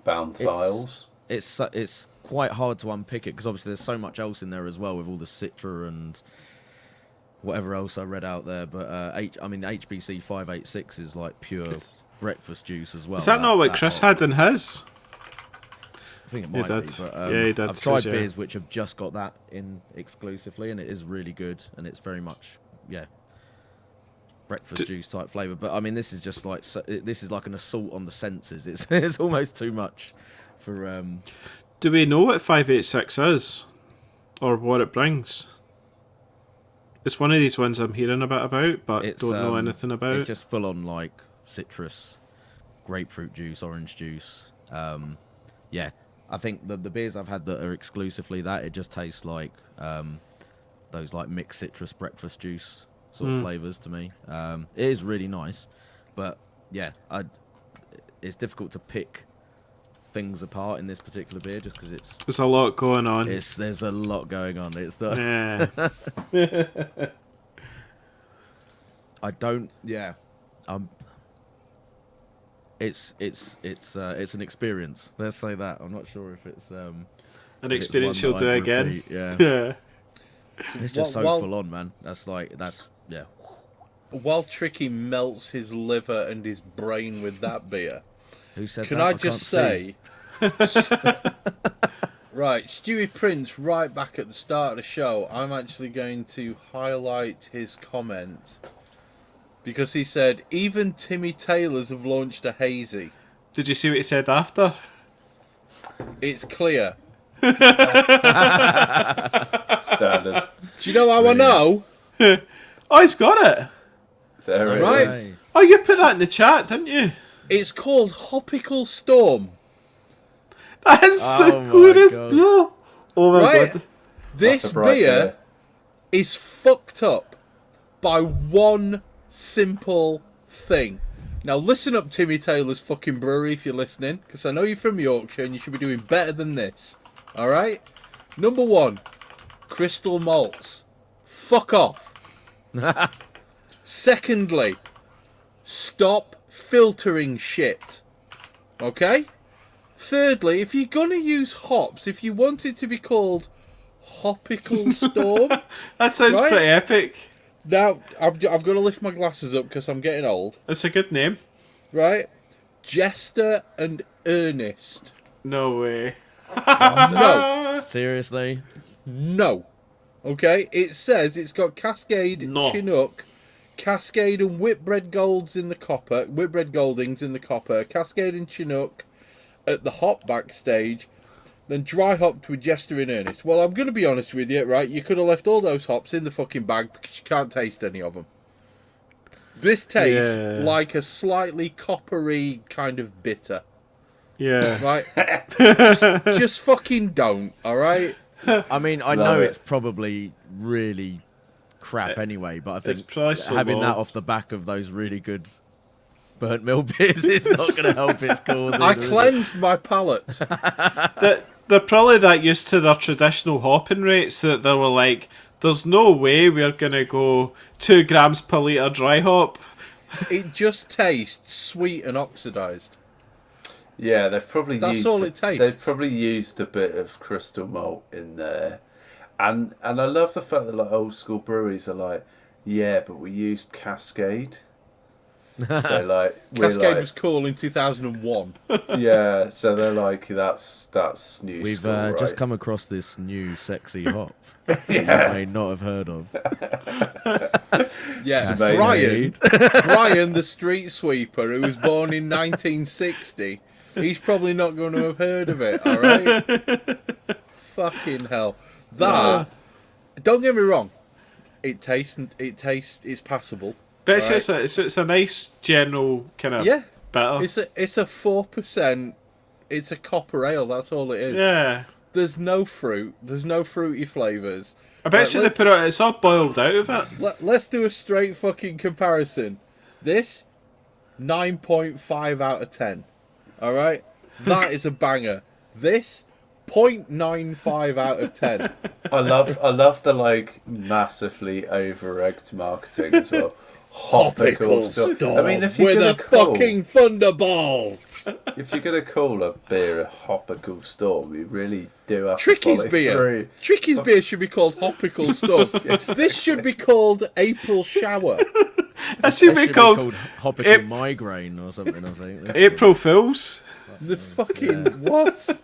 bound thiols. It's quite hard to unpick it because obviously there's so much else in there as well with all the citra and whatever else I read out there. But HBC 586 is like pure breakfast juice as well. Is that not what Chris had in his? I think it might be, but he did. I've tried beers which have just got that in exclusively, and it is really good, and it's very much breakfast juice type flavour. But I mean, this is just like this is like an assault on the senses. It's almost too much for. Do we know what 586 is, or what it brings? It's one of these ones I'm hearing a bit about, but don't know anything about. It's just full on like citrus, grapefruit juice, orange juice. I think the beers I've had that are exclusively that, it just tastes like those like mixed citrus breakfast juice sort of flavours to me. It is really nice, but it's difficult to pick things apart in this particular beer just because there's a lot going on. There's a lot going on. It's the I don't. Yeah. It's an experience. Let's say that. I'm not sure if it's an experience you'll do again. Repeat, yeah. It's just full on, man. That's. While Tricky melts his liver and his brain with that beer, who said can that? I just say, right, Stewie Prince, right back at the start of the show, I'm actually going to highlight his comment. Because he said, even Timmy Taylors have launched a hazy. Did you see what he said after? It's clear. Standard. Do you know how I know? Oh, he's got it. There it Right. is. Oh, you put that in the chat, didn't you? It's called Hopical Storm. That is the coolest beer. Oh my Right? god. This beer is fucked up by one simple thing. Now listen up, Timmy Taylor's fucking brewery, if you're listening, because I know you're from Yorkshire and you should be doing better than this. Alright? Number one, crystal malts. Fuck off. Secondly, stop filtering shit. Okay? Thirdly, if you're gonna use hops, if you want it to be called Hopical Storm, That sounds pretty epic. now, I've got to lift my glasses up because I'm getting old. It's a good name. Right? Jester and Ernest. No way. No. Seriously? No. Okay? It says it's got Cascade, Chinook, Cascade and Whitbread Goldings in the copper, Cascade and Chinook at the hop back stage, then dry hopped with Jester and Ernest. Well, I'm going to be honest with you, right? You could have left all those hops in the fucking bag because you can't taste any of them. This tastes like a slightly coppery kind of bitter. Yeah. Right? just fucking don't, alright? I mean, I know it's probably really crap anyway, but I think having that off the back of those really good burnt mill beers is not going to help its cause. I cleansed my palate. They're probably that used to their traditional hopping rates that they were like, there's no way we're going to go 2 grams per litre dry hop. It just tastes sweet and oxidised. Yeah, they've probably They've probably used a bit of crystal malt in there. And I love the fact that like old school breweries are like, yeah, but we used Cascade. So like Cascade was cool in 2001. Yeah, so they're like that's new. We've school, right? just come across this new sexy hop. You may not have heard of. Yeah, Brian, the street sweeper, who was born in 1960. He's probably not going to have heard of it. All right. Fucking hell. That. Don't get me wrong. It tastes. It's passable. But it's just it's a nice general kind of better. It's a 4%. It's a copper ale. That's all it is. Yeah. There's no fruit. There's no fruity flavours. I bet you they put it. It's all boiled out of it. Let's do a straight fucking comparison. This 9.5 out of 10. All right, that is a banger. This 0.95 out of 10. I love the like massively over-egged marketing as well. Hopical stuff. I mean, if you're with gonna a fucking thunderbolt. if you're gonna call a beer a Hopical Storm, you really do have Tricky's to follow beer. through. Tricky's beer should be called Hopical Storm. This should be called April Shower. That should be called Hopical Migraine or something, I think. April Fools. The fucking what?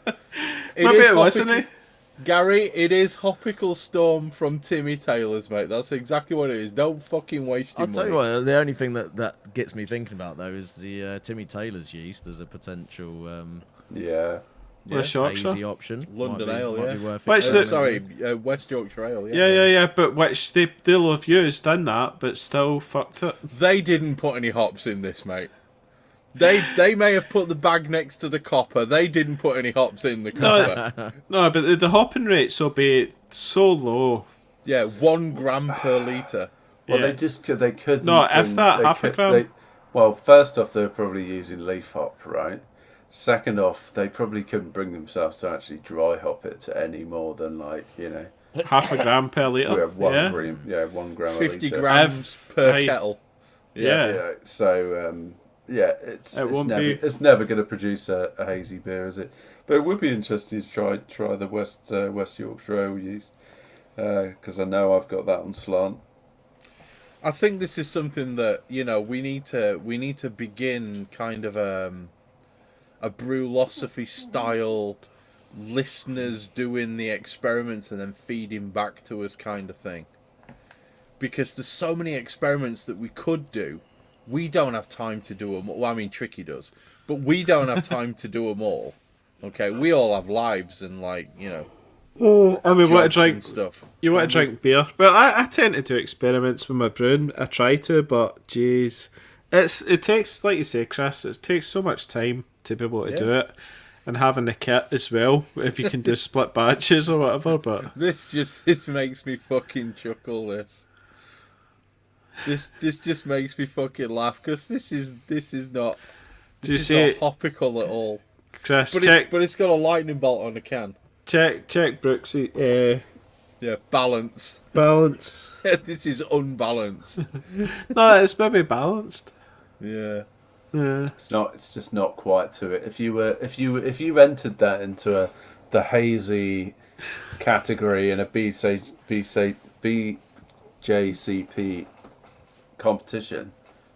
Maybe it wasn't it? Gary, it is Hopical Storm from Timmy Taylor's, mate. That's exactly what it is. Don't fucking waste your I'll tell you money. what, the only thing that gets me thinking about, though, is the Timmy Taylor's yeast as a potential Yeah. West Yorkshire. hazy option. London Might be- Ale, might yeah. be worth What's it. the- Sorry, West Yorkshire Ale, Yeah. But which they'll have used in that, but still fucked it. They didn't put any hops in this, mate. They may have put the bag next to the copper. They didn't put any hops in the copper. No, but the hopping rates will be so low. Yeah, 1 gram per litre. Well, Yeah. they could. No, if that, half a gram. Well, first off, they're probably using leaf hop, right? Second off, they probably couldn't bring themselves to actually dry hop it to any more than Half a gram per litre. 1 gram. 1 gram. 50 a litre. grams per I- kettle. Yeah. Yeah. So it's won't never, be- it's never going to produce a hazy beer, is it? But it would be interesting to try the West Yorkshire Ale yeast because I know I've got that on slant. I think this is something that we need to begin kind of a brewlosophy style, listeners doing the experiments and then feeding back to us kind of thing. Because there's so many experiments that we could do. We don't have time to do them. Well, I mean, Tricky does, but we don't have time to do them all. Okay, we all have lives and I mean, jobs want to drink and stuff. You want to drink beer? Well, I tend to do experiments with my brewing. I try to, but jeez, it takes, like you say, Chris, it takes so much time to be able to do it, and having the kit as well. If you can do split batches or whatever, but This makes me fucking chuckle. This just makes me fucking laugh because this is not hopical at all. Chris, But it's got a lightning bolt on the can. check Brooksy. Yeah, balance. Balance. This is unbalanced. No, it's maybe balanced. Yeah. Yeah. It's just not quite to it. If you entered that into the hazy category in a BJCP competition,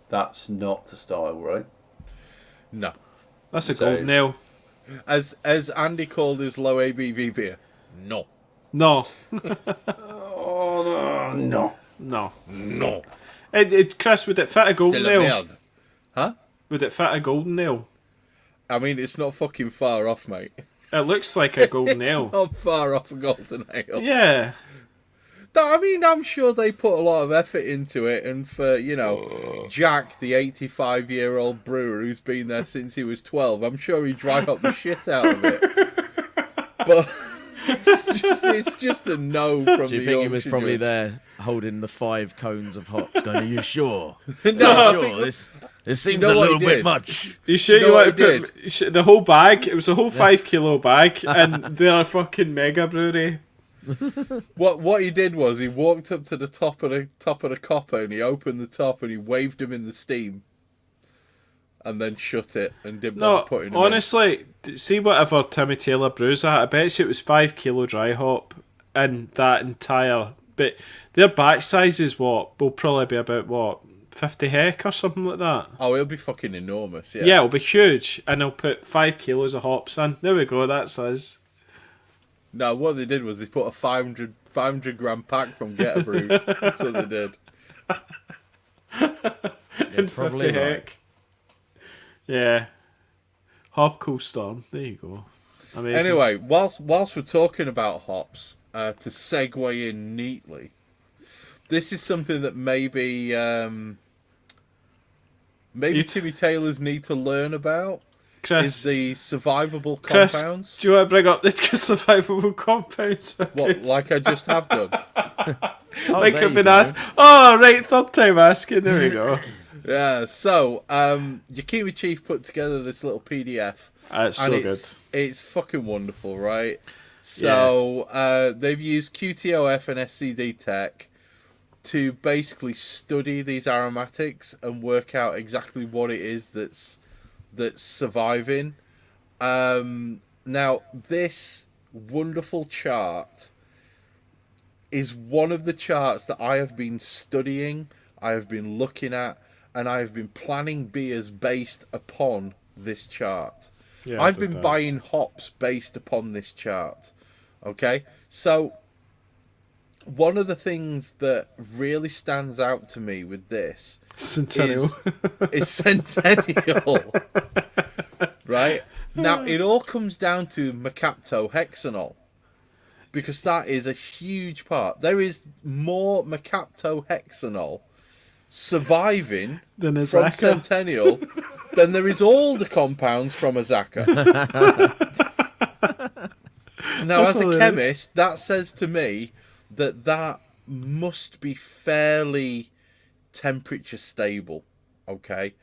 that's not the style, right? No. That's a So- golden ale. As Andy called his low ABV beer. No. No. Oh no. No. Chris, would it fit a golden C'est la ale? merde. Huh? Would it fit a golden ale? I mean, it's not fucking far off, mate. It looks like a golden ale. It's not far off a golden ale. Yeah. I mean, I'm sure they put a lot of effort into it, and for, Jack, the 85-year-old brewer who's been there since he was 12, I'm sure he dried up the shit out of it. But it's just a no from the Do you think he was Yorkshire probably judge. there holding the 5 cones of hops going, are you sure? No, I Sure, think- this seems know a what little he bit did? much. You sure know you what want he to put the whole bag? It was a whole 5 kilo bag, and they're a fucking mega brewery. What he did was he walked up to the top of the copper and he opened the top and he waved him in the steam, and then shut it and didn't No, bother putting him honestly, see whatever Timmy Taylor brews at. I bet you it was 5 kilo dry hop in that entire. But their batch sizes will probably be about 50 hec or something like that. in. Oh, it'll be fucking enormous. Yeah. Yeah, it'll be huge, and they'll put 5 kilos of hops in. There we go. That's us. No, what they did was they put a 500 gram pack from Get a Brew. That's what they did. And probably 50 hec. Yeah. Hop Cool Storm. There you go. Amazing. Anyway, whilst we're talking about hops, to segue in neatly, this is something that maybe Timmy Taylors need to learn about. Is Chris, the survivable Chris, compounds. do you want to bring up the survivable compounds? What, like I just have done. Oh, Like there I've you been go. asked. Oh, right, third time asking. There we go. Yeah, so Yakima Chief put together this little PDF, It's and so good. it's fucking wonderful, right? So they've used QTOF and SCD Tech to basically study these aromatics and work out exactly what it is that's surviving. Now, this wonderful chart is one of the charts that I have been studying, I have been looking at, and I have been planning beers based upon this chart. Yeah, I've been buying hops based upon this chart. Okay? So, one of the things that really stands out to me with this Centennial. is Centennial. Right? Now, it all comes down to mercaptohexanol, because that is a huge part. There is more mercaptohexanol surviving Than a from Zaka. Centennial than there is all the compounds from a Zaka. Now, That's as a hilarious. chemist, that says to me that must be fairly temperature stable, okay?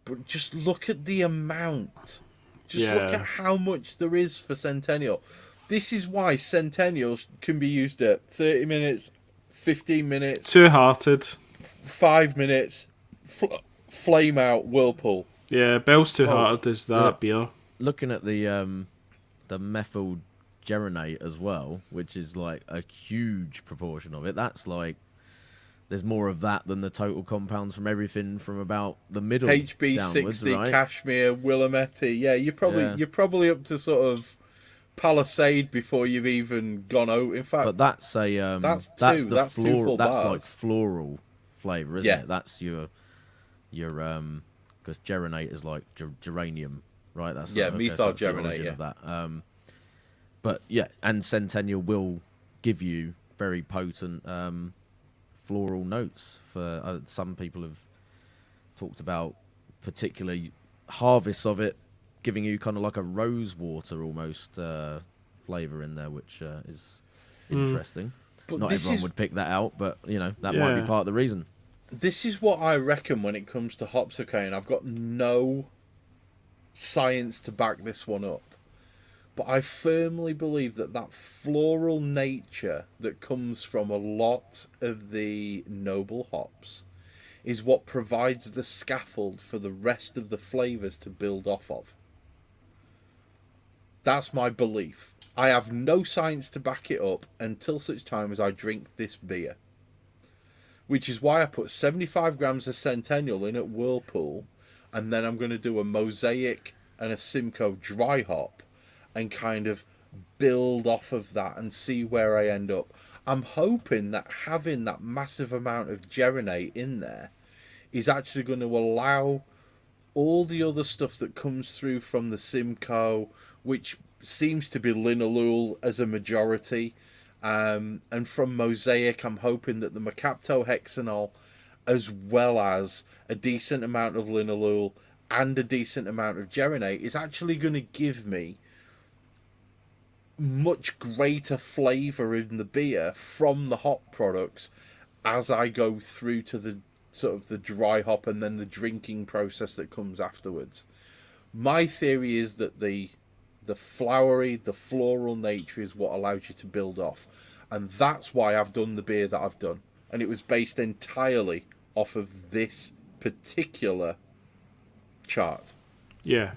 But just look at the amount. Just look Yeah. at how much there is for Centennial. This is why Centennial can be used at 30 minutes, 15 minutes, Two-hearted. 5 minutes, flame out, whirlpool. Yeah, Bell's Two-hearted is that yeah. beer. Looking at the methyl geronate as well, which is like a huge proportion of it. That's like there's more of that than the total compounds from everything from about the middle downwards, HB60, right? Cashmere, Willamette. Yeah, you're probably up to sort of Palisade before you've even gone out. In fact, But that's a that's that's two. the That's two full that's bars. like floral flavor, isn't Yeah. it? That's your because geronate is like geranium, right? That's Yeah, okay, so methyl that's the geronate, origin yeah. of that. But yeah, and Centennial will give you very potent floral notes. For some people have talked about particularly harvests of it giving you kind of like a rose water almost flavour in there, which is interesting. But Not this everyone is- would pick that out, but you know that might be Yeah. part of the reason. This is what I reckon when it comes to hops, okay, and I've got no science to back this one up. But I firmly believe that floral nature that comes from a lot of the noble hops is what provides the scaffold for the rest of the flavours to build off of. That's my belief. I have no science to back it up until such time as I drink this beer. Which is why I put 75 grams of Centennial in at Whirlpool, and then I'm going to do a Mosaic and a Simcoe dry hop and kind of build off of that and see where I end up. I'm hoping that having that massive amount of geronate in there is actually going to allow all the other stuff that comes through from the Simcoe, which seems to be linalool as a majority, and from Mosaic, I'm hoping that the mercaptohexanol, as well as a decent amount of linalool and a decent amount of geronate, is actually going to give me much greater flavour in the beer from the hop products as I go through to the sort of the dry hop and then the drinking process that comes afterwards. My theory is that the flowery, the floral nature is what allows you to build off, and that's why I've done the beer that I've done, and it was based entirely off of this particular chart. Yeah.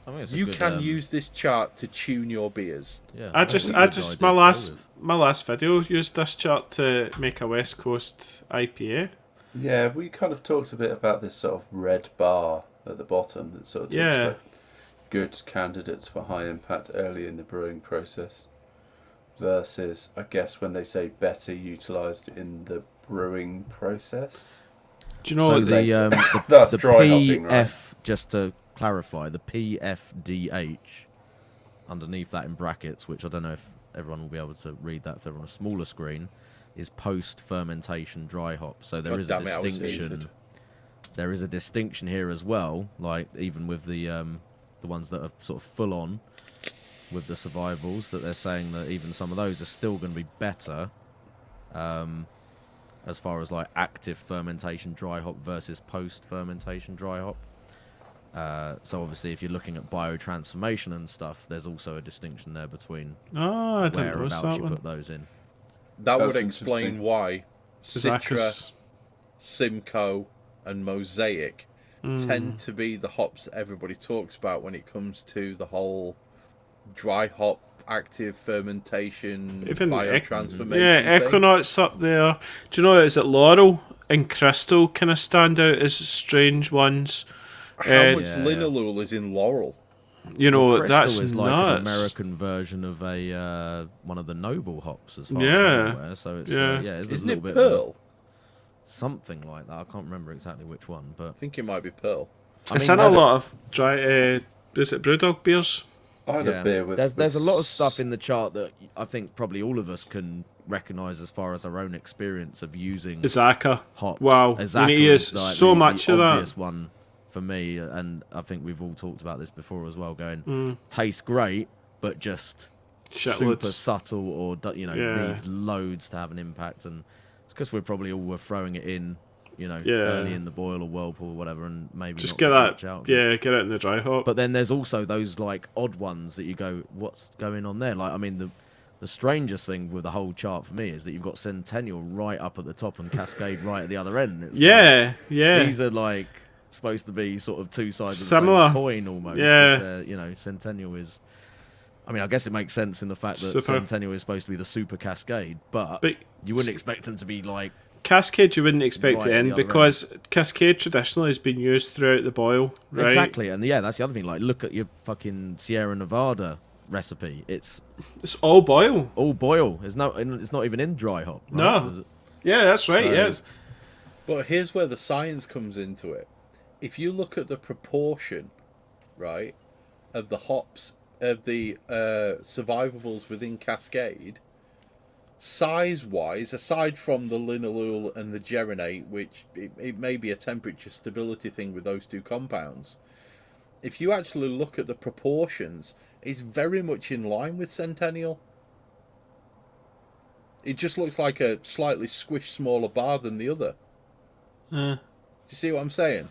I think it's a You good, can use this chart to tune your beers. Yeah, I think it's just a good idea my to go with. last video used this chart to make a West Coast IPA. Yeah, we kind of talked a bit about this sort of red bar at the bottom that sort of talks Yeah. about good candidates for high impact early in the brewing process versus, I guess, when they say better utilised in the brewing process. Do you know So what That's the dry hopping, right? PF, just to clarify, the PFDH underneath that in brackets, which I don't know if everyone will be able to read that if they're on a smaller screen, is post-fermentation dry hop. So there God is damn a it, I was distinction. stupid. There is a distinction here as well, like even with the ones that are sort of full on with the survivals, that they're saying that even some of those are still going to be better as far as like active fermentation dry hop versus post fermentation dry hop. So obviously, if you're looking at biotransformation and stuff, there's also a distinction there between I didn't notice whereabouts that you one. put those in. That That's would explain interesting. why Citra, Zacchus. Simcoe, and Mosaic tend to be the hops that everybody talks about when it comes to the whole dry hop, active fermentation, Even biotransformation yeah, thing. Equinox up there. Do you know, is it Laurel and Crystal kind of stand out as strange ones? How much Yeah. linalool is in Laurel? You know, Crystal that's is nuts. like an American version of a one of the noble hops, as far as Yeah. I'm aware. So it's Yeah. it's Isn't a little it bit Pearl? something like that. I can't remember exactly which one, but I think it might be Pearl. It's I in mean, a lot of dry. Is it Brewdog beers? I had a beer with. there's a lot of stuff in the chart that I think probably all of us can recognise as far as our own experience of using Izaka. hops. Wow, Azaka you need to is use like so the much of that. obvious one for me, and I think we've all talked about this before as well. Going tastes great, but just super Shitloads. subtle, or Yeah. needs loads to have an impact. And it's because we probably all were throwing it in, Yeah. early in the boil or whirlpool or whatever, and maybe Just not get getting that. much out of it. Yeah, get it in the dry hop. But then there's also those like odd ones that you go, what's going on there? Like, I mean, the strangest thing with the whole chart for me is that you've got Centennial right up at the top and Cascade right at the other end. It's Yeah, yeah. these are like supposed to be sort of two sides Similar. of the same coin almost. 'Cause Yeah. Centennial is. I mean, I guess it makes sense in the fact that Super. Centennial is supposed to be the super Cascade, but you wouldn't expect them to be like. Cascade you wouldn't expect Right it at in the other because Cascade traditionally has been used throughout the boil, right? Exactly, and yeah, that's the other thing. Like, look at your fucking Sierra Nevada recipe. It's It's all boil. all boil. It's not even in dry hop. Right? No. Yeah, that's right. So- Yes. But here's where the science comes into it. If you look at the proportion, right, of the hops, of the survivables within Cascade, size-wise, aside from the linalool and the geronate, which it may be a temperature stability thing with those two compounds, if you actually look at the proportions, it's very much in line with Centennial. It just looks like a slightly squished smaller bar than the other. Do you see what I'm saying?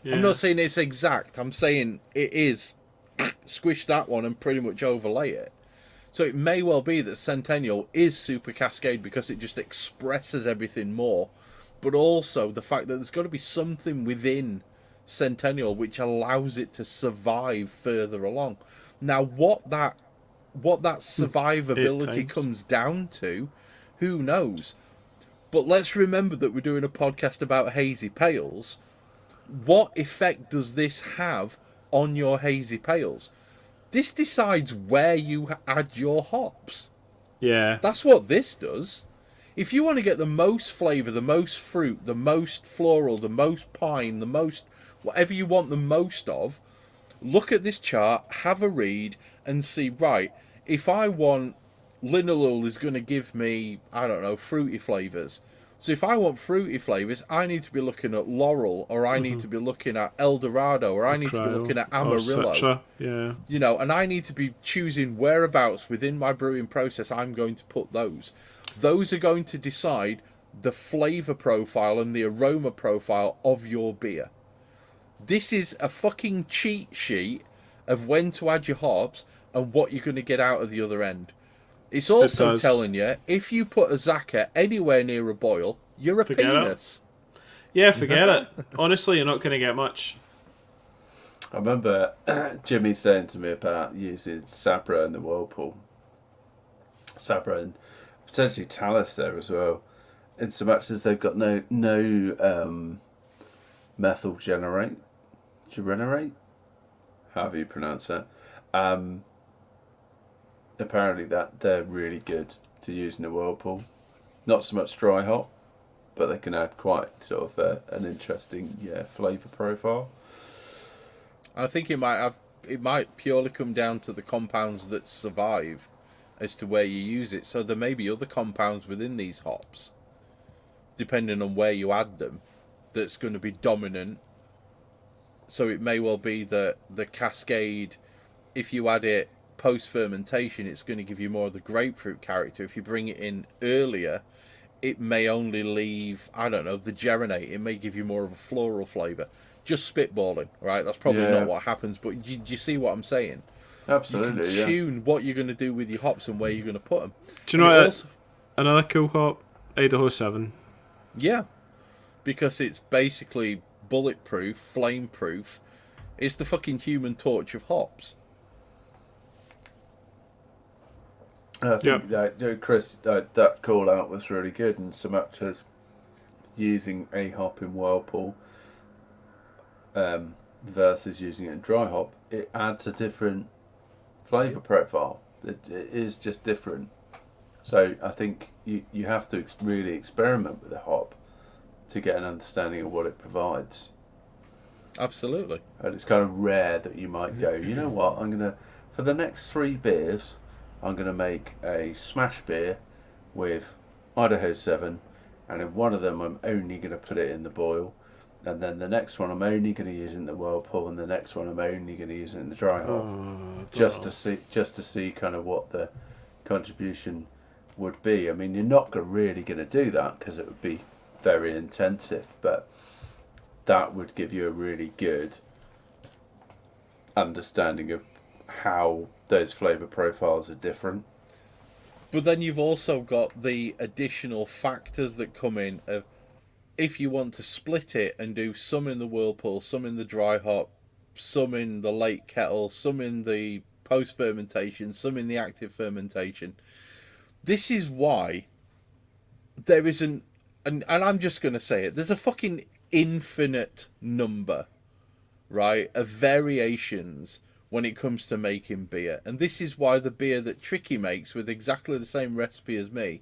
Yeah. I'm not saying it's exact. I'm saying it is squish that one and pretty much overlay it. So it may well be that Centennial is Super Cascade because it just expresses everything more. But also the fact that there's got to be something within Centennial which allows it to survive further along. Now, what that survivability times. comes down to, who knows? But let's remember that we're doing a podcast about Hazy Pales. What effect does this have on your Hazy Pales? This decides where you add your hops. Yeah. That's what this does. If you want to get the most flavour, the most fruit, the most floral, the most pine, the most whatever you want the most of, look at this chart, have a read, and see, right, if I want linalool is going to give me, I don't know, fruity flavours. So if I want fruity flavours, I need to be looking at Laurel, or I need to be looking at El Dorado, or I need to be looking at Amarillo. Citra. Yeah. You know, and I need to be choosing whereabouts within my brewing process I'm going to put those. Those are going to decide the flavour profile and the aroma profile of your beer. This is a fucking cheat sheet of when to add your hops and what you're going to get out of the other end. It's also telling you, if you put a Zaka anywhere near a boil, you're a Forget it. penis. Yeah, forget it. Honestly, you're not going to get much. I remember Jimmy saying to me about using Sabra in the whirlpool. Sabra and potentially Talus there as well. In so much as they've got no methyl generate. However you pronounce that. Apparently that they're really good to use in a whirlpool. Not so much dry hop, but they can add quite sort of an interesting flavour profile. I think it might purely come down to the compounds that survive as to where you use it. So there may be other compounds within these hops, depending on where you add them, that's going to be dominant. So it may well be that the Cascade, if you add it post-fermentation, it's going to give you more of the grapefruit character. If you bring it in earlier, it may only leave, I don't know, the geronate. It may give you more of a floral flavour. Just spitballing, right? That's probably not what happens, but do you see what I'm saying? Absolutely, you can tune what you're going to do with your hops and where you're going to put them. Do you know what? Another cool hop, Idaho 7. Yeah, because it's basically bulletproof, flame-proof. It's the fucking Human Torch of hops. I think Chris, that call out was really good, and so much as using a hop in Whirlpool versus using it in dry hop, it adds a different flavour profile. It is just different. So I think you have to really experiment with the hop to get an understanding of what it provides. Absolutely. And it's kind of rare that you might go, you know what, for the next 3 beers, I'm going to make a smash beer with Idaho 7, and in one of them I'm only going to put it in the boil, and then the next one I'm only going to use it in the Whirlpool, and the next one I'm only going to use it in the dry hop, just to see kind of what the contribution would be. I mean, you're not really going to do that because it would be very intensive, but that would give you a really good understanding of how those flavour profiles are different. But then you've also got the additional factors that come in of if you want to split it and do some in the Whirlpool, some in the dry hop, some in the late kettle, some in the post fermentation, some in the active fermentation. This is why there isn't, and I'm just going to say it, there's a fucking infinite number, right, of variations when it comes to making beer. And this is why the beer that Tricky makes with exactly the same recipe as me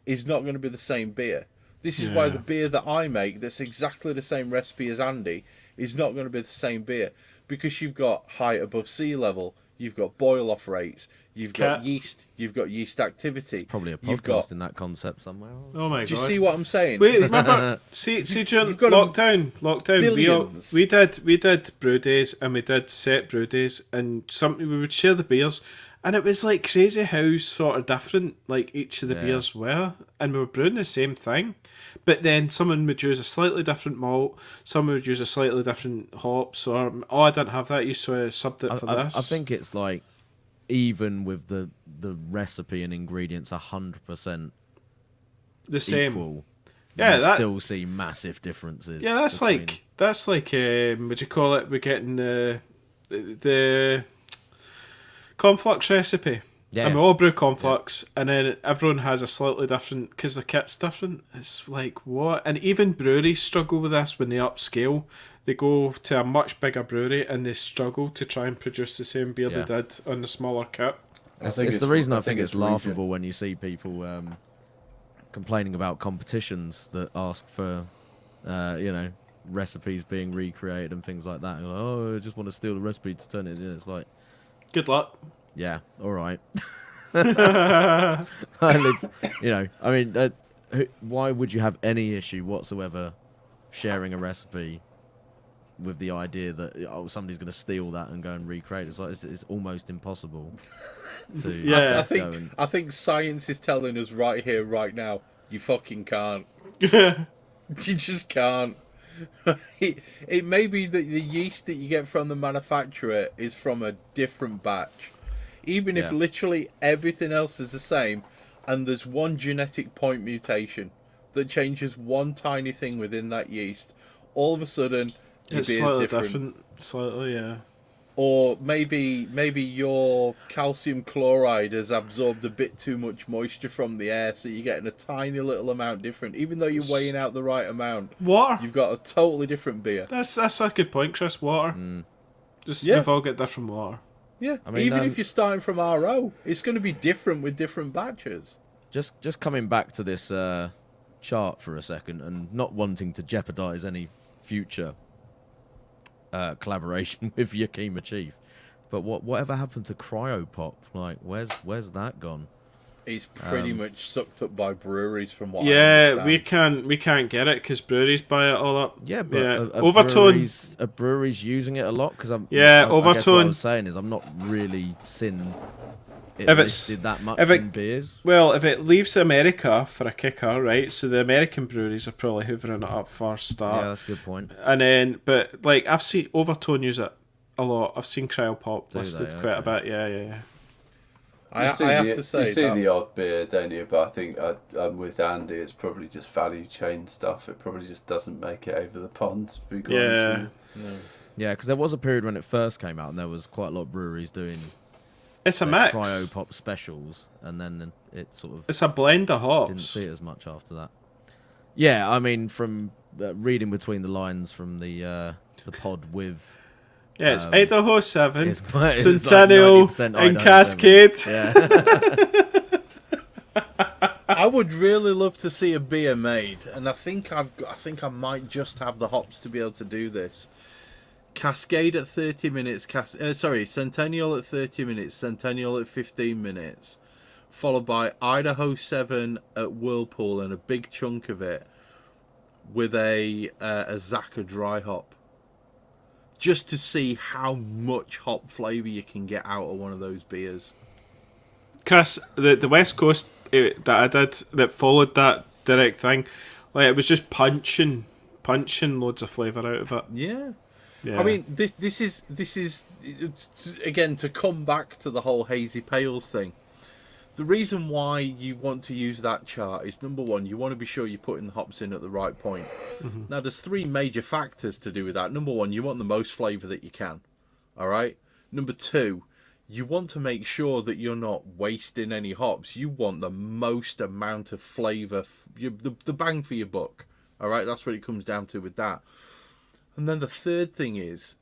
is not going to be the same beer. This is why the beer that I make that's exactly the same recipe as Andy is not going to be the same beer, because you've got height above sea level, you've got boil off rates, you've got yeast, you've got yeast activity. There's probably a podcast in that concept somewhere. Oh my god! Do you see what I'm saying? Wait, remember? see, during lockdown. We did brew days and we did set brew days, and we would share the beers, and it was like crazy how sort of different like each of the beers were, and we were brewing the same thing. But then someone would use a slightly different malt, someone would use a slightly different hops, or I didn't have that, so I subbed it for this. I think it's like, even with the recipe and ingredients 100% the same. Equal, you still see massive differences. Yeah, that's like what you call it? We're getting the conflux recipe. Yeah, and we all brew conflux, and then everyone has a slightly different, because the kit's different. It's like, what? And even breweries struggle with this when they upscale. They go to a much bigger brewery and they struggle to try and produce the same beer they did on the smaller kit. It's the reason I think it's laughable when you see people complaining about competitions that ask for, recipes being recreated and things like that. And like, oh, I just want to steal the recipe to turn it in. It's like, good luck. Yeah, all right. Why would you have any issue whatsoever sharing a recipe with the idea that somebody's going to steal that and go and recreate it? It's almost impossible to. I think science is telling us right here, right now, you fucking can't. You just can't. It may be that the yeast that you get from the manufacturer is from a different batch. Even if literally everything else is the same, and there's one genetic point mutation that changes one tiny thing within that yeast, all of a sudden your it's beer's slightly different. Slightly, yeah. Or maybe your calcium chloride has absorbed a bit too much moisture from the air, so you're getting a tiny little amount different. Even though you're weighing out the right amount, water. You've got a totally different beer. That's a good point, Chris. Water. We've all got different water. Yeah, I mean, even if you're starting from RO, it's going to be different with different batches. Just coming back to this chart for a second, and not wanting to jeopardise any future collaboration with Yakima Chief, but whatever happened to Cryopop? Like, where's that gone? It's pretty much sucked up by breweries, from what I understand. we can't get it because breweries buy it all up. Yeah, but Overtone. Are breweries using it a lot? Because Overtone. I guess what I was saying is I'm not really seeing it If it's- listed that much if it- in beers. Well, if it leaves America for a kicker, right? So the American breweries are probably hoovering it up for a start. Yeah, that's a good point. And then, but like I've seen Overtone use it a lot. I've seen Cryo Pop Do listed they? quite a Okay. bit. Yeah. I have to say, you see that- the odd beer, don't you? But I think I'm with Andy. It's probably just value chain stuff. It probably just doesn't make it over the pond. To be honest Yeah. with you. Yeah, because there was a period when it first came out, and there was quite a lot of breweries doing It's a their mix. cryo pop specials, and then it sort of It's a blend of didn't hops. see it as much after that. Yeah, I mean, from reading between the lines from the pod with Yeah, it's Idaho 7, it's like Centennial, 90% and Idaho Cascade. 7. Yeah. I would really love to see a beer made, and I think I might just have the hops to be able to do this. Cascade at 30 minutes. Centennial at 30 minutes. Centennial at 15 minutes. Followed by Idaho 7 at Whirlpool, and a big chunk of it with a Zaka dry hop. Just to see how much hop flavour you can get out of one of those beers. Chris, the West Coast that I did that followed that direct thing, like it was just punching loads of flavour out of it. Yeah. Yeah. I mean, this is again, to come back to the whole Hazy Pales thing. The reason why you want to use that chart is, number one, you want to be sure you're putting the hops in at the right point. Mm-hmm. Now, there's three major factors to do with that. Number one, you want the most flavour that you can. All right. Number two, you want to make sure that you're not wasting any hops. You want the most amount of flavour, the bang for your buck. All right. That's what it comes down to with that. And then the third thing is,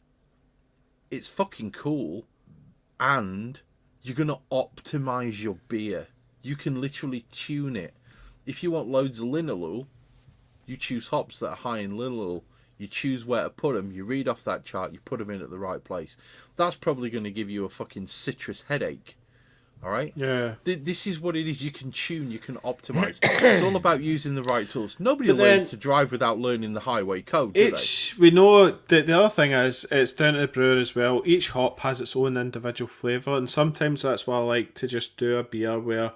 it's fucking cool, and you're going to optimize your beer. You can literally tune it. If you want loads of linalool, you choose hops that are high in linalool. You choose where to put them. You read off that chart. You put them in at the right place. That's probably going to give you a fucking citrus headache. All right? Yeah. This is what it is. You can tune. You can optimize. It's all about using the right tools. Nobody But learns then- to drive without learning the highway code, do they? We know that the other thing is it's down to the brewer as well. Each hop has its own individual flavour, and sometimes that's why I like to just do a beer where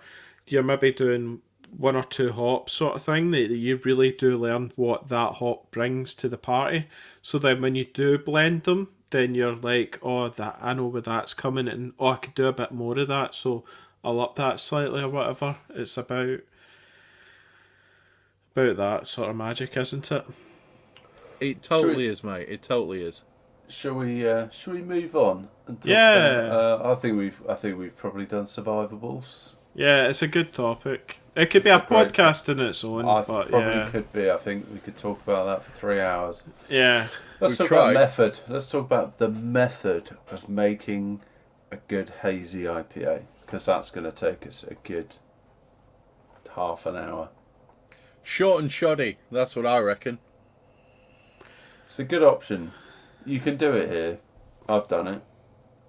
you're maybe doing one or two hops sort of thing, that you really do learn what that hop brings to the party. So then when you do blend them, then you're like, oh, that I know where that's coming, and I could do a bit more of that, so I'll up that slightly or whatever. It's about that sort of magic, isn't it? It totally is, mate. It totally is. Shall we move on? And talk Yeah. about, I think we've probably done survivables. Yeah, it's a good topic. It could be It's a a great- podcast in its own, I but probably yeah. could be. I think we could talk about that for 3 hours. Yeah. Let's We've talk tried. about method. Let's talk about the method of making a good hazy IPA, because that's going to take us a good half an hour. Short and shoddy. That's what I reckon. It's a good option. You can do it here. I've done it.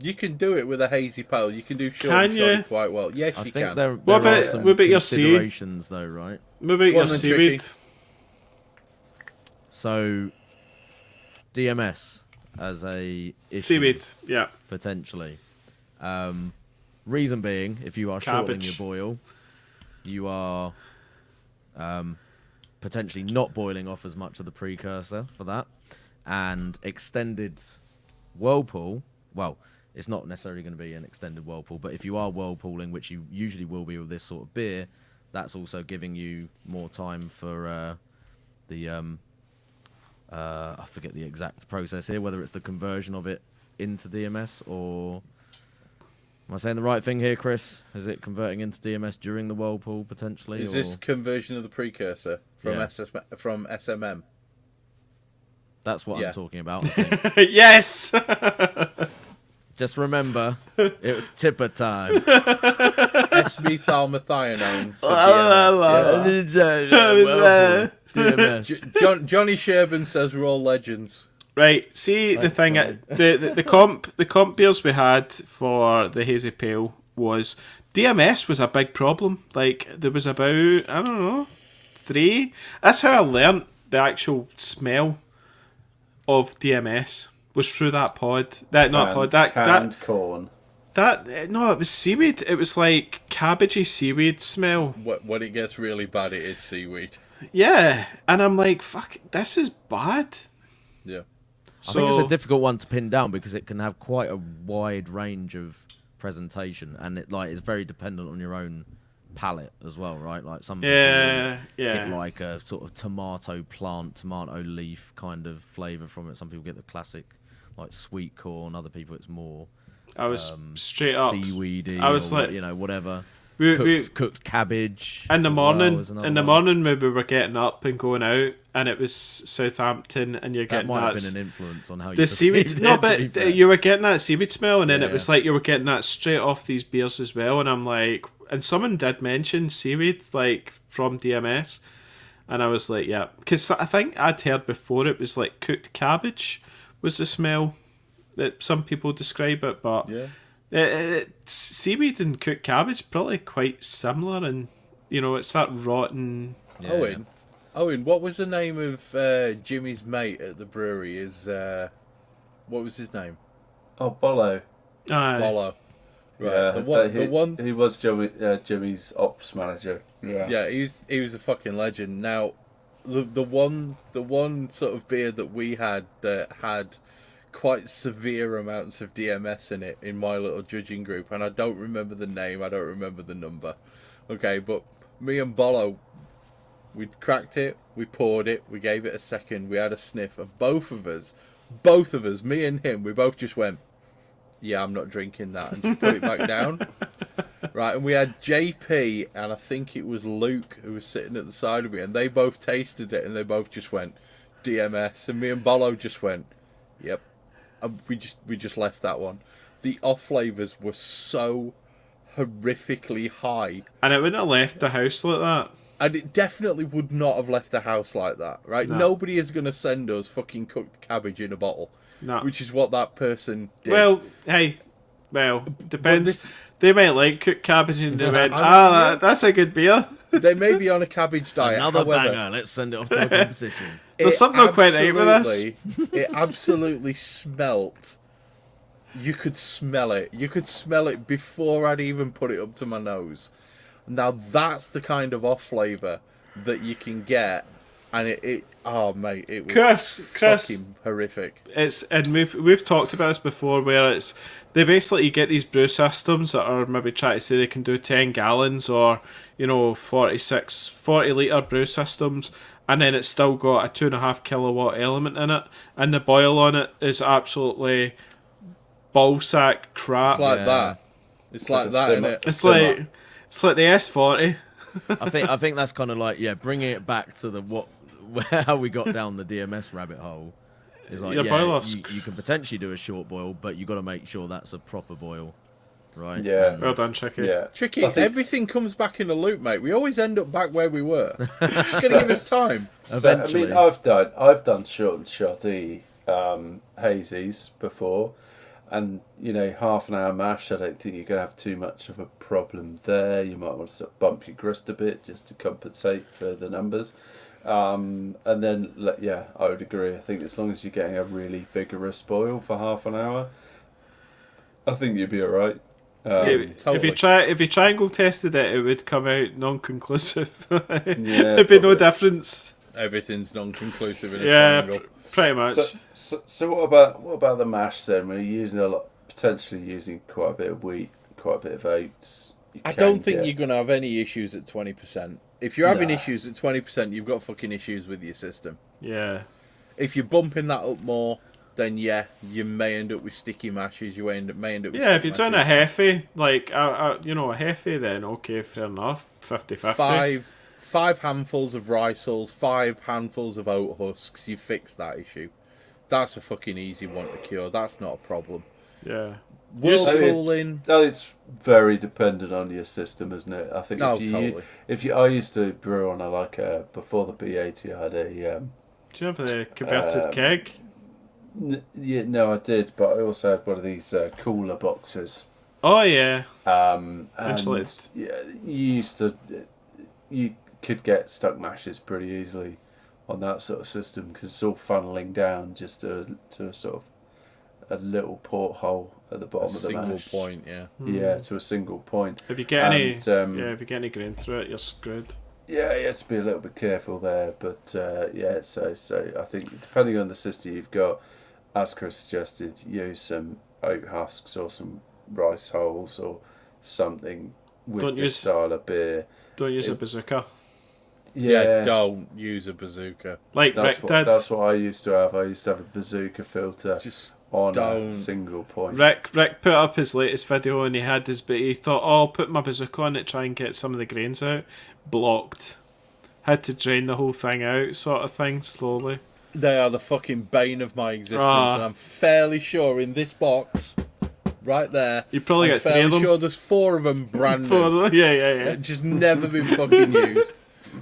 You can do it with a hazy pale. You can do short Can and shoddy you? quite well. Yes, I you think can. there What are about- some what about your seed? considerations, though, right? Maybe Go your on then, seaweed. Tricky. So, DMS as a issue, Seaweed, yeah. potentially. Reason being, if you are shortening Cabbage. your boil, you are potentially not boiling off as much of the precursor for that, and extended whirlpool. Well, it's not necessarily going to be an extended whirlpool, but if you are whirlpooling, which you usually will be with this sort of beer, that's also giving you more time for I forget the exact process here, whether it's the conversion of it into DMS, or am I saying the right thing here, Chris? Is it converting into DMS during the whirlpool potentially? Is or? this conversion of the precursor from Yeah. from SMM? That's what Yeah. I'm talking about. I think. Yes! Just remember, it was tipper time. S-methylmethionine to DMS, DMS. yeah. Johnny Sherburn says we're all legends. Right, see the Thanks, thing, Brian. the comp beers we had for the Hazy Pale was, DMS was a big problem. Like, there was about, I don't know, 3. That's how I learnt the actual smell of DMS, was through that pod. That Canned corn. No, it was seaweed. It was like cabbagey seaweed smell. When it gets really bad, it is seaweed. Yeah, and I'm like, fuck, this is bad. Yeah. I think it's a difficult one to pin down because it can have quite a wide range of presentation, and it's very dependent on your own palate as well, right? Like some people get like a sort of tomato leaf kind of flavour from it. Some people get the classic like sweet corn. Other people it's more I was straight up seaweedy. I was like, whatever. We Cooked cabbage in the morning. In the one. morning, maybe we were getting up and going out, and it was Southampton, and you're getting that might have been an influence on how you the seaweed. No, but you were getting that seaweed smell, and then it was Yeah. like you were getting that straight off these beers as well. And I'm like, and someone did mention seaweed like from DMS, and I was like, yeah, because I think I'd heard before it was like cooked cabbage was the smell that some people describe it, but Yeah. Seaweed and cooked cabbage probably quite similar, and it's that rotten. Yeah. Owen, what was the name of Jimmy's mate at the brewery? What was his name? Oh, Bolo. Bolo. Right. Yeah, the one. He was Jimmy's ops manager. Yeah. Yeah, he was a fucking legend. Now, the one sort of beer that we had that had quite severe amounts of DMS in it in my little judging group, and I don't remember the name, I don't remember the number. Okay, but me and Bolo, we cracked it, we poured it, we gave it a second, we had a sniff, and both of us, me and him, we both just went, yeah, I'm not drinking that, and just put it back down. Right, and we had JP, and I think it was Luke, who was sitting at the side of me, and they both tasted it, and they both just went, DMS, and me and Bolo just went, yep. We just left that one. The off flavors were so horrifically high, And it wouldn't have left the house like that. and it definitely would not have left the house like that, right? No. Nobody is going to send us fucking cooked cabbage in a bottle, No. which is what that person did. Well, depends. They might like cooked cabbage, and they went, yeah. that's a good beer. They may be on a cabbage diet. Another however, banger. Let's send it off to a competition. There's something not quite right with this. It absolutely smelt. You could smell it. You could smell it before I'd even put it up to my nose. Now that's the kind of off flavour that you can get, and it mate, it was Chris, fucking horrific. and we've talked about this before, where they basically get these brew systems that are maybe trying to say they can do 10 gallons or 40 litre brew systems, and then it's still got a 2.5 kilowatt element in it, and the boil on it is absolutely ballsack crap. It's like that. It's like that, isn't it? It's like the S40. I think that's kind of like bringing it back to how we got down the DMS rabbit hole. Is like you can potentially do a short boil, but you got to make sure that's a proper boil, right? Yeah. Well done, Chicky. Yeah. Tricky. Everything comes back in a loop, mate. We always end up back where we were. Just gonna give us time. Eventually. So, I mean, I've done short and shotty hazies before, and half an hour mash. I don't think you're gonna have too much of a problem there. You might want to sort of bump your grist a bit just to compensate for the numbers. And then, I would agree. I think as long as you're getting a really vigorous boil for half an hour, I think you'd be all right. Totally. If you triangle tested it, it would come out non-conclusive. Yeah, There'd be no probably. difference. Everything's non-conclusive in a Yeah, triangle. pretty much. So what about the mash then? We're potentially using quite a bit of wheat, quite a bit of oats. I don't think you're going to have any issues at 20%. If you're having issues at 20%, you've got fucking issues with your system. Yeah. If you're bumping that up more, then you may end up with sticky mashes. You may end up with If you're doing a mashes. heavy, a heavy, then okay, fair enough. 50-50. Five handfuls of rice hulls, 5 handfuls of oat husks, you fix that issue. That's a fucking easy one to cure. That's not a problem. Yeah. Whirlpooling. It's very dependent on your system, isn't it? I think totally. I used to brew on before the B80, I had a Do you have the converted keg? no, I did, but I also had one of these cooler boxes. Oh yeah. And Insulated. you could get stuck mashes pretty easily on that sort of system because it's all funneling down just to a sort of a little porthole, at the bottom A of the single mash. point, yeah. Yeah, to a single point. If you get And, if you get any grain through it, you're screwed. Yeah, you have to be a little bit careful there, but yeah. So I think depending on the system you've got, as Chris suggested, use some oat husks or some rice hulls or something with this style of beer. Don't use a bazooka. Yeah, Don't use a bazooka. Like Rick did. That's what I used to have. I used to have a bazooka filter Just on don't. a single point. Rick put up his latest video and he thought, oh, I'll put my bazooka on it, try and get some of the grains out. Blocked. Had to drain the whole thing out, sort of thing, slowly. They are the fucking bane of my existence, Ah. and I'm fairly sure in this box, right there, You probably I'm got 3 of fairly them. sure there's 4 of them brand new. Yeah. Just never been fucking used.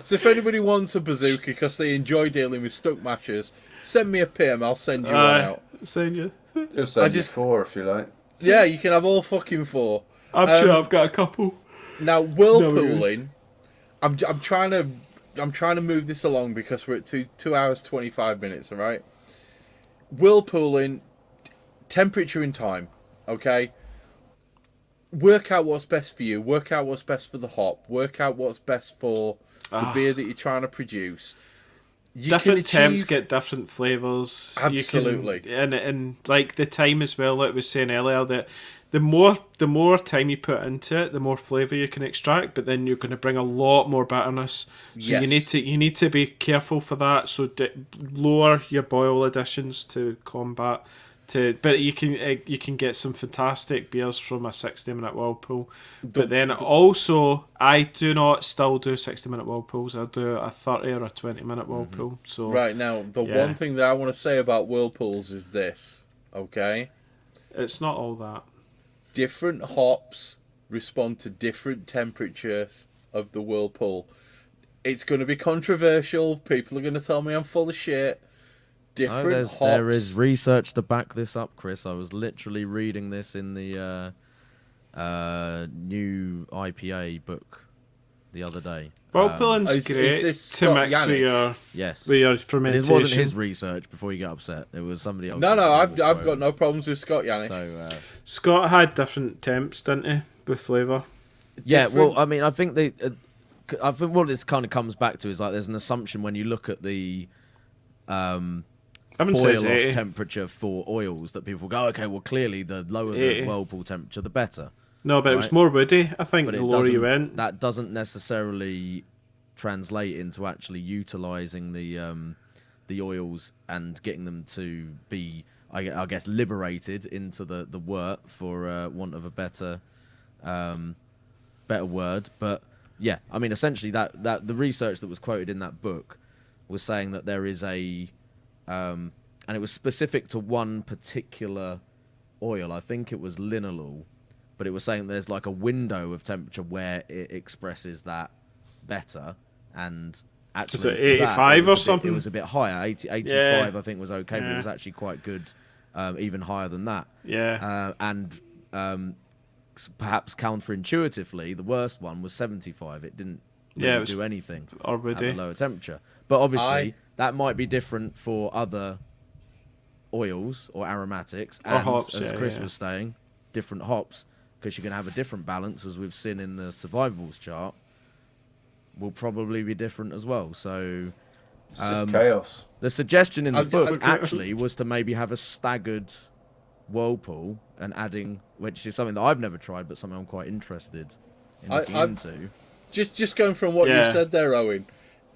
So if anybody wants a bazooka because they enjoy dealing with stuck mashers, send me a PM. I'll send you one out. Send you. You'll send I you just- 4 if you like. Yeah, you can have all fucking 4. I'm sure I've got a couple. Now whirlpooling, I'm trying to move this along because we're at 2 hours 25 minutes. All right. Whirlpooling, temperature and time. Okay. Work out what's best for you. Work out what's best for the hop. Work out what's best for the beer that you're trying to produce. You Different can temps achieve- get different flavours. Absolutely. And like the time as well, like I was saying earlier, that the more time you put into it, the more flavour you can extract, but then you're going to bring a lot more bitterness. So Yes. you need to be careful for that. So lower your boil additions to combat. But you can get some fantastic beers from a 60-minute whirlpool. But then also, I do not still do 60-minute whirlpools. I do a 30 or a 20-minute whirlpool. So Right now, the one thing that I want to say about whirlpools is this. Okay. it's not all that. Different hops respond to different temperatures of the whirlpool. It's going to be controversial. People are going to tell me I'm full of shit. Different hops. There is research to back this up, Chris. I was literally reading this in the new IPA book the other day. Whirlpooling's is great this to Scott mix with Yannick? Yes. your It fermentation. wasn't his research before you get upset. It was somebody else. No, I've got no problems with Scott Yannick. So, Scott had different temps, didn't he, with flavour? yeah, Different- well, I mean, I think what this kind of comes back to is like there's an assumption when you look at the Haven't says boil 80. off temperature for oils that people go, okay, well, clearly the lower the 80. whirlpool temperature, the better. No, but it was Right. more woody, I think, But the it lower you doesn't- went. that doesn't necessarily translate into actually utilizing the oils and getting them to be, I guess, liberated into the wort, for want of a better word. But yeah, I mean, essentially that the research that was quoted in that book was saying that there is and it was specific to one particular oil. I think it was linalool, but it was saying there's like a window of temperature where it expresses that better. And actually, Was it for that, 85 or was something? It was a bit higher. 85, Yeah. I think, was okay, but it Yeah. was actually quite good, even higher than that. Yeah. Perhaps counterintuitively, the worst one was 75. It didn't Yeah, really it was do anything or at the woody. lower temperature. But obviously, I- that might be different for other oils or aromatics. Or And hops, as yeah, Chris yeah. was saying, different hops, because you're going to have a different balance, as we've seen in the Survivables chart, will probably be different as well. So It's just chaos. the suggestion in the I've- book I've- actually was to maybe have a staggered whirlpool and adding, which is something that I've never tried, but something I'm quite interested in looking into. Just going from what Yeah. you said there, Owen,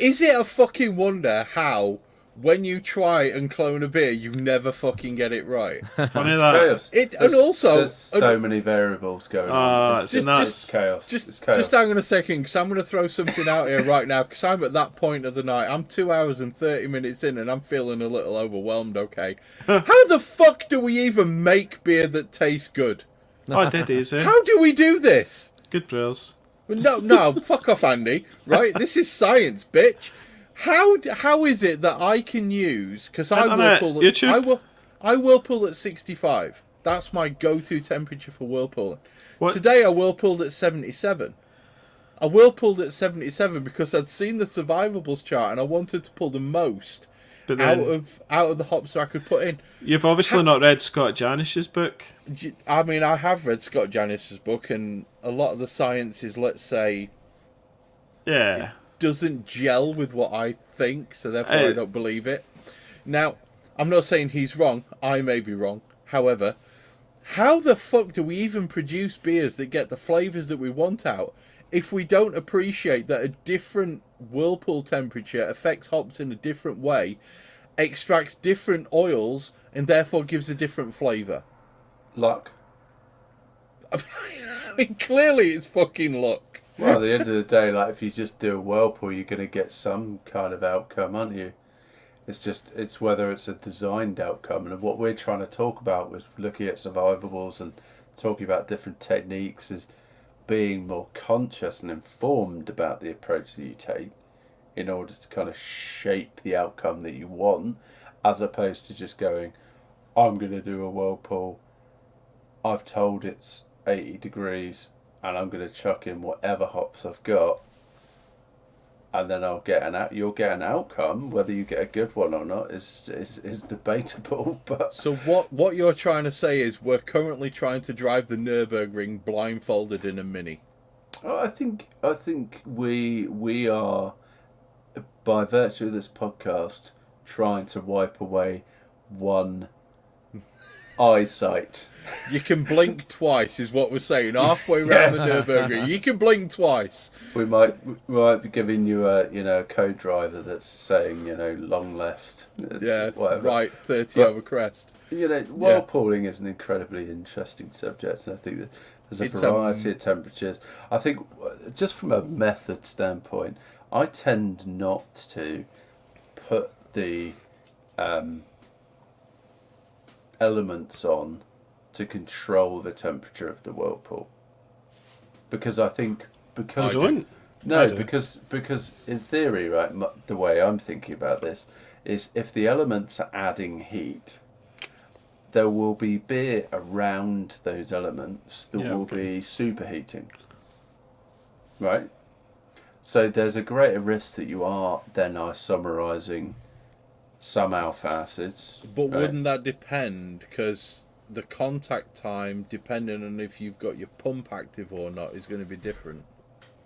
is it a fucking wonder how, when you try and clone a beer, you never fucking get it right? Funny It's that. chaos. And also- there's so many variables going on. It's It's nuts. just chaos. Just It's chaos. hang on a second, because I'm going to throw something out here right now, because I'm at that point of the night. I'm 2 hours and 30 minutes in, and I'm feeling a little overwhelmed, okay? How the fuck do we even make beer that tastes good? Oh, I did easy. How do we do this? Good brewers. No, fuck off, Andy. Right, this is science, bitch. How is it that I can use? Because I On whirlpool. YouTube? I whirlpool at 65. That's my go-to temperature for whirlpooling. What? Today I whirlpooled at 77. I whirlpooled at 77 because I'd seen the Survivables chart and I wanted to pull the most But then, out of the hops that I could put in. You've obviously not read Scott Janish's book. I mean, I have read Scott Janish's book, and a lot of the science is, let's say, Yeah. doesn't gel with what I think, so therefore I don't believe it. Now, I'm not saying he's wrong. I may be wrong. However, how the fuck do we even produce beers that get the flavours that we want out if we don't appreciate that a different whirlpool temperature affects hops in a different way, extracts different oils, and therefore gives a different flavour? Luck. I mean, clearly it's fucking luck. Well, at the end of the day, like, if you just do a whirlpool, you're going to get some kind of outcome, aren't you? It's whether it's a designed outcome. And what we're trying to talk about with looking at survivables and talking about different techniques is being more conscious and informed about the approach that you take in order to kind of shape the outcome that you want, as opposed to just going, I'm going to do a whirlpool, I've told it's 80 degrees, and I'm going to chuck in whatever hops I've got, and then you'll get an outcome. Whether you get a good one or not is debatable. But so what you're trying to say is we're currently trying to drive the Nürburgring blindfolded in a Mini. I think we are, by virtue of this podcast, trying to wipe away one eyesight. You can blink twice, is what we're saying. Halfway around the Nürburgring, you can blink twice. We might be giving you a code driver that's saying long left. Yeah, whatever. Right, 30 over crest. Whirlpooling is an incredibly interesting subject, and I think that there's a variety of temperatures. I think just from a method standpoint, I tend not to put the elements on to control the temperature of the whirlpool, because I think because in theory, right, the way I'm thinking about this is if the elements are adding heat, there will be beer around those elements that will be superheating, right? So there's a greater risk that you are then isomerizing some alpha acids. But wouldn't that depend? Because the contact time, depending on if you've got your pump active or not, is going to be different.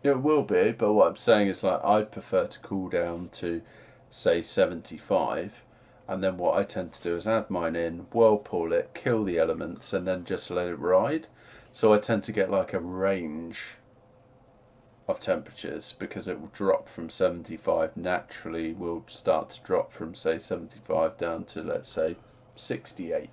It will be, but what I'm saying is, like, I'd prefer to cool down to, say, 75, and then what I tend to do is add mine in, whirlpool it, kill the elements, and then just let it ride. So I tend to get like a range of temperatures, because it will drop from 75 naturally, will start to drop from, say, 75 down to, let's say, 68.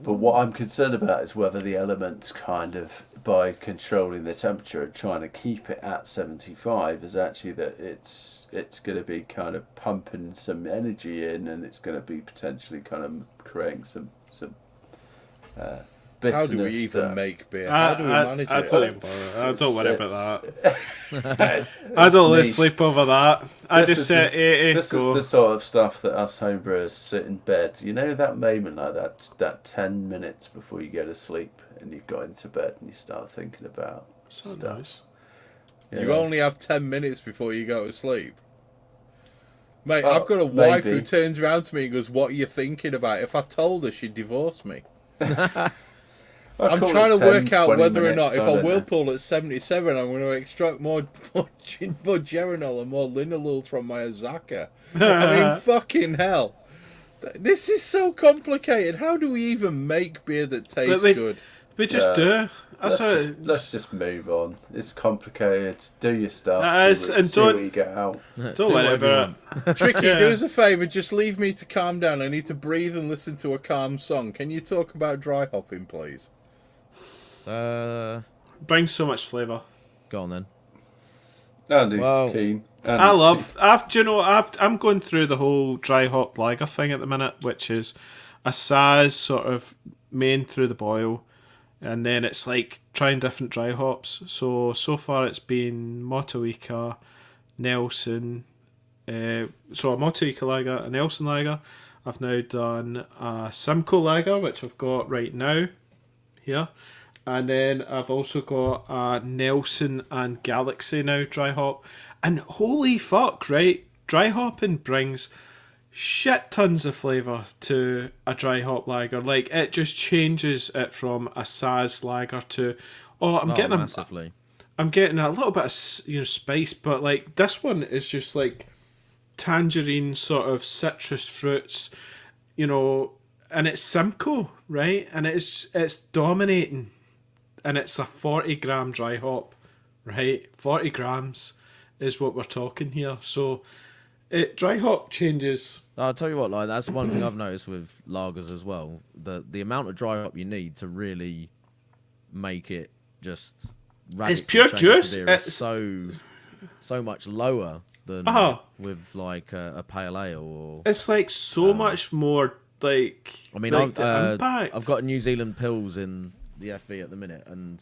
But what I'm concerned about is whether the elements kind of, by controlling the temperature and trying to keep it at 75, is actually that it's going to be kind of pumping some energy in, and it's going to be potentially kind of creating some bitterness. How do we even make beer? How do we manage it? I don't worry about that. I don't lose sleep over that. I just set 80. This is the sort of stuff that us homebrewers sit in bed. You know that moment, like that 10 minutes before you go to sleep and you've got into bed and you start thinking about stuff. Nice. You only have 10 minutes before you go to sleep. Mate, I've got a wife who turns around to me and goes, "What are you thinking about?" If I told her, she'd divorce me. I'm trying to work out whether or not, if I whirlpool at 77, I'm going to extract more geranol and more linalool from my Azaka. I mean, fucking hell. This is so complicated. How do we even make beer that tastes good? We just do. Let's just move on. It's complicated. Do your stuff. And see what you get out. Don't worry about it. Tricky, do us a favour. Just leave me to calm down. I need to breathe and listen to a calm song. Can you talk about dry hopping, please? Brings so much flavour. Go on then. Andy's keen. I'm going through the whole dry hop lager thing at the minute, which is a Saz sort of main through the boil, and then it's like trying different dry hops. So far it's been Motueka, Nelson, so a Motueka lager, a Nelson lager. I've now done a Simcoe lager, which I've got right now here. And then I've also got a Nelson and Galaxy now dry hop. And holy fuck, right? dry hopping brings shit tons of flavour to a dry hop lager. Like, it just changes it from a Saz lager to, massively. I'm getting a little bit of spice, but like this one is just like tangerine sort of citrus fruits, and it's Simcoe, right? And it's dominating, and it's a 40-gram dry hop, right? 40 grams is what we're talking here. So dry hop changes. I'll tell you what, like that's one thing I've noticed with lagers as well. The amount of dry hop you need to really make it just it's pure juice. It's so much lower than with like a pale ale. Or it's like so much more like. I mean, like I've got New Zealand Pils in the FB at the minute, and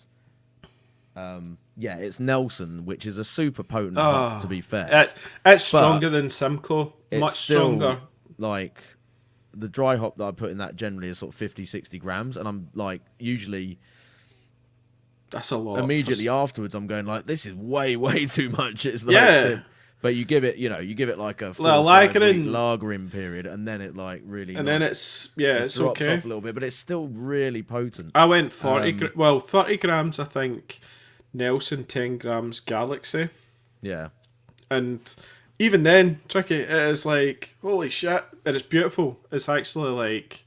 it's Nelson, which is a super potent hop, to be fair. It's stronger than Simcoe, much stronger. Like the dry hop that I put in that generally is sort of 50-60 grams, and I'm like usually. That's a lot. Immediately afterwards, I'm going like, this is way too much. It's like, but you give it like a 4 or 5 week lagering period, and then it like really, and then it's drops okay off a little bit, but it's still really potent. I went 30 grams, I think. Nelson, 10 grams Galaxy. Yeah, and even then, tricky. It is like holy shit. It is beautiful. It's actually like,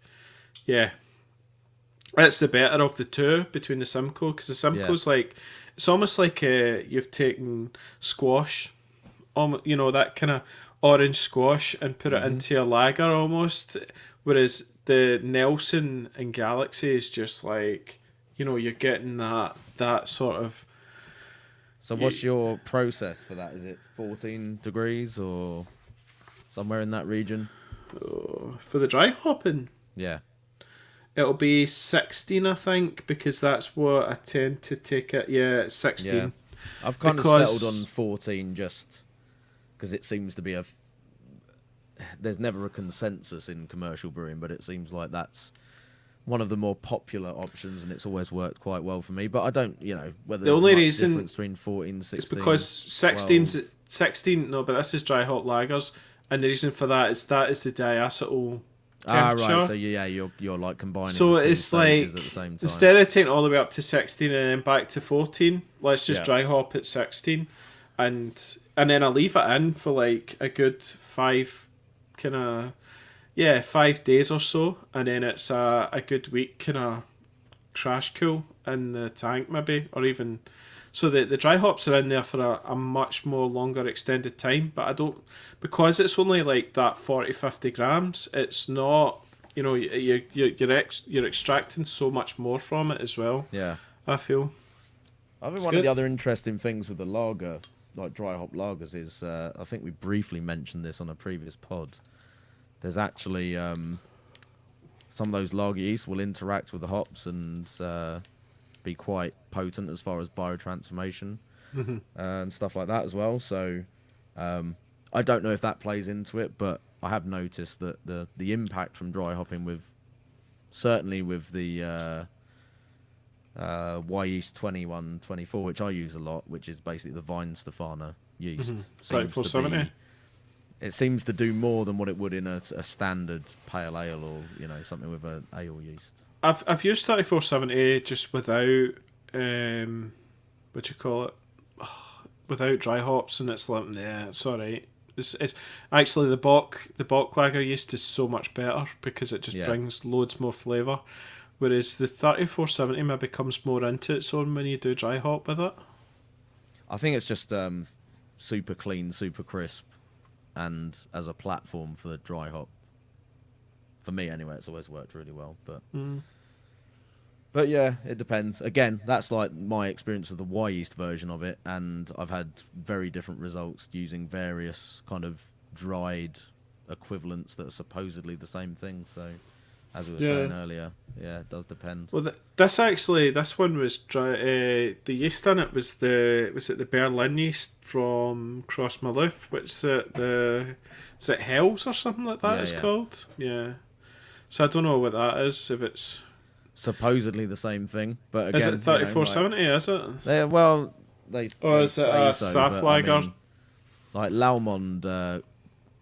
it's the better of the two between the Simcoe, because the Simcoe's like, it's almost like you've taken squash, that kind of orange squash, and put it into a lager almost, whereas the Nelson and Galaxy is just like, you're getting that sort of. So what's your process for that? Is it 14 degrees or somewhere in that region? For the dry hopping? Yeah. It'll be 16, I think, because that's what I tend to take it. Yeah, it's 16. Yeah. I've kind of settled on 14 just because it seems to be there's never a consensus in commercial brewing, but it seems like that's one of the more popular options, and it's always worked quite well for me. But I don't, whether the only there's reason difference between 14 and 16. It's because 16, no, but this is dry hop lagers, and the reason for that is the diacetyl temperature. Right. So you're like combining. So the two it's like at the same time. Instead of taking all the way up to 16 and then back to 14, let's just dry hop at 16, and then I leave it in for like a good 5 days or so, and then it's a good week kind of crash cool in the tank maybe, or even. So the dry hops are in there for a much more longer extended time, but I don't, because it's only like that 40-50 grams, it's not, you're extracting so much more from it as well. Yeah. I feel. I think one of the other interesting things with the lager, like dry hop lagers, is I think we briefly mentioned this on a previous pod. There's actually some of those lager yeast will interact with the hops and be quite potent as far as biotransformation and stuff like that as well. So I don't know if that plays into it, but I have noticed that the impact from dry hopping certainly with the Yeast 2124, which I use a lot, which is basically the Vine Stefana yeast. 3470. It seems to do more than what it would in a standard pale ale or something with an ale yeast. I've used 3470 just without without dry hops, and it's like it's alright. It's actually the Bock lager yeast is so much better because it just brings loads more flavour, whereas the 3470 maybe comes more into its own when you do dry hop with it. I think it's just super clean, super crisp, and as a platform for the dry hop. For me, anyway, it's always worked really well. But yeah, it depends. Again, that's like my experience with the Yeast version of it, and I've had very different results using various kind of dried equivalents that are supposedly the same thing. So, as we were saying earlier, it does depend. Well, this one was dry. The yeast in it was the Berlin yeast from Cross Maloof, which is it Hells or something like that. It's called. Yeah. So I don't know what that is. If it's supposedly the same thing, but again, is it 3470? Is it? Is it a Saf lager? Like Laumond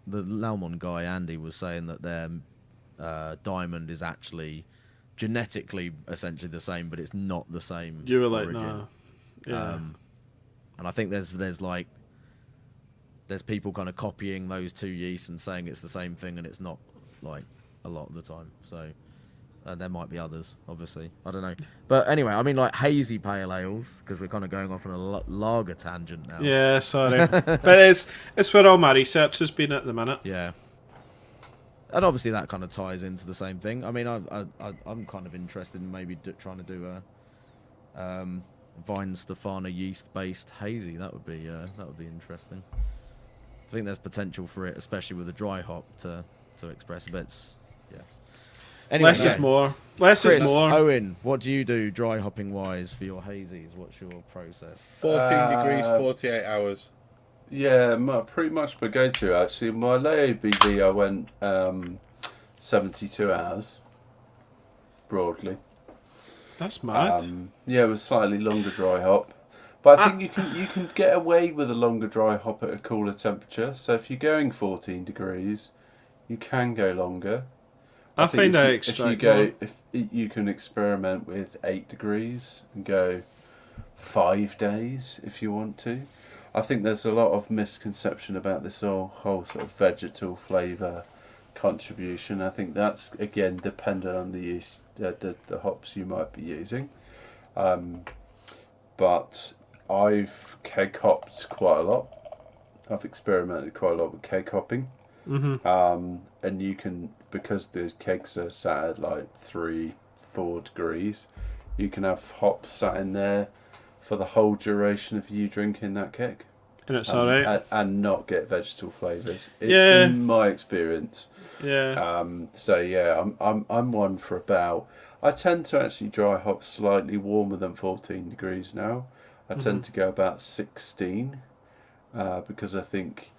the Laumon guy, Andy, was saying that their diamond is actually genetically essentially the same, but it's not the same. You were like, origin. nah. Yeah. And I think there's people kind of copying those two yeasts and saying it's the same thing, and it's not, like, a lot of the time. So there might be others, obviously. I don't know. But anyway, I mean, like hazy pale ales, because we're kind of going off on a lager tangent now. Yeah, sorry. But it's where all my research has been at the minute. Yeah. And obviously that kind of ties into the same thing. I mean, I'm kind of interested in maybe trying to do a Vine Stefana yeast-based hazy. That would be interesting. I think there's potential for it, especially with a dry hop to express a bit. Yeah. Anyway, Less is more. Less Chris, is more. Owen, what do you do dry hopping wise for your hazies? What's your process? 14 degrees, 48 hours. Yeah, pretty much my go-to actually. My lay ABV, I went 72 hours, broadly. That's mad. Yeah, it was slightly longer dry hop, but I think you can get away with a longer dry hop at a cooler temperature. So if you're going 14 degrees, you can go longer. I find I if you can experiment with 8 degrees and go 5 days if you want to. I think there's a lot of misconception about this whole sort of vegetal flavour contribution. I think that's again dependent on the yeast, the hops you might be using. But I've keg hopped quite a lot. I've experimented quite a lot with keg hopping. Mm-hmm. And you can, because the kegs are sat at like 3-4 degrees, you can have hops sat in there for the whole duration of you drinking that keg. And it's alright. And not get vegetal flavours. Yeah. In my experience. Yeah. So yeah, I'm one for about. I tend to actually dry hop slightly warmer than 14 degrees now. I tend to go about 16, because I think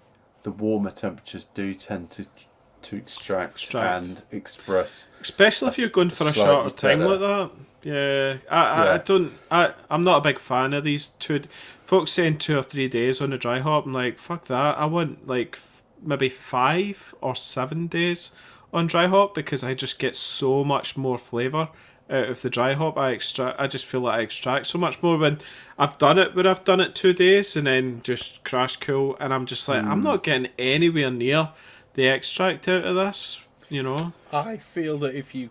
the warmer temperatures do tend to extract and express. Especially if you're going for a shorter time like that. Yeah, I'm not a big fan of these folks saying 2 or 3 days on a dry hop. I'm like, fuck that. I want like maybe 5 or 7 days on dry hop, because I just get so much more flavour out of the dry hop. I just feel like I extract so much more when I've done it 2 days and then just crash cool, and I'm just like, I'm not getting anywhere near the extract out of this, you know. I feel that if you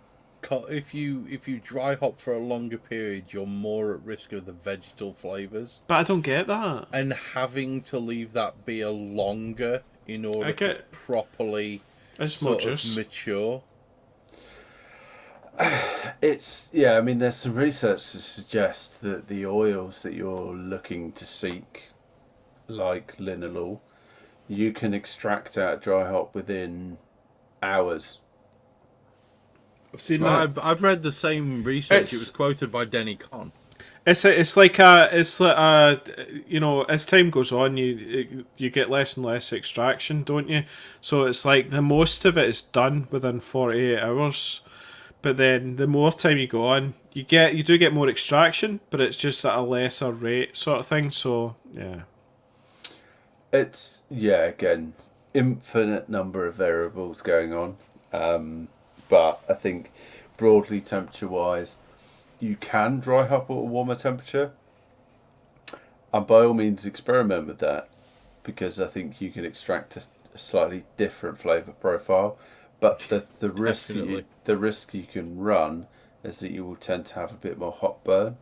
dry hop for a longer period, you're more at risk of the vegetal flavours. But I don't get that. And having to leave that beer longer in order to properly sort of mature. I mean, there's some research to suggest that the oils that you're looking to seek, like linalool, you can extract out dry hop within hours. I've read the same research. It was quoted by Denny Conn. It's like you know, as time goes on, you get less and less extraction, don't you? So it's like the most of it is done within 48 hours. But then the more time you go on, you do get more extraction, but it's just at a lesser rate sort of thing. So yeah. It's again, infinite number of variables going on. But I think broadly temperature wise, you can dry hop at a warmer temperature. And by all means experiment with that, because I think you can extract a slightly different flavour profile. But the risk you can run is that you will tend to have a bit more hop burn.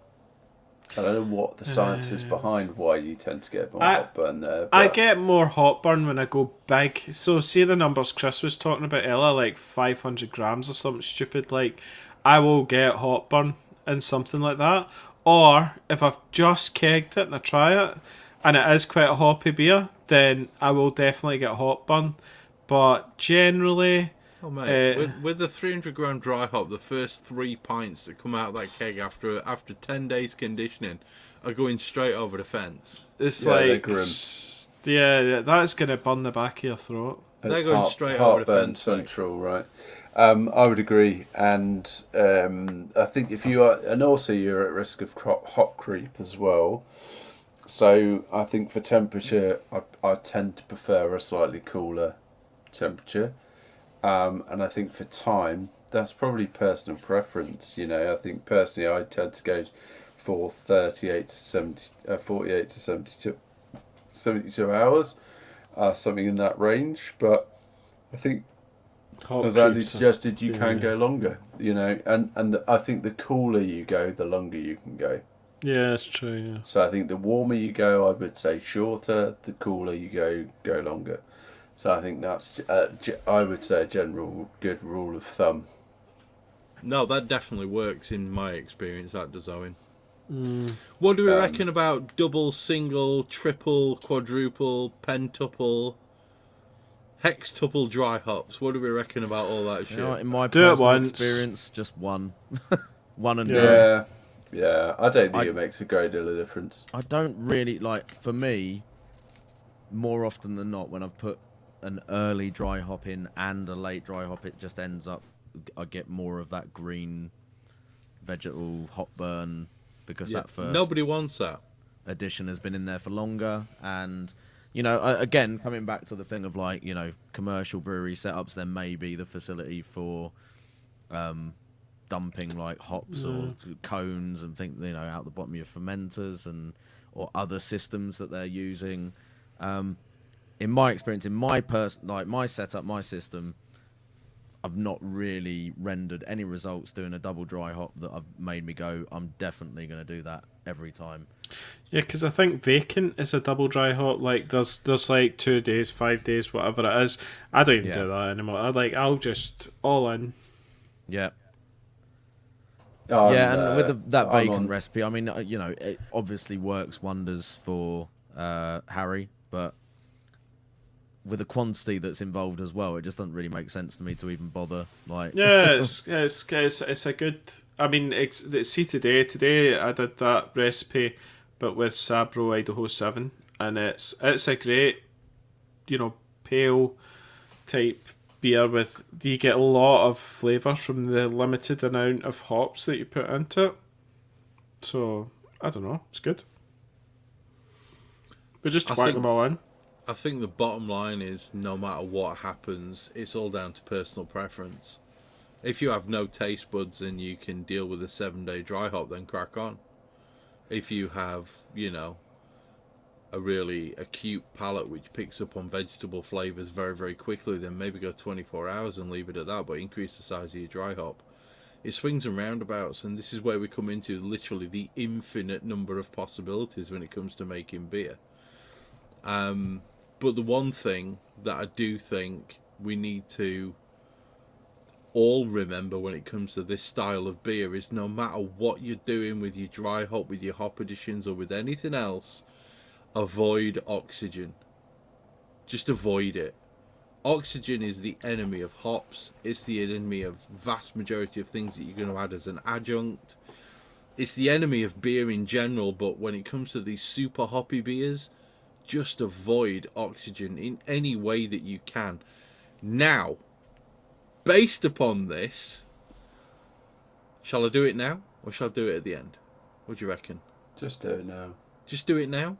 I don't know what the science is behind why you tend to get more hop burn there. But I get more hop burn when I go big. So see the numbers Chris was talking about earlier, like 500 grams or something stupid. Like, I will get hop burn and something like that. Or if I've just kegged it and I try it and it is quite a hoppy beer, then I will definitely get hop burn. But generally... Oh mate, with the 300 gram dry hop, the first 3 pints that come out of that keg after 10 days conditioning are going straight over the fence. It's like, that's going to burn the back of your throat. They're going straight over the fence. Central, right? I would agree, and I think if you are, and also you're at risk of hop creep as well. So I think for temperature, I tend to prefer a slightly cooler temperature. And I think for time, that's probably personal preference. You know, I think personally I tend to go for 48 to 72 hours, something in that range. But I think, Hot as Andy creeps, suggested, you can go longer. You know, and I think the cooler you go, the longer you can go. Yeah, that's true. Yeah. So I think the warmer you go, I would say shorter. The cooler you go longer. So I think that's, I would say, a general good rule of thumb. No, that definitely works in my experience, that does, Owen. What do we reckon about double, single, triple, quadruple, pentuple, hextuple dry hops? What do we reckon about all that shit? You know, in my Do it personal once. experience, just one. One and Yeah. done. Yeah. I don't think it makes a great deal of difference. I don't really, like, for me, more often than not, when I've put an early dry hop in and a late dry hop, it just ends up, I get more of that green vegetal hop burn, because that first Nobody wants that. addition has been in there for longer. And, you know, again, coming back to the thing of, like, you know, commercial brewery setups, there may be the facility for dumping like hops or cones and things, you know, out the bottom of your fermenters and or other systems that they're using. In my experience, in my my setup, my system, I've not really rendered any results doing a double dry hop that have made me go, I'm definitely going to do that every time. Yeah, because I think vacant is a double dry hop. Like there's like 2 days, 5 days, whatever it is. I don't even do that anymore. I'll just all in. Yeah. And with that vacant recipe, I mean, you know, it obviously works wonders for Harry, but with the quantity that's involved as well, it just doesn't really make sense to me to even bother. Like, yeah, it's a good. I mean, see today I did that recipe, but with Sabro Idaho 7, and it's a great, you know, pale type beer with. You get a lot of flavour from the limited amount of hops that you put into it. So I don't know, it's good. But just whack them all in. I think the bottom line is, no matter what happens, it's all down to personal preference. If you have no taste buds and you can deal with a 7-day dry hop, then crack on. If you have, you know, a really acute palate which picks up on vegetable flavours very, very quickly, then maybe go 24 hours and leave it at that, but increase the size of your dry hop. It swings and roundabouts, and this is where we come into literally the infinite number of possibilities when it comes to making beer. But the one thing that I do think we need to all remember when it comes to this style of beer is, no matter what you're doing with your dry hop, with your hop additions, or with anything else, avoid oxygen. Just avoid it. Oxygen is the enemy of hops. It's the enemy of vast majority of things that you're going to add as an adjunct. It's the enemy of beer in general, but when it comes to these super hoppy beers, just avoid oxygen in any way that you can. Now, based upon this, shall I do it now or shall I do it at the end? What do you reckon? Just do it now. Just do it now?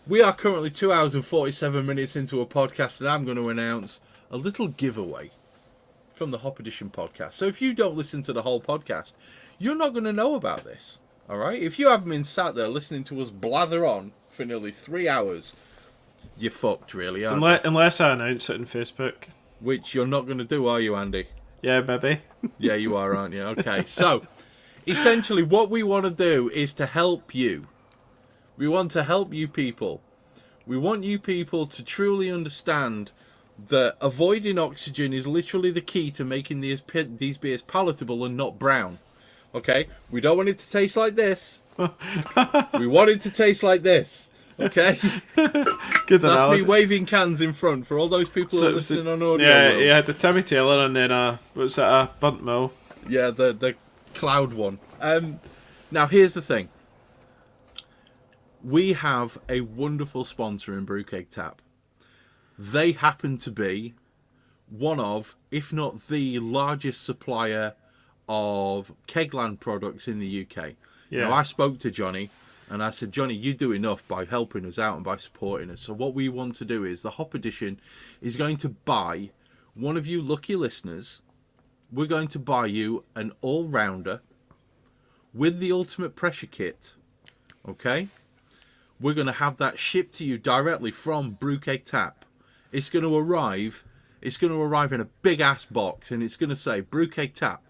We are currently 2 hours and 47 minutes into a podcast, and I'm going to announce a little giveaway from the Hop Edition podcast. So if you don't listen to the whole podcast, you're not going to know about this. All right? If you haven't been sat there listening to us blather on for nearly 3 hours, you're fucked, really, aren't you? Unless I announce it on Facebook. Which you're not going to do, are you, Andy? Yeah, maybe. Yeah, you are, aren't you? Okay, so essentially what we want to do is to help you. We want to help you people. We want you people to truly understand that avoiding oxygen is literally the key to making these beers palatable and not brown. Okay? We don't want it to taste like this. We want it to taste like this. Okay? Good That's analogy. me waving cans in front for all those people who are listening on audio. Yeah, world. he had the Timmy Taylor and then what's that, a Bunt Mill. Yeah, the cloud one. Now, here's the thing. We have a wonderful sponsor in Brewkeg Tap. They happen to be one of, if not the largest supplier of Kegland products in the UK. Yeah. Now, I spoke to Johnny, And I said, Johnny, you do enough by helping us out and by supporting us. So what we want to do is the Hop Edition is going to buy one of you lucky listeners. We're going to buy you an all-rounder with the ultimate pressure kit. Okay? We're going to have that shipped to you directly from Brewcake Tap. It's going to arrive in a big-ass box, and it's going to say, Brewcake Tap,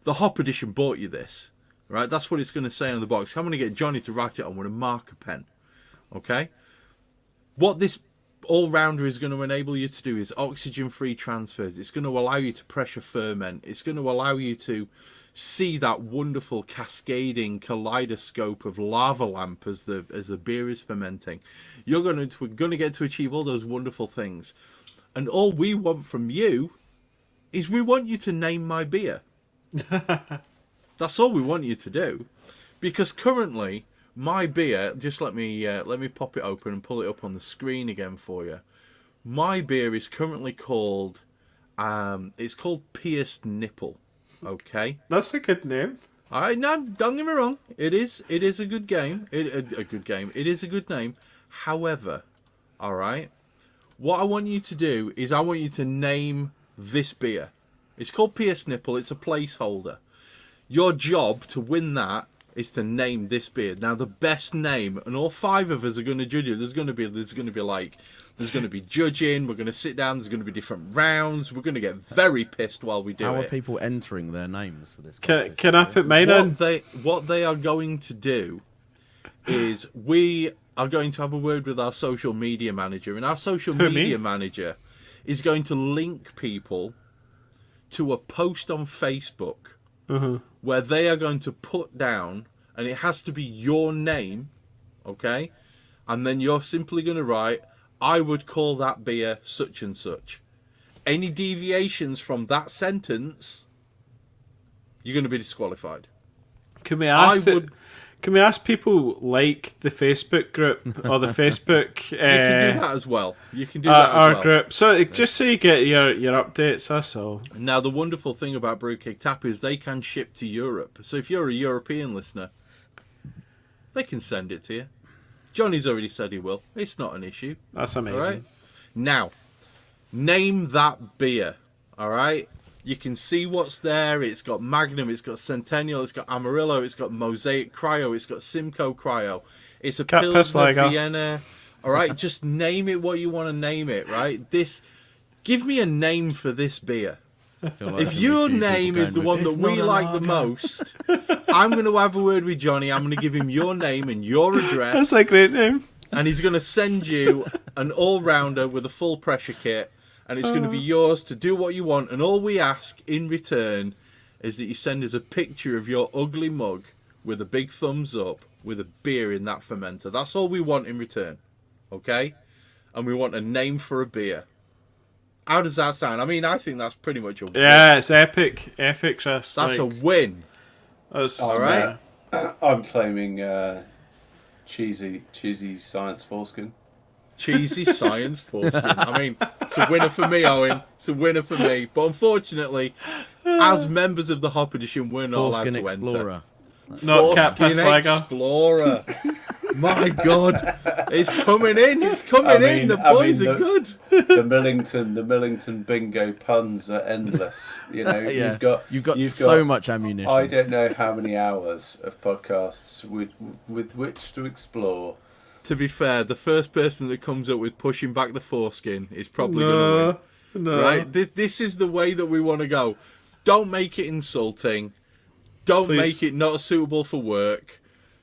the Hop Edition bought you this. Right, that's what it's going to say on the box. I'm going to get Johnny to write it on with a marker pen. Okay? What this all-rounder is going to enable you to do is oxygen-free transfers. It's going to allow you to pressure ferment. It's going to allow you to see that wonderful cascading kaleidoscope of lava lamp as the beer is fermenting. We're going to get to achieve all those wonderful things. And all we want from you is we want you to name my beer. That's all we want you to do, because currently my beer, just let me pop it open and pull it up on the screen again for you. My beer is currently called it's called Pierced Nipple. Okay, That's a good name. all right. No, don't get me wrong. It is a good game. A good game. It is a good name. However, all right, what I want you to do is I want you to name this beer. It's called Pierced Nipple. It's a placeholder. Your job to win that is to name this beer. Now, the best name, and all 5 of us are going to judge it. There's going to be judging. We're going to sit down. There's going to be different rounds. We're going to get very pissed while we do it. How are people entering their names for this? Can I put mine in? What they are going to do is we are going to have a word with our social media manager, and our social media manager is going to link people to a post on Facebook. Where they are going to put down, and it has to be your name, okay? And then you're simply going to write, I would call that beer such and such. Any deviations from that sentence, you're going to be disqualified. Can we ask people like the Facebook group or the Facebook? You can do that as well. You can do that as our well. group. So just so you get your updates, that's all. Now, the wonderful thing about Brewcake Tap is they can ship to Europe. So if you're a European listener, they can send it to you. Johnny's already said he will. It's not an issue. That's amazing. All right? Now, name that beer. All right? You can see what's there. It's got Magnum, it's got Centennial, it's got Amarillo, it's got Mosaic Cryo, it's got Simcoe Cryo. It's a Pilsner Vienna. All right, just name it what you want to name it, right? Give me a name for this beer. If your name is the one that we like the most, I'm going to have a word with Johnny. I'm going to give him your name and your address. That's a great name. And he's going to send you an all-rounder with a full pressure kit. And it's going to be yours to do what you want. And all we ask in return is that you send us a picture of your ugly mug with a big thumbs up with a beer in that fermenter. That's all we want in return. Okay? And we want a name for a beer. How does that sound? I mean, I think that's pretty much a win. Yeah, it's epic. Epic, Chris. That's a win. All right. I'm claiming cheesy science foreskin. Cheesy science foreskin. I mean, it's a winner for me, Owen. It's a winner for me. But unfortunately, as members of the Hop Edition, we're not allowed to Explorer. enter. Not Cat Piss Lager. Explorer. My God, it's coming in. It's coming in. The boys are good. The Millington bingo puns are endless. You know, Yeah. you've got so much ammunition. I don't know how many hours of podcasts with which to explore. To be fair, the first person that comes up with pushing back the foreskin is probably going to win. No. Right? This is the way that we want to go. Don't make it insulting. Don't make it not suitable for work.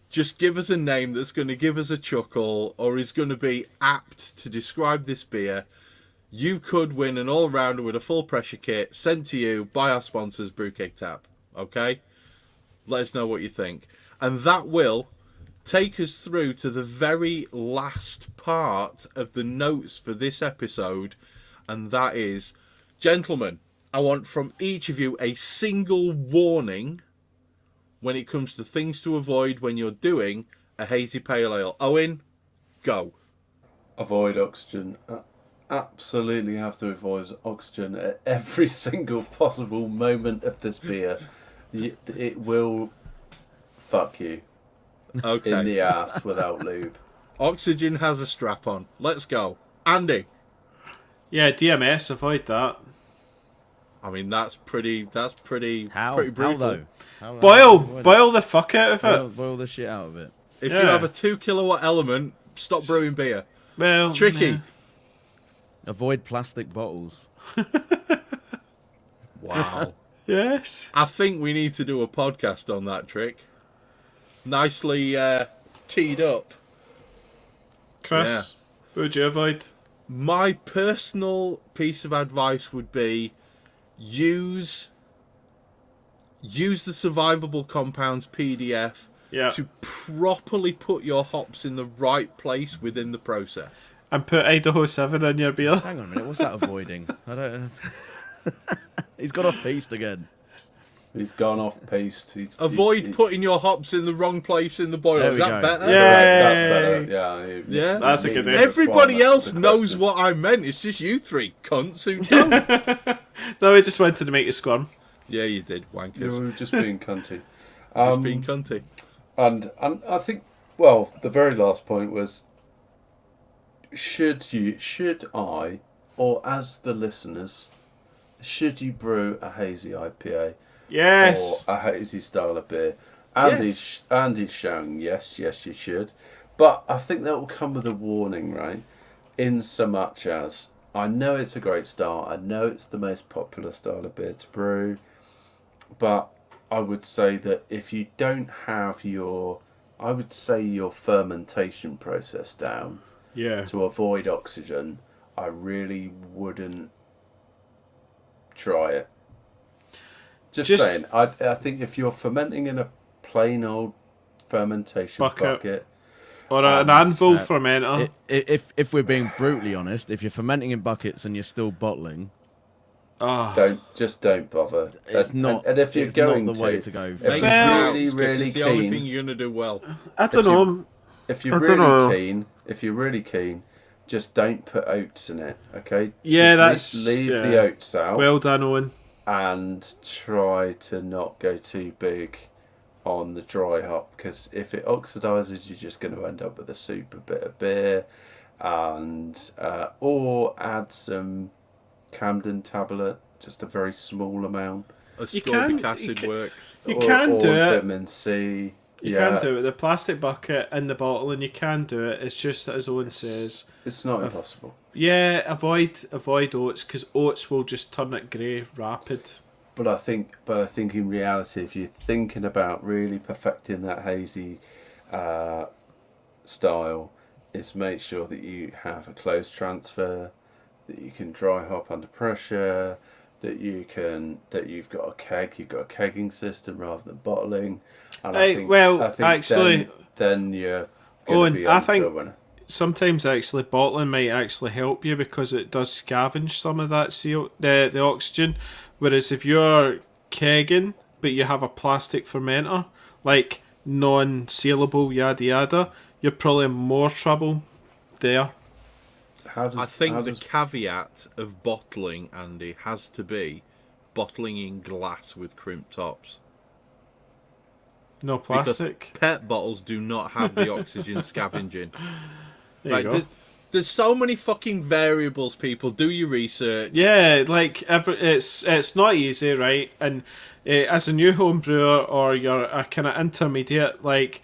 Just give us a name that's going to give us a chuckle or is going to be apt to describe this beer. You could win an all-rounder with a full pressure kit sent to you by our sponsors, Brewcake Tap. Okay? Let us know what you think. And that will take us through to the very last part of the notes for this episode. And that is, gentlemen, I want from each of you a single warning when it comes to things to avoid when you're doing a hazy pale ale. Owen, go. Avoid oxygen. Absolutely have to avoid oxygen at every single possible moment of this beer. It will fuck you. Okay. in the ass without lube. Oxygen has a strap on. Let's go. Andy. Yeah, DMS, avoid that. I mean, that's pretty How? brutal. How though? How Boil the fuck out of it. Boil the shit out of it. If Yeah. you have a 2 kilowatt element, stop brewing beer. Well, Tricky. yeah. Avoid plastic bottles. Wow. Yes. I think we need to do a podcast on that trick. Nicely teed up. Chris, what would you avoid? My personal piece of advice would be use the Survivable Compounds PDF Yeah. to properly put your hops in the right place within the process. And put Idaho 7 in your beer. Hang on a minute, what's that avoiding? I don't. He's got off piste again. He's gone off piste. Avoid putting your hops in the wrong place in the boil. There Is we that go. better? Yeah. That's better. Yeah. Yeah. That's a good idea. Everybody else knows what I meant. It's just you three cunts who don't. No, we just wanted to make you squirm. Yeah, you did, wankers. You were just being cunty. Just being cunty. And I think, well, the very last point was, should I, or as the listeners, should you brew a hazy IPA Yes. or a hazy style of beer? Yes. Andy's showing yes, you should. But I think that will come with a warning, right? In so much as, I know it's a great style, I know it's the most popular style of beer to brew, but I would say that if you don't have your fermentation process down Yeah. to avoid oxygen, I really wouldn't try it. Just saying, I think if you're fermenting in a plain old fermentation bucket Or an anvil fermenter. If we're being brutally honest, if you're fermenting in buckets and you're still bottling, don't bother. it's not. And if you're it's going not the way to go. if Make you're Well, really it's the only thing keen, you're going to do well. I don't know. if you're I don't know. really keen, just don't put oats in it. Okay. Yeah, just leave the oats out. Well done, Owen. And try to not go too big on the dry hop, because if it oxidizes, you're just going to end up with a super bitter beer. And or add some Camden tablet, just a very small amount. Ascorbic acid works. You can do it. Vitamin C. You can do it. The plastic bucket in the bottle, and you can do it. It's just that, as Owen says, it's not impossible. Yeah, avoid oats, because oats will just turn it grey rapid. But I think in reality, if you're thinking about really perfecting that hazy style, is make sure that you have a closed transfer, that you can dry hop under pressure, that you've got a kegging system rather than bottling. And I think actually, then you're going to be I on to think a winner. sometimes actually bottling might actually help you, because it does scavenge some of that the oxygen. Whereas if you're kegging but you have a plastic fermenter, like non-sealable yada yada, you're probably in more trouble there. I think the caveat of bottling, Andy, has to be bottling in glass with crimp tops. No plastic. Because PET bottles do not have the oxygen scavenging. There you go. There's so many fucking variables, people. Do your research. Yeah, like it's not easy, right? And as a new home brewer, or you're a kind of intermediate, like,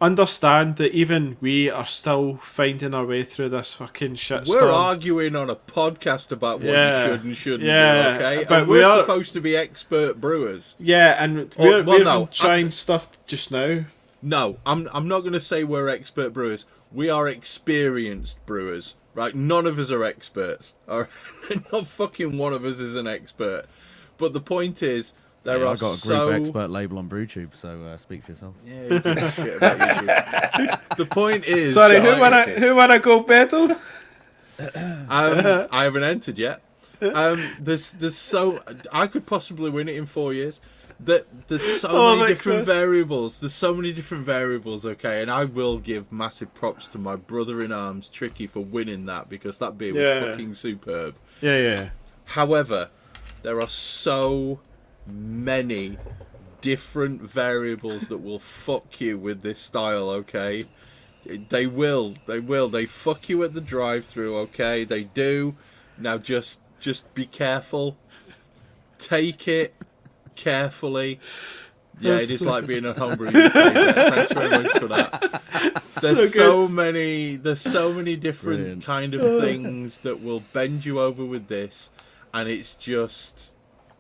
understand that even we are still finding our way through this fucking shit We're storm. arguing on a podcast about what Yeah. you should and shouldn't Yeah, do, okay? but And we're we are- supposed to be expert brewers. Yeah, and Well, we're no, trying stuff just now. No, I'm not going to say we're expert brewers. We are experienced brewers, right? None of us are experts. All right? Not fucking one of us is an expert. But the point is, I got a group expert label on BrewTube, so speak for yourself. Yeah, who gives a shit about YouTube? The point is... Sorry, who wanna go battle? I haven't entered yet. There's so... I could possibly win it in 4 years. There's so many different variables. There's so many different variables, okay? And I will give massive props to my brother-in-arms, Tricky, for winning that, because that beer was fucking superb. Yeah. However, there are so many different variables that will fuck you with this style, okay? They will. They fuck you at the drive-through, okay? They do. Now just be careful. Take it carefully. Yeah, it is like being a homebrew UK. Thanks very much for that. There's so many different Brilliant. kind of things that will bend you over with this, and it's just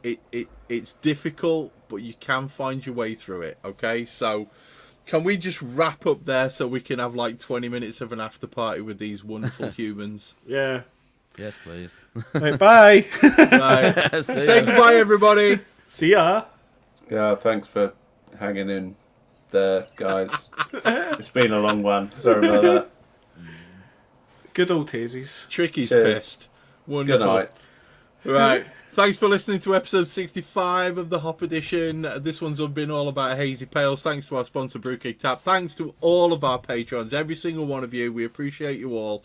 it's difficult, but you can find your way through it. Okay, so can we just wrap up there so we can have like 20 minutes of an after party with these wonderful humans? Yeah. Yes, please. Right, bye. Right. Say goodbye, everybody. See ya. Yeah, thanks for hanging in there, guys. It's been a long one. Sorry about that. Good old Hazies. Tricky's Cheers. pissed. Wonderful. Good night. Right. Thanks for listening to episode 65 of the Hop Edition. This one's been all about Hazy Pales. Thanks to our sponsor, Brewing Tap. Thanks to all of our patrons, every single one of you. We appreciate you all.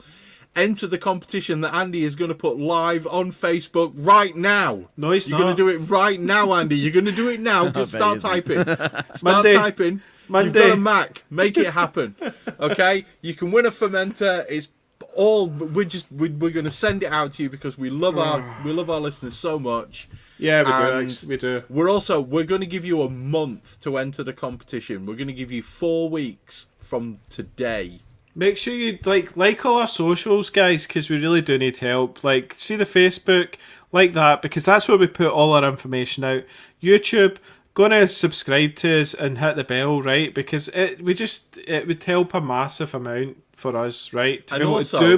Enter the competition that Andy is going to put live on Facebook right now. No, he's You're not. going to do it right now, Andy. You're going to do it now. Good. Start typing. Start Monday. typing. You've got a Mac. Make it happen. Okay? You can win a fermenter. It's all. We're going to send it out to you because we love our listeners so much. Yeah, we do. And Actually, we do. We're going to give you a month to enter the competition. We're going to give you 4 weeks from today. Make sure you like all our socials, guys, because we really do need help. Like, see the Facebook, like that, because that's where we put all our information out. YouTube, gonna subscribe to us and hit the bell, right? Because it would help a massive amount for us, right? To And be able also, to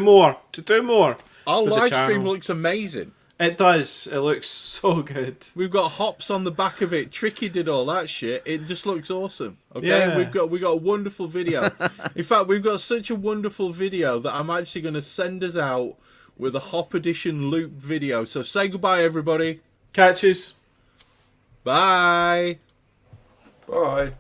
do more. Our with the live stream channel. looks amazing. It does. It looks so good. We've got hops on the back of it. Tricky did all that shit. It just looks awesome. Okay, Yeah. we got a wonderful video. In fact, we've got such a wonderful video that I'm actually going to send us out with a Hop Edition loop video. So say goodbye, everybody. Catches. Bye. Bye.